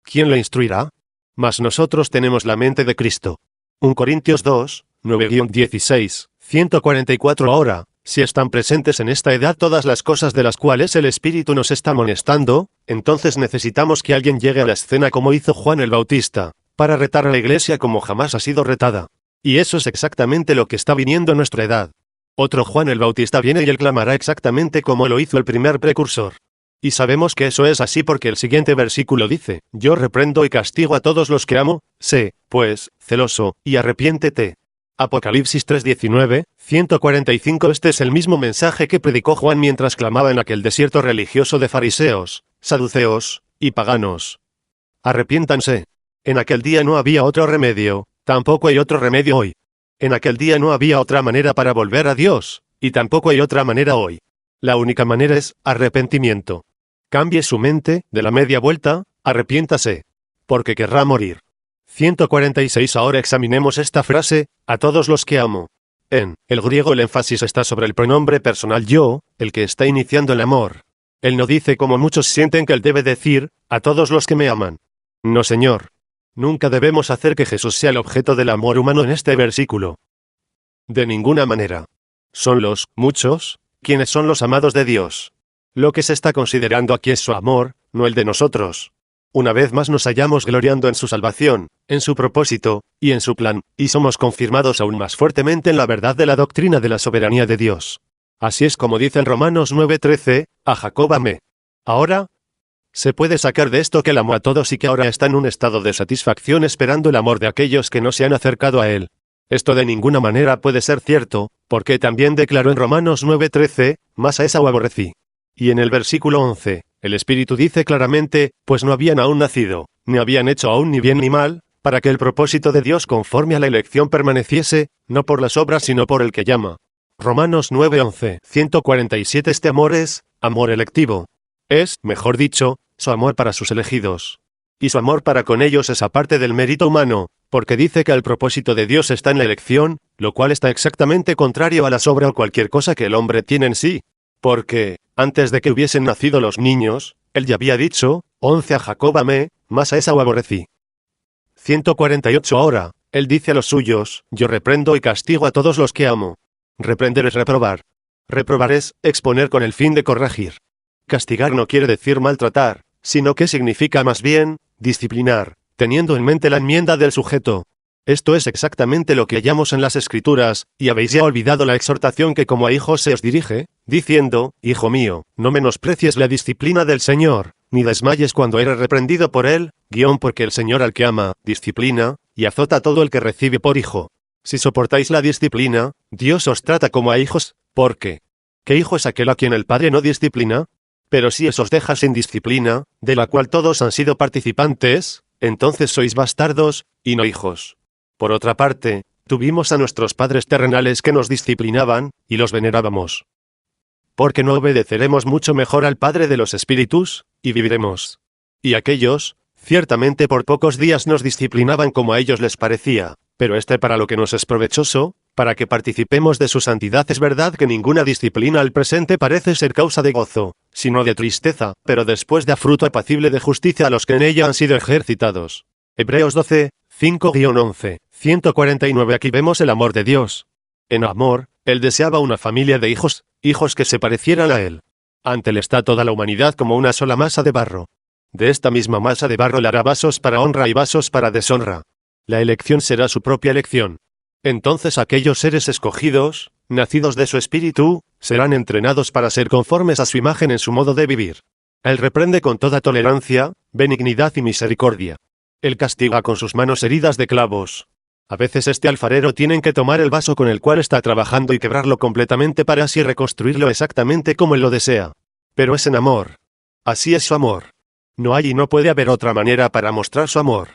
¿Quién le instruirá? Mas nosotros tenemos la mente de Cristo. 1 Corintios 2, 9-16, 144 Ahora, si están presentes en esta edad todas las cosas de las cuales el Espíritu nos está amonestando, entonces necesitamos que alguien llegue a la escena como hizo Juan el Bautista, para retar a la iglesia como jamás ha sido retada. Y eso es exactamente lo que está viniendo a nuestra edad. Otro Juan el Bautista viene y él clamará exactamente como lo hizo el primer precursor. Y sabemos que eso es así porque el siguiente versículo dice, yo reprendo y castigo a todos los que amo, sé, pues, celoso, y arrepiéntete. Apocalipsis 3:19, 145. Este es el mismo mensaje que predicó Juan mientras clamaba en aquel desierto religioso de fariseos, saduceos y paganos. Arrepiéntanse. En aquel día no había otro remedio, tampoco hay otro remedio hoy. En aquel día no había otra manera para volver a Dios, y tampoco hay otra manera hoy. La única manera es arrepentimiento. Cambie su mente, de la media vuelta, arrepiéntase, porque querrá morir. 146. Ahora examinemos esta frase, a todos los que amo. En el griego el énfasis está sobre el pronombre personal yo, el que está iniciando el amor. Él no dice como muchos sienten que él debe decir, a todos los que me aman. No, Señor. Nunca debemos hacer que Jesús sea el objeto del amor humano en este versículo. De ninguna manera. Son los muchos quienes son los amados de Dios. Lo que se está considerando aquí es su amor, no el de nosotros. Una vez más nos hallamos gloriando en su salvación, en su propósito, y en su plan, y somos confirmados aún más fuertemente en la verdad de la doctrina de la soberanía de Dios. Así es como dice en Romanos 9:13, a Jacob amé. Ahora, se puede sacar de esto que él amó a todos y que ahora está en un estado de satisfacción esperando el amor de aquellos que no se han acercado a él. Esto de ninguna manera puede ser cierto, porque también declaró en Romanos 9:13, mas a Esaú aborrecí. Y en el versículo 11, el Espíritu dice claramente, pues no habían aún nacido, ni habían hecho aún ni bien ni mal, para que el propósito de Dios conforme a la elección permaneciese, no por las obras sino por el que llama. Romanos 9:11, 147. Este amor es, amor electivo. Es, mejor dicho, su amor para sus elegidos. Y su amor para con ellos es aparte del mérito humano, porque dice que el propósito de Dios está en la elección, lo cual está exactamente contrario a la obra o cualquier cosa que el hombre tiene en sí. Porque, antes de que hubiesen nacido los niños, él ya había dicho, 11 a Jacob amé, mas a Esaú aborrecí. 148 Ahora, él dice a los suyos, yo reprendo y castigo a todos los que amo. Reprender es reprobar. Reprobar es exponer con el fin de corregir. Castigar no quiere decir maltratar, sino que significa más bien, disciplinar, teniendo en mente la enmienda del sujeto. Esto es exactamente lo que hallamos en las Escrituras, y habéis ya olvidado la exhortación que como a hijos se os dirige, diciendo, Hijo mío, no menosprecies la disciplina del Señor, ni desmayes cuando eres reprendido por él, porque el Señor al que ama, disciplina, y azota a todo el que recibe por hijo. Si soportáis la disciplina, Dios os trata como a hijos, porque ¿qué hijo es aquel a quien el Padre no disciplina? Pero si os deja sin disciplina, de la cual todos han sido participantes, entonces sois bastardos, y no hijos. Por otra parte, tuvimos a nuestros padres terrenales que nos disciplinaban, y los venerábamos. Porque no obedeceremos mucho mejor al Padre de los Espíritus, y viviremos. Y aquellos, ciertamente por pocos días nos disciplinaban como a ellos les parecía, pero para lo que nos es provechoso, para que participemos de su santidad. Es verdad que ninguna disciplina al presente parece ser causa de gozo, sino de tristeza, pero después da fruto apacible de justicia a los que en ella han sido ejercitados. Hebreos 12, 5-11, 149. Aquí vemos el amor de Dios. En amor, él deseaba una familia de hijos que se parecieran a él. Ante él está toda la humanidad como una sola masa de barro. De esta misma masa de barro él hará vasos para honra y vasos para deshonra. La elección será su propia elección. Entonces aquellos seres escogidos, nacidos de su espíritu, serán entrenados para ser conformes a su imagen en su modo de vivir. Él reprende con toda tolerancia, benignidad y misericordia. Él castiga con sus manos heridas de clavos. A veces este alfarero tiene que tomar el vaso con el cual está trabajando y quebrarlo completamente para así reconstruirlo exactamente como él lo desea. Pero es en amor. Así es su amor. No hay y no puede haber otra manera para mostrar su amor.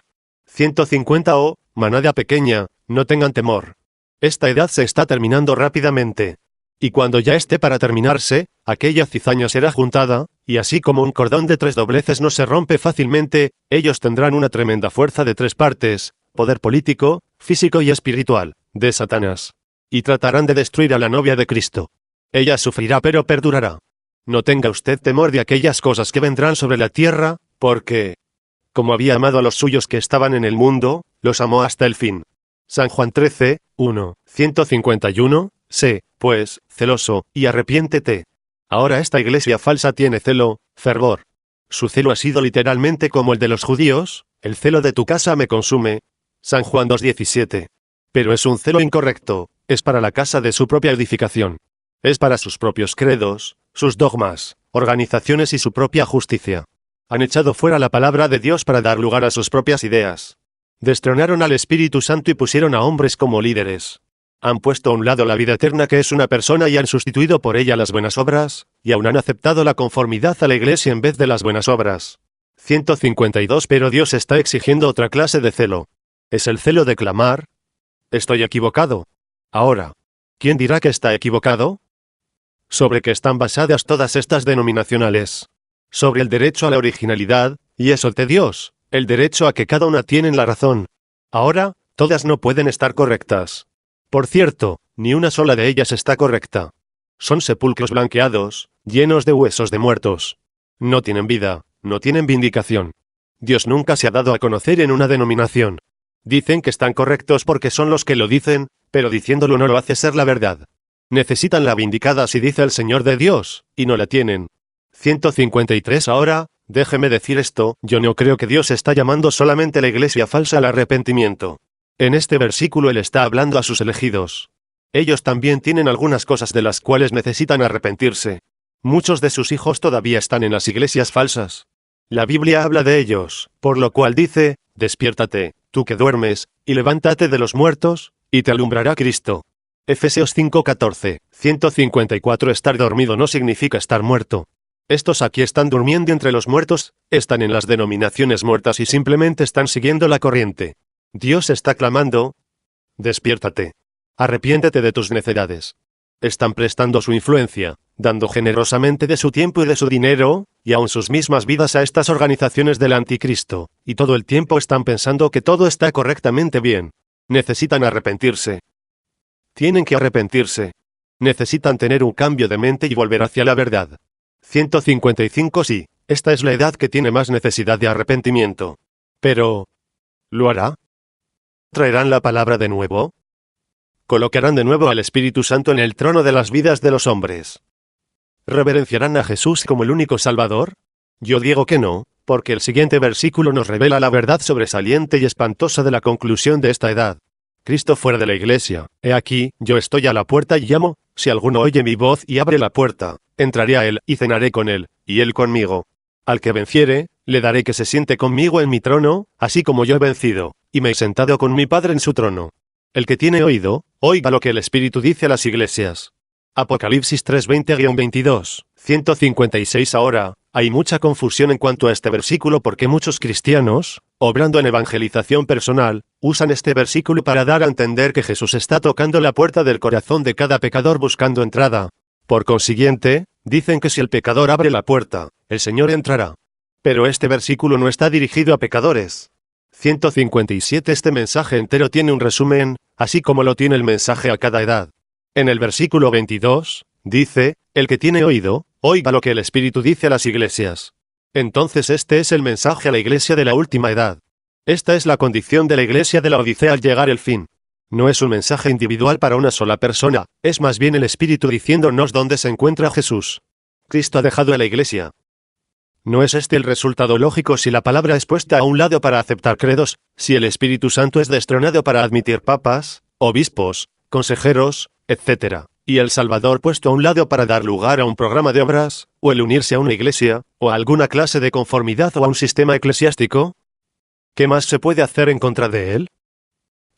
150 manada pequeña, no tengan temor. Esta edad se está terminando rápidamente. Y cuando ya esté para terminarse, aquella cizaña será juntada, y así como un cordón de 3 dobleces no se rompe fácilmente, ellos tendrán una tremenda fuerza de 3 partes, poder político, físico y espiritual, de Satanás. Y tratarán de destruir a la novia de Cristo. Ella sufrirá pero perdurará. No tenga usted temor de aquellas cosas que vendrán sobre la tierra, porque, como había amado a los suyos que estaban en el mundo, los amó hasta el fin. San Juan 13, 1, 151, sé, pues, celoso, y arrepiéntete. Ahora esta iglesia falsa tiene celo, fervor. Su celo ha sido literalmente como el de los judíos, el celo de tu casa me consume. San Juan 2:17. Pero es un celo incorrecto, es para la casa de su propia edificación. Es para sus propios credos, sus dogmas, organizaciones y su propia justicia. Han echado fuera la palabra de Dios para dar lugar a sus propias ideas. Destronaron al Espíritu Santo y pusieron a hombres como líderes. Han puesto a un lado la vida eterna que es una persona y han sustituido por ella las buenas obras, y aún han aceptado la conformidad a la Iglesia en vez de las buenas obras. 152 Pero Dios está exigiendo otra clase de celo. Es el celo de clamar: ¿estoy equivocado? Ahora, ¿quién dirá que está equivocado? ¿Sobre qué están basadas todas estas denominacionales? Sobre el derecho a la originalidad, y eso de Dios, el derecho a que cada una tiene la razón. Ahora, todas no pueden estar correctas. Por cierto, ni una sola de ellas está correcta. Son sepulcros blanqueados, llenos de huesos de muertos. No tienen vida, no tienen vindicación. Dios nunca se ha dado a conocer en una denominación. Dicen que están correctos porque son los que lo dicen, pero diciéndolo no lo hace ser la verdad. Necesitan la vindicada si dice el Señor de Dios, y no la tienen. 153 Ahora, déjeme decir esto, yo no creo que Dios está llamando solamente a la iglesia falsa al arrepentimiento. En este versículo Él está hablando a sus elegidos. Ellos también tienen algunas cosas de las cuales necesitan arrepentirse. Muchos de sus hijos todavía están en las iglesias falsas. La Biblia habla de ellos, por lo cual dice: despiértate, tú que duermes, y levántate de los muertos, y te alumbrará Cristo. Efesios 5:14. 154 Estar dormido no significa estar muerto. Estos aquí están durmiendo entre los muertos, están en las denominaciones muertas y simplemente están siguiendo la corriente. Dios está clamando: despiértate. Arrepiéntete de tus necedades. Están prestando su influencia, dando generosamente de su tiempo y de su dinero, y aun sus mismas vidas a estas organizaciones del anticristo, y todo el tiempo están pensando que todo está correctamente bien. Necesitan arrepentirse. Tienen que arrepentirse. Necesitan tener un cambio de mente y volver hacia la verdad. 155 Sí, esta es la edad que tiene más necesidad de arrepentimiento. Pero, ¿lo hará? ¿Traerán la palabra de nuevo? ¿Colocarán de nuevo al Espíritu Santo en el trono de las vidas de los hombres? ¿Reverenciarán a Jesús como el único Salvador? Yo digo que no, porque el siguiente versículo nos revela la verdad sobresaliente y espantosa de la conclusión de esta edad. Cristo fuera de la iglesia: he aquí, yo estoy a la puerta y llamo, si alguno oye mi voz y abre la puerta, entraré a él, y cenaré con él, y él conmigo. Al que venciere, le daré que se siente conmigo en mi trono, así como yo he vencido, y me he sentado con mi Padre en su trono. El que tiene oído, oiga lo que el Espíritu dice a las iglesias. Apocalipsis 3:20-22. 156 Ahora, hay mucha confusión en cuanto a este versículo porque muchos cristianos, obrando en evangelización personal, usan este versículo para dar a entender que Jesús está tocando la puerta del corazón de cada pecador buscando entrada. Por consiguiente, dicen que si el pecador abre la puerta, el Señor entrará. Pero este versículo no está dirigido a pecadores. 157 Este mensaje entero tiene un resumen, así como lo tiene el mensaje a cada edad. En el versículo 22, dice: el que tiene oído, oiga lo que el Espíritu dice a las iglesias. Entonces este es el mensaje a la iglesia de la última edad. Esta es la condición de la iglesia de la Odisea al llegar el fin. No es un mensaje individual para una sola persona, es más bien el Espíritu diciéndonos dónde se encuentra Jesús. Cristo ha dejado a la iglesia. ¿No es este el resultado lógico si la palabra es puesta a un lado para aceptar credos, si el Espíritu Santo es destronado para admitir papas, obispos, consejeros, etc., y el Salvador puesto a un lado para dar lugar a un programa de obras, o el unirse a una iglesia, o a alguna clase de conformidad o a un sistema eclesiástico? ¿Qué más se puede hacer en contra de él?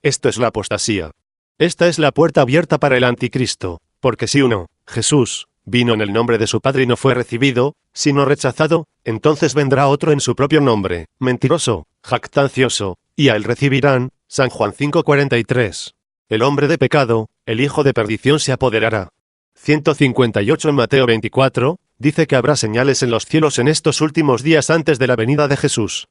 Esto es la apostasía. Esta es la puerta abierta para el anticristo, porque si uno, Jesús, vino en el nombre de su Padre y no fue recibido, sino rechazado, entonces vendrá otro en su propio nombre, mentiroso, jactancioso, y a él recibirán. San Juan 5:43. El hombre de pecado, el hijo de perdición se apoderará. 158 En Mateo 24, dice que habrá señales en los cielos en estos últimos días antes de la venida de Jesús.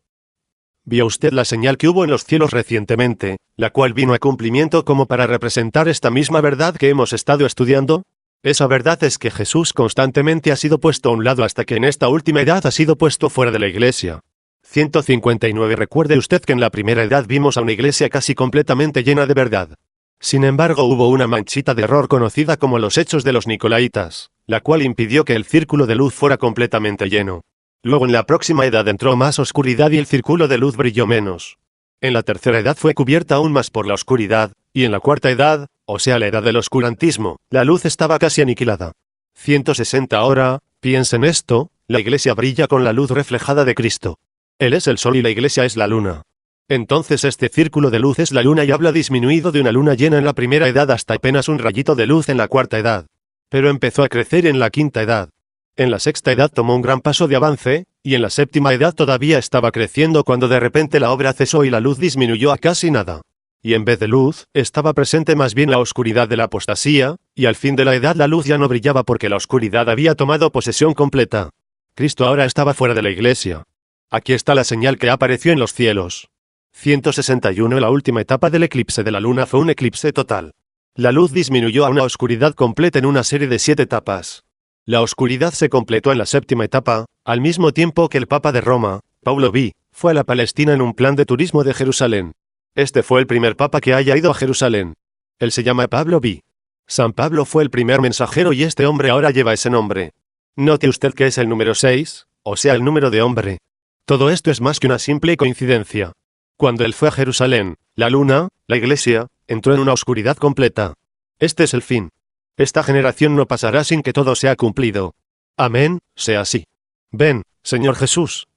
¿Vio usted la señal que hubo en los cielos recientemente, la cual vino a cumplimiento como para representar esta misma verdad que hemos estado estudiando? Esa verdad es que Jesús constantemente ha sido puesto a un lado hasta que en esta última edad ha sido puesto fuera de la iglesia. 159 Recuerde usted que en la primera edad vimos a una iglesia casi completamente llena de verdad. Sin embargo hubo una manchita de error conocida como los hechos de los Nicolaitas, la cual impidió que el círculo de luz fuera completamente lleno. Luego en la próxima edad entró más oscuridad y el círculo de luz brilló menos. En la tercera edad fue cubierta aún más por la oscuridad, y en la cuarta edad, o sea la edad del oscurantismo, la luz estaba casi aniquilada. 160 Ahora, Piensa en esto, la iglesia brilla con la luz reflejada de Cristo. Él es el sol y la iglesia es la luna. Entonces este círculo de luz es la luna y habla disminuido de una luna llena en la primera edad hasta apenas un rayito de luz en la cuarta edad. Pero empezó a crecer en la quinta edad. En la sexta edad tomó un gran paso de avance, y en la séptima edad todavía estaba creciendo cuando de repente la obra cesó y la luz disminuyó a casi nada. Y en vez de luz, estaba presente más bien la oscuridad de la apostasía, y al fin de la edad la luz ya no brillaba porque la oscuridad había tomado posesión completa. Cristo ahora estaba fuera de la iglesia. Aquí está la señal que apareció en los cielos. 161. La última etapa del eclipse de la luna fue un eclipse total. La luz disminuyó a una oscuridad completa en una serie de 7 etapas. La oscuridad se completó en la séptima etapa, al mismo tiempo que el Papa de Roma, Paulo V, fue a la Palestina en un plan de turismo de Jerusalén. Este fue el primer papa que haya ido a Jerusalén. Él se llama Pablo V. San Pablo fue el primer mensajero y este hombre ahora lleva ese nombre. Note usted que es el número 6, o sea el número de hombre. Todo esto es más que una simple coincidencia. Cuando él fue a Jerusalén, la luna, la iglesia, entró en una oscuridad completa. Este es el fin. Esta generación no pasará sin que todo sea cumplido. Amén, sea así. Ven, Señor Jesús.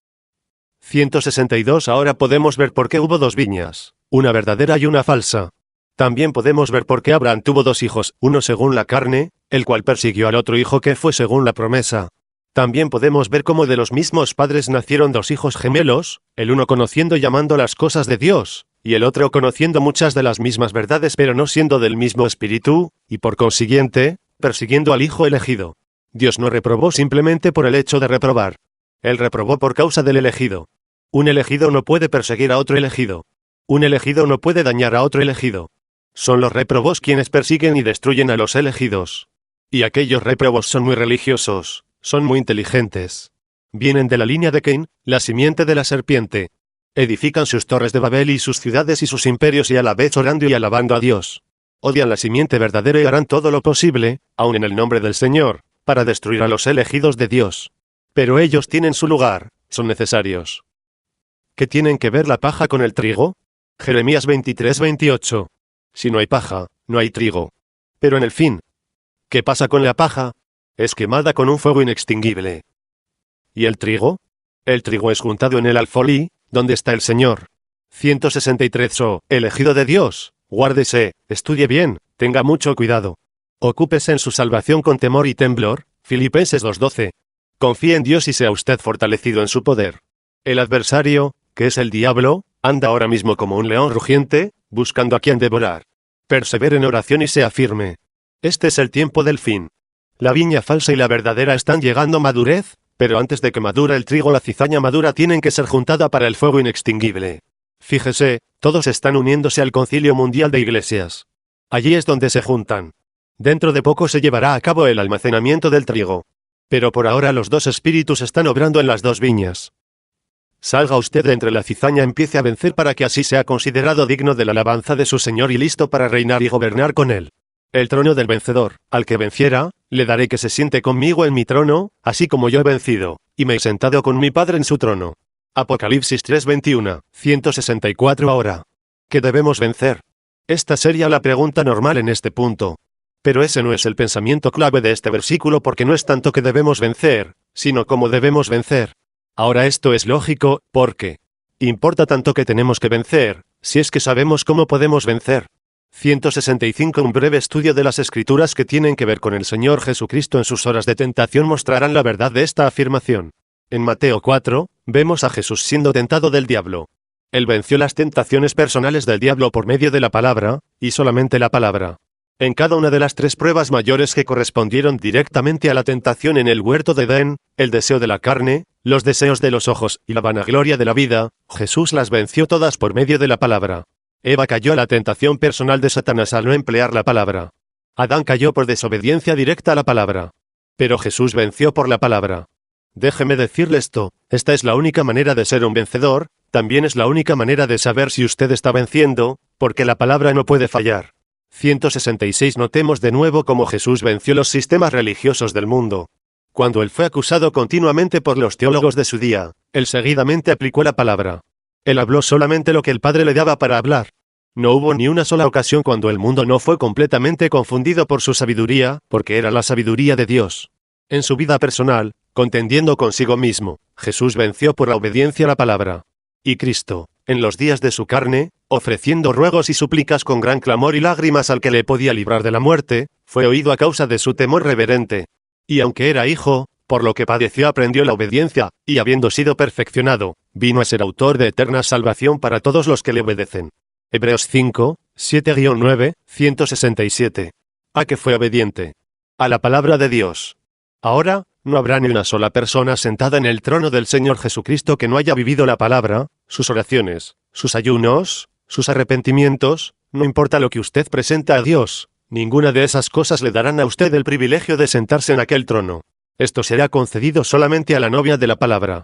162. Ahora podemos ver por qué hubo 2 viñas, una verdadera y una falsa. También podemos ver por qué Abraham tuvo 2 hijos, uno según la carne, el cual persiguió al otro hijo que fue según la promesa. También podemos ver cómo de los mismos padres nacieron 2 hijos gemelos, el uno conociendo y amando las cosas de Dios, y el otro conociendo muchas de las mismas verdades pero no siendo del mismo espíritu, y por consiguiente, persiguiendo al hijo elegido. Dios no reprobó simplemente por el hecho de reprobar. Él reprobó por causa del elegido. Un elegido no puede perseguir a otro elegido. Un elegido no puede dañar a otro elegido. Son los réprobos quienes persiguen y destruyen a los elegidos. Y aquellos réprobos son muy religiosos, son muy inteligentes. Vienen de la línea de Caín, la simiente de la serpiente. Edifican sus torres de Babel y sus ciudades y sus imperios y a la vez orando y alabando a Dios. Odian la simiente verdadera y harán todo lo posible, aun en el nombre del Señor, para destruir a los elegidos de Dios. Pero ellos tienen su lugar, son necesarios. ¿Qué tienen que ver la paja con el trigo? Jeremías 23:28. Si no hay paja, no hay trigo. Pero en el fin, ¿qué pasa con la paja? Es quemada con un fuego inextinguible. ¿Y el trigo? El trigo es juntado en el alfolí, donde está el Señor. 163. Oh, elegido de Dios, guárdese, estudie bien, tenga mucho cuidado. Ocúpese en su salvación con temor y temblor. Filipenses 2:12. Confíe en Dios y sea usted fortalecido en su poder. El adversario, que es el diablo, anda ahora mismo como un león rugiente, buscando a quien devorar. Persevere en oración y sea firme. Este es el tiempo del fin. La viña falsa y la verdadera están llegando a madurez, pero antes de que madure el trigo la cizaña madura tienen que ser juntada para el fuego inextinguible. Fíjese, todos están uniéndose al Concilio Mundial de Iglesias. Allí es donde se juntan. Dentro de poco se llevará a cabo el almacenamiento del trigo. Pero por ahora los 2 espíritus están obrando en las 2 viñas. Salga usted de entre la cizaña, empiece a vencer para que así sea considerado digno de la alabanza de su Señor y listo para reinar y gobernar con él. El trono del vencedor, al que venciera, le daré que se siente conmigo en mi trono, así como yo he vencido, y me he sentado con mi Padre en su trono. Apocalipsis 3:21, 164. Ahora, ¿qué debemos vencer? Esta sería la pregunta normal en este punto. Pero ese no es el pensamiento clave de este versículo porque no es tanto que debemos vencer, sino cómo debemos vencer. Ahora esto es lógico, porque importa tanto que tenemos que vencer, si es que sabemos cómo podemos vencer. 165. Un breve estudio de las Escrituras que tienen que ver con el Señor Jesucristo en sus horas de tentación mostrarán la verdad de esta afirmación. En Mateo 4, vemos a Jesús siendo tentado del diablo. Él venció las tentaciones personales del diablo por medio de la palabra, y solamente la palabra. En cada una de las 3 pruebas mayores que correspondieron directamente a la tentación en el huerto de Edén, el deseo de la carne, los deseos de los ojos y la vanagloria de la vida, Jesús las venció todas por medio de la palabra. Eva cayó a la tentación personal de Satanás al no emplear la palabra. Adán cayó por desobediencia directa a la palabra. Pero Jesús venció por la palabra. Déjeme decirle esto, esta es la única manera de ser un vencedor, también es la única manera de saber si usted está venciendo, porque la palabra no puede fallar. 166. Notemos de nuevo cómo Jesús venció los sistemas religiosos del mundo. Cuando él fue acusado continuamente por los teólogos de su día, él seguidamente aplicó la palabra. Él habló solamente lo que el Padre le daba para hablar. No hubo ni una sola ocasión cuando el mundo no fue completamente confundido por su sabiduría, porque era la sabiduría de Dios. En su vida personal, contendiendo consigo mismo, Jesús venció por la obediencia a la palabra. Y Cristo, en los días de su carne, ofreciendo ruegos y súplicas con gran clamor y lágrimas al que le podía librar de la muerte, fue oído a causa de su temor reverente. Y aunque era hijo, por lo que padeció aprendió la obediencia, y habiendo sido perfeccionado, vino a ser autor de eterna salvación para todos los que le obedecen. Hebreos 5, 7-9, 167. ¿A qué fue obediente? A la palabra de Dios. Ahora, no habrá ni una sola persona sentada en el trono del Señor Jesucristo que no haya vivido la palabra, sus oraciones, sus ayunos, sus arrepentimientos, no importa lo que usted presenta a Dios, ninguna de esas cosas le darán a usted el privilegio de sentarse en aquel trono. Esto será concedido solamente a la novia de la palabra.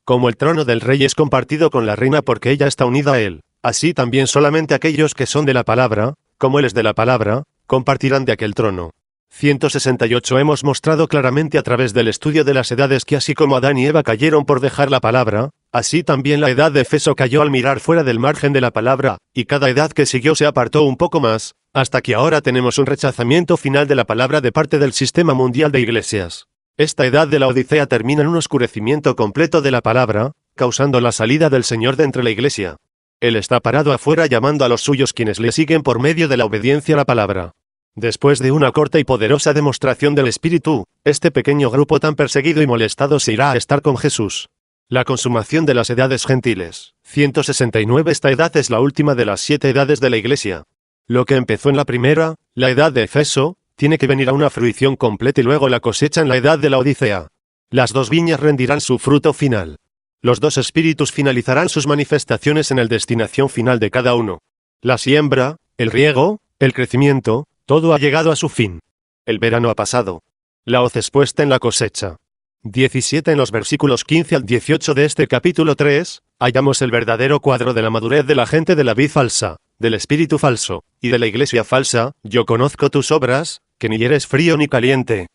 Como el trono del rey es compartido con la reina porque ella está unida a él, así también solamente aquellos que son de la palabra, como él es de la palabra, compartirán de aquel trono. 168 Hemos mostrado claramente a través del estudio de las edades que así como Adán y Eva cayeron por dejar la palabra, así también la edad de Efeso cayó al mirar fuera del margen de la palabra, y cada edad que siguió se apartó un poco más, hasta que ahora tenemos un rechazamiento final de la palabra de parte del sistema mundial de iglesias. Esta edad de la Odisea termina en un oscurecimiento completo de la palabra, causando la salida del Señor de entre la iglesia. Él está parado afuera llamando a los suyos quienes le siguen por medio de la obediencia a la palabra. Después de una corta y poderosa demostración del Espíritu, este pequeño grupo tan perseguido y molestado se irá a estar con Jesús. La consumación de las edades gentiles. 169 Esta edad es la última de las 7 edades de la Iglesia. Lo que empezó en la primera, la edad de Efeso, tiene que venir a una fruición completa y luego la cosecha en la edad de la Odisea. Las dos viñas rendirán su fruto final. Los dos espíritus finalizarán sus manifestaciones en el destinación final de cada uno. La siembra, el riego, el crecimiento, todo ha llegado a su fin. El verano ha pasado. La hoz es puesta en la cosecha. 17 En los versículos 15 al 18 de este capítulo 3, hallamos el verdadero cuadro de la madurez de la gente de la vid falsa, del espíritu falso, y de la iglesia falsa. Yo conozco tus obras, que ni eres frío ni caliente.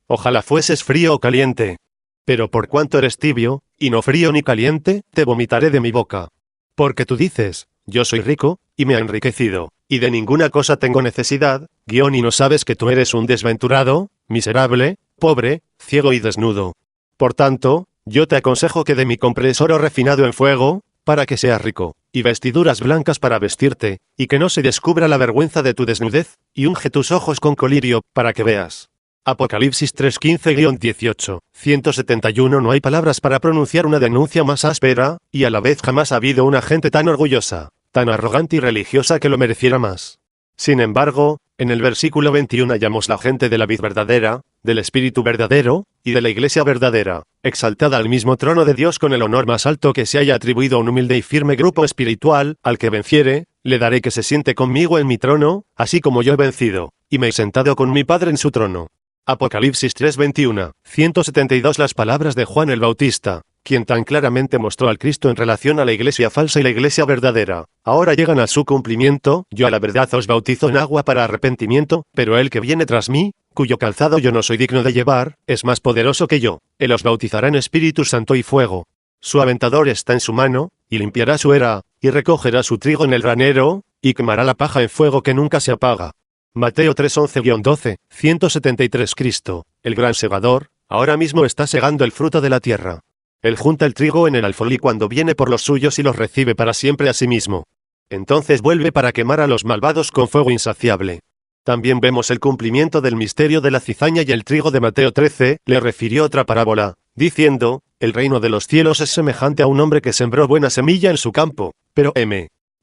Ojalá fueses frío o caliente. Pero por cuanto eres tibio, y no frío ni caliente, te vomitaré de mi boca. Porque tú dices, yo soy rico, y me he enriquecido, y de ninguna cosa tengo necesidad, y no sabes que tú eres un desventurado, miserable, pobre, ciego y desnudo. Por tanto, yo te aconsejo que de mí compres oro refinado en fuego, para que seas rico, y vestiduras blancas para vestirte, y que no se descubra la vergüenza de tu desnudez, y unge tus ojos con colirio, para que veas. Apocalipsis 3:15-18, 171 No hay palabras para pronunciar una denuncia más áspera, y a la vez jamás ha habido una gente tan orgullosa, tan arrogante y religiosa que lo mereciera más. Sin embargo, en el versículo 21 hallamos la gente de la vid verdadera, del Espíritu verdadero, y de la Iglesia verdadera, exaltada al mismo trono de Dios con el honor más alto que se haya atribuido a un humilde y firme grupo espiritual. Al que venciere, le daré que se siente conmigo en mi trono, así como yo he vencido, y me he sentado con mi Padre en su trono. Apocalipsis 3:21, 172 Las palabras de Juan el Bautista, quien tan claramente mostró al Cristo en relación a la iglesia falsa y la iglesia verdadera, ahora llegan a su cumplimiento. Yo a la verdad os bautizo en agua para arrepentimiento, pero el que viene tras mí, cuyo calzado yo no soy digno de llevar, es más poderoso que yo. Él os bautizará en Espíritu Santo y fuego. Su aventador está en su mano, y limpiará su era, y recogerá su trigo en el granero, y quemará la paja en fuego que nunca se apaga. Mateo 3:11-12, 173 Cristo, el gran segador, ahora mismo está segando el fruto de la tierra. Él junta el trigo en el alfolí cuando viene por los suyos y los recibe para siempre a sí mismo. Entonces vuelve para quemar a los malvados con fuego insaciable. También vemos el cumplimiento del misterio de la cizaña y el trigo de Mateo 13, le refirió otra parábola, diciendo, el reino de los cielos es semejante a un hombre que sembró buena semilla en su campo, pero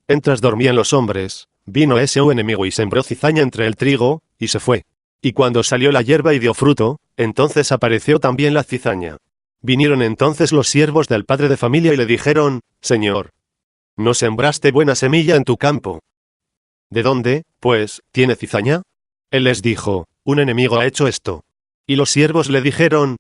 mientras dormían los hombres, vino su enemigo y sembró cizaña entre el trigo, y se fue. Y cuando salió la hierba y dio fruto, entonces apareció también la cizaña. Vinieron entonces los siervos del padre de familia y le dijeron, Señor, ¿no sembraste buena semilla en tu campo? ¿De dónde, pues, tiene cizaña? Él les dijo, un enemigo ha hecho esto. Y los siervos le dijeron,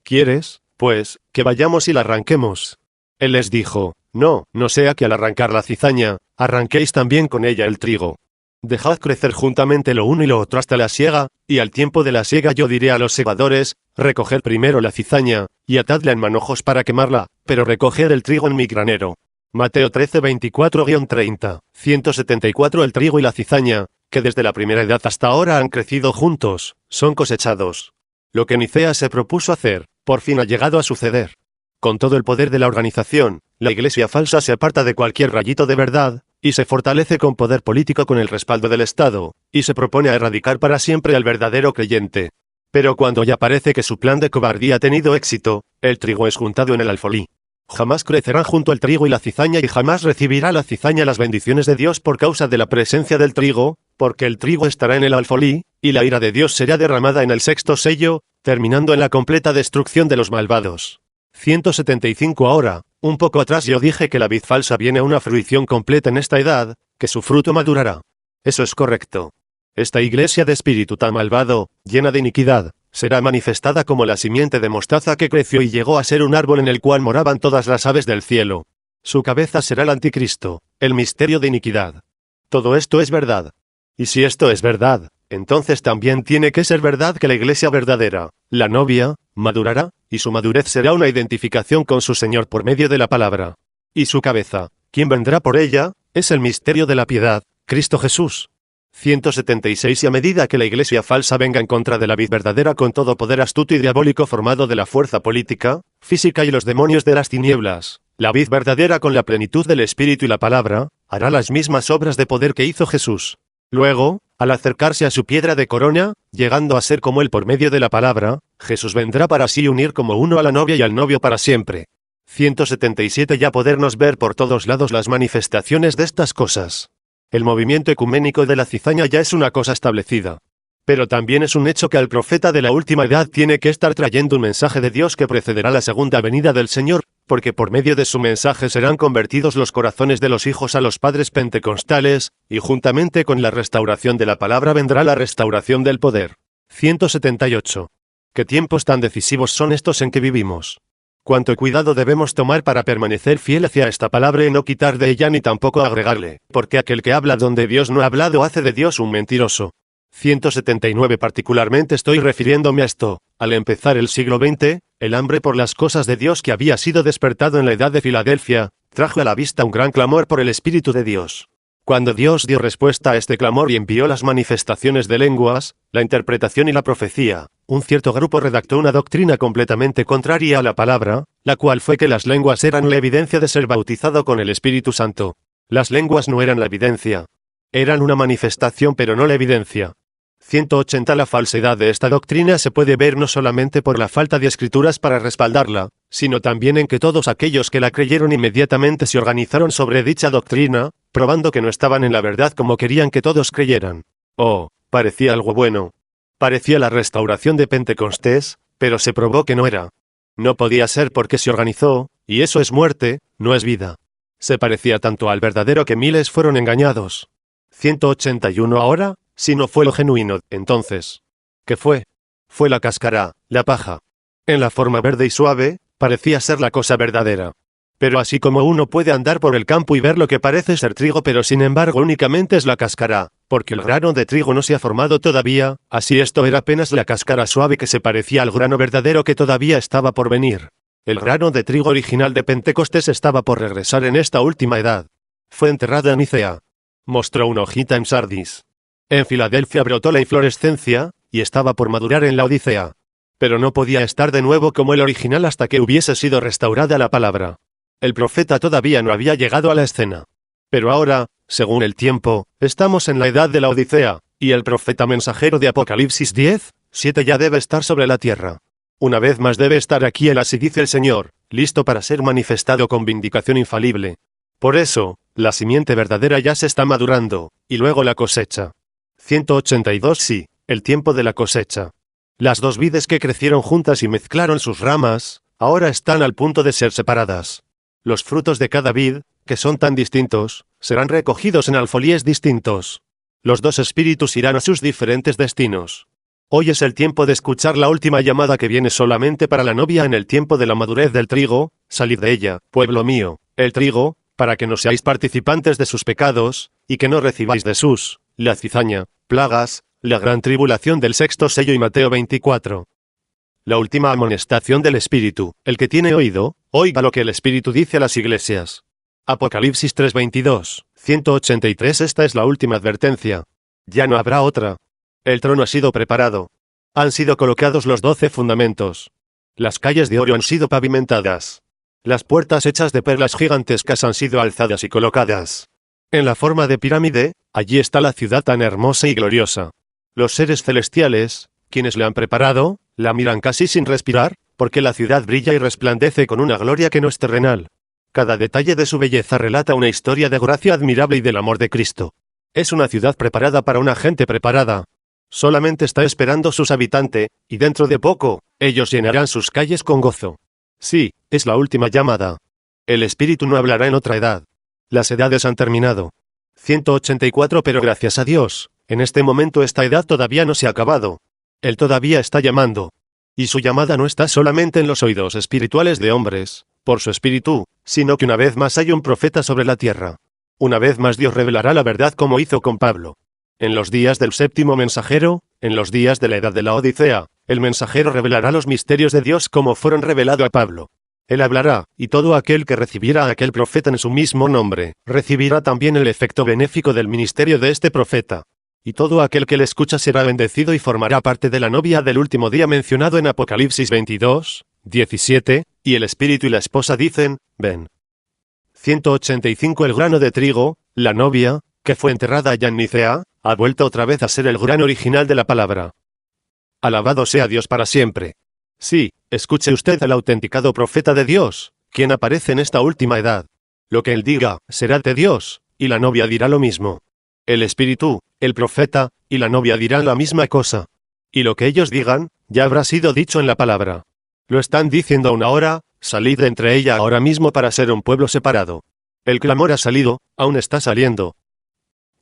¿quieres, pues, que vayamos y la arranquemos? Él les dijo, no sea que al arrancar la cizaña, arranquéis también con ella el trigo. Dejad crecer juntamente lo uno y lo otro hasta la siega, y al tiempo de la siega yo diré a los segadores, recoged primero la cizaña, y atadla en manojos para quemarla, pero recoged el trigo en mi granero. Mateo 13:24-30, 174 El trigo y la cizaña, que desde la primera edad hasta ahora han crecido juntos, son cosechados. Lo que Nicea se propuso hacer, por fin ha llegado a suceder. Con todo el poder de la organización, la iglesia falsa se aparta de cualquier rayito de verdad, y se fortalece con poder político con el respaldo del Estado, y se propone a erradicar para siempre al verdadero creyente. Pero cuando ya parece que su plan de cobardía ha tenido éxito, el trigo es juntado en el alfolí. Jamás crecerán junto al trigo y la cizaña y jamás recibirá la cizaña las bendiciones de Dios por causa de la presencia del trigo, porque el trigo estará en el alfolí, y la ira de Dios será derramada en el sexto sello, terminando en la completa destrucción de los malvados. 175 Ahora, un poco atrás yo dije que la vid falsa viene a una fruición completa en esta edad, que su fruto madurará. Eso es correcto. Esta iglesia de espíritu tan malvado, llena de iniquidad, será manifestada como la simiente de mostaza que creció y llegó a ser un árbol en el cual moraban todas las aves del cielo. Su cabeza será el anticristo, el misterio de iniquidad. Todo esto es verdad. Y si esto es verdad, entonces también tiene que ser verdad que la iglesia verdadera, la novia, madurará, y su madurez será una identificación con su Señor por medio de la palabra. Y su cabeza, ¿quién vendrá por ella? Es el misterio de la piedad, Cristo Jesús. 176 Y a medida que la iglesia falsa venga en contra de la vid verdadera con todo poder astuto y diabólico formado de la fuerza política, física y los demonios de las tinieblas, la vid verdadera con la plenitud del Espíritu y la palabra, hará las mismas obras de poder que hizo Jesús. Luego, al acercarse a su piedra de corona, llegando a ser como él por medio de la palabra, Jesús vendrá para así unir como uno a la novia y al novio para siempre. 177 Ya podernos ver por todos lados las manifestaciones de estas cosas. El movimiento ecuménico de la cizaña ya es una cosa establecida. Pero también es un hecho que el profeta de la última edad tiene que estar trayendo un mensaje de Dios que precederá la segunda venida del Señor, porque por medio de su mensaje serán convertidos los corazones de los hijos a los padres pentecostales, y juntamente con la restauración de la palabra vendrá la restauración del poder. 178. ¿Qué tiempos tan decisivos son estos en que vivimos? Cuánto cuidado debemos tomar para permanecer fiel hacia esta palabra y no quitar de ella ni tampoco agregarle, porque aquel que habla donde Dios no ha hablado hace de Dios un mentiroso. 179 Particularmente estoy refiriéndome a esto. Al empezar el siglo XX, el hambre por las cosas de Dios que había sido despertado en la edad de Filadelfia, trajo a la vista un gran clamor por el Espíritu de Dios. Cuando Dios dio respuesta a este clamor y envió las manifestaciones de lenguas, la interpretación y la profecía, un cierto grupo redactó una doctrina completamente contraria a la palabra, la cual fue que las lenguas eran la evidencia de ser bautizado con el Espíritu Santo. Las lenguas no eran la evidencia. Eran una manifestación pero no la evidencia. 180 La falsedad de esta doctrina se puede ver no solamente por la falta de escrituras para respaldarla, sino también en que todos aquellos que la creyeron inmediatamente se organizaron sobre dicha doctrina, probando que no estaban en la verdad como querían que todos creyeran. Oh, parecía algo bueno. Parecía la restauración de Pentecostés, pero se probó que no era. No podía ser porque se organizó, y eso es muerte, no es vida. Se parecía tanto al verdadero que miles fueron engañados. 181 Ahora, si no fue lo genuino, entonces, ¿qué fue? Fue la cáscara, la paja. En la forma verde y suave, parecía ser la cosa verdadera. Pero así como uno puede andar por el campo y ver lo que parece ser trigo pero sin embargo únicamente es la cáscara, porque el grano de trigo no se ha formado todavía, así esto era apenas la cáscara suave que se parecía al grano verdadero que todavía estaba por venir. El grano de trigo original de Pentecostés estaba por regresar en esta última edad. Fue enterrada en Nicea. Mostró una hojita en Sardis. En Filadelfia brotó la inflorescencia, y estaba por madurar en la Odisea. Pero no podía estar de nuevo como el original hasta que hubiese sido restaurada la palabra. El profeta todavía no había llegado a la escena. Pero ahora, según el tiempo, estamos en la edad de la Odisea, y el profeta mensajero de Apocalipsis 10:7 ya debe estar sobre la tierra. Una vez más debe estar aquí él, así dice el Señor, listo para ser manifestado con vindicación infalible. Por eso, la simiente verdadera ya se está madurando, y luego la cosecha. 182 Sí, el tiempo de la cosecha. Las dos vides que crecieron juntas y mezclaron sus ramas, ahora están al punto de ser separadas. Los frutos de cada vid, que son tan distintos, serán recogidos en alfolíes distintos. Los dos espíritus irán a sus diferentes destinos. Hoy es el tiempo de escuchar la última llamada que viene solamente para la novia en el tiempo de la madurez del trigo, salid de ella, pueblo mío, el trigo, para que no seáis participantes de sus pecados, y que no recibáis de sus, la cizaña, plagas, la gran tribulación del sexto sello y Mateo 24. La última amonestación del Espíritu, el que tiene oído, oiga lo que el Espíritu dice a las iglesias. Apocalipsis 3:22, 183 Esta es la última advertencia. Ya no habrá otra. El trono ha sido preparado. Han sido colocados los 12 fundamentos. Las calles de oro han sido pavimentadas. Las puertas hechas de perlas gigantescas han sido alzadas y colocadas. En la forma de pirámide, allí está la ciudad tan hermosa y gloriosa. Los seres celestiales, quienes la han preparado, la miran casi sin respirar, porque la ciudad brilla y resplandece con una gloria que no es terrenal. Cada detalle de su belleza relata una historia de gracia admirable y del amor de Cristo. Es una ciudad preparada para una gente preparada. Solamente está esperando sus habitantes, y dentro de poco, ellos llenarán sus calles con gozo. Sí, es la última llamada. El Espíritu no hablará en otra edad. Las edades han terminado. 184 Pero gracias a Dios, en este momento esta edad todavía no se ha acabado. Él todavía está llamando. Y su llamada no está solamente en los oídos espirituales de hombres, por su espíritu, sino que una vez más hay un profeta sobre la tierra. Una vez más Dios revelará la verdad como hizo con Pablo. En los días del séptimo mensajero, en los días de la edad de la Odisea, el mensajero revelará los misterios de Dios como fueron revelados a Pablo. Él hablará, y todo aquel que recibiera a aquel profeta en su mismo nombre, recibirá también el efecto benéfico del ministerio de este profeta. Y todo aquel que le escucha será bendecido y formará parte de la novia del último día mencionado en Apocalipsis 22, 17, y el espíritu y la esposa dicen, ven. 185 El grano de trigo, la novia, que fue enterrada allá en Nicea, ha vuelto otra vez a ser el grano original de la palabra. Alabado sea Dios para siempre. Sí, escuche usted al autenticado profeta de Dios, quien aparece en esta última edad. Lo que él diga, será de Dios, y la novia dirá lo mismo. El espíritu, el profeta, y la novia dirán la misma cosa. Y lo que ellos digan, ya habrá sido dicho en la palabra. Lo están diciendo aún ahora, salid de entre ella ahora mismo para ser un pueblo separado. El clamor ha salido, aún está saliendo.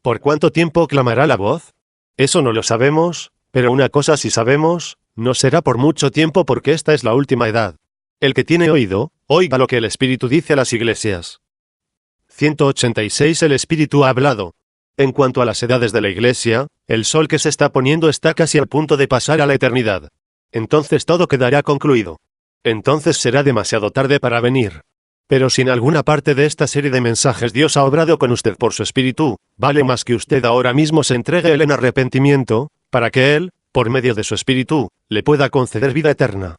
¿Por cuánto tiempo clamará la voz? Eso no lo sabemos, pero una cosa sí sabemos, no será por mucho tiempo porque esta es la última edad. El que tiene oído, oiga lo que el Espíritu dice a las iglesias. 186 El Espíritu ha hablado. En cuanto a las edades de la iglesia, el sol que se está poniendo está casi al punto de pasar a la eternidad. Entonces todo quedará concluido. Entonces será demasiado tarde para venir. Pero si en alguna parte de esta serie de mensajes Dios ha obrado con usted por su espíritu, vale más que usted ahora mismo se entregue Él en arrepentimiento, para que Él, por medio de su espíritu, le pueda conceder vida eterna.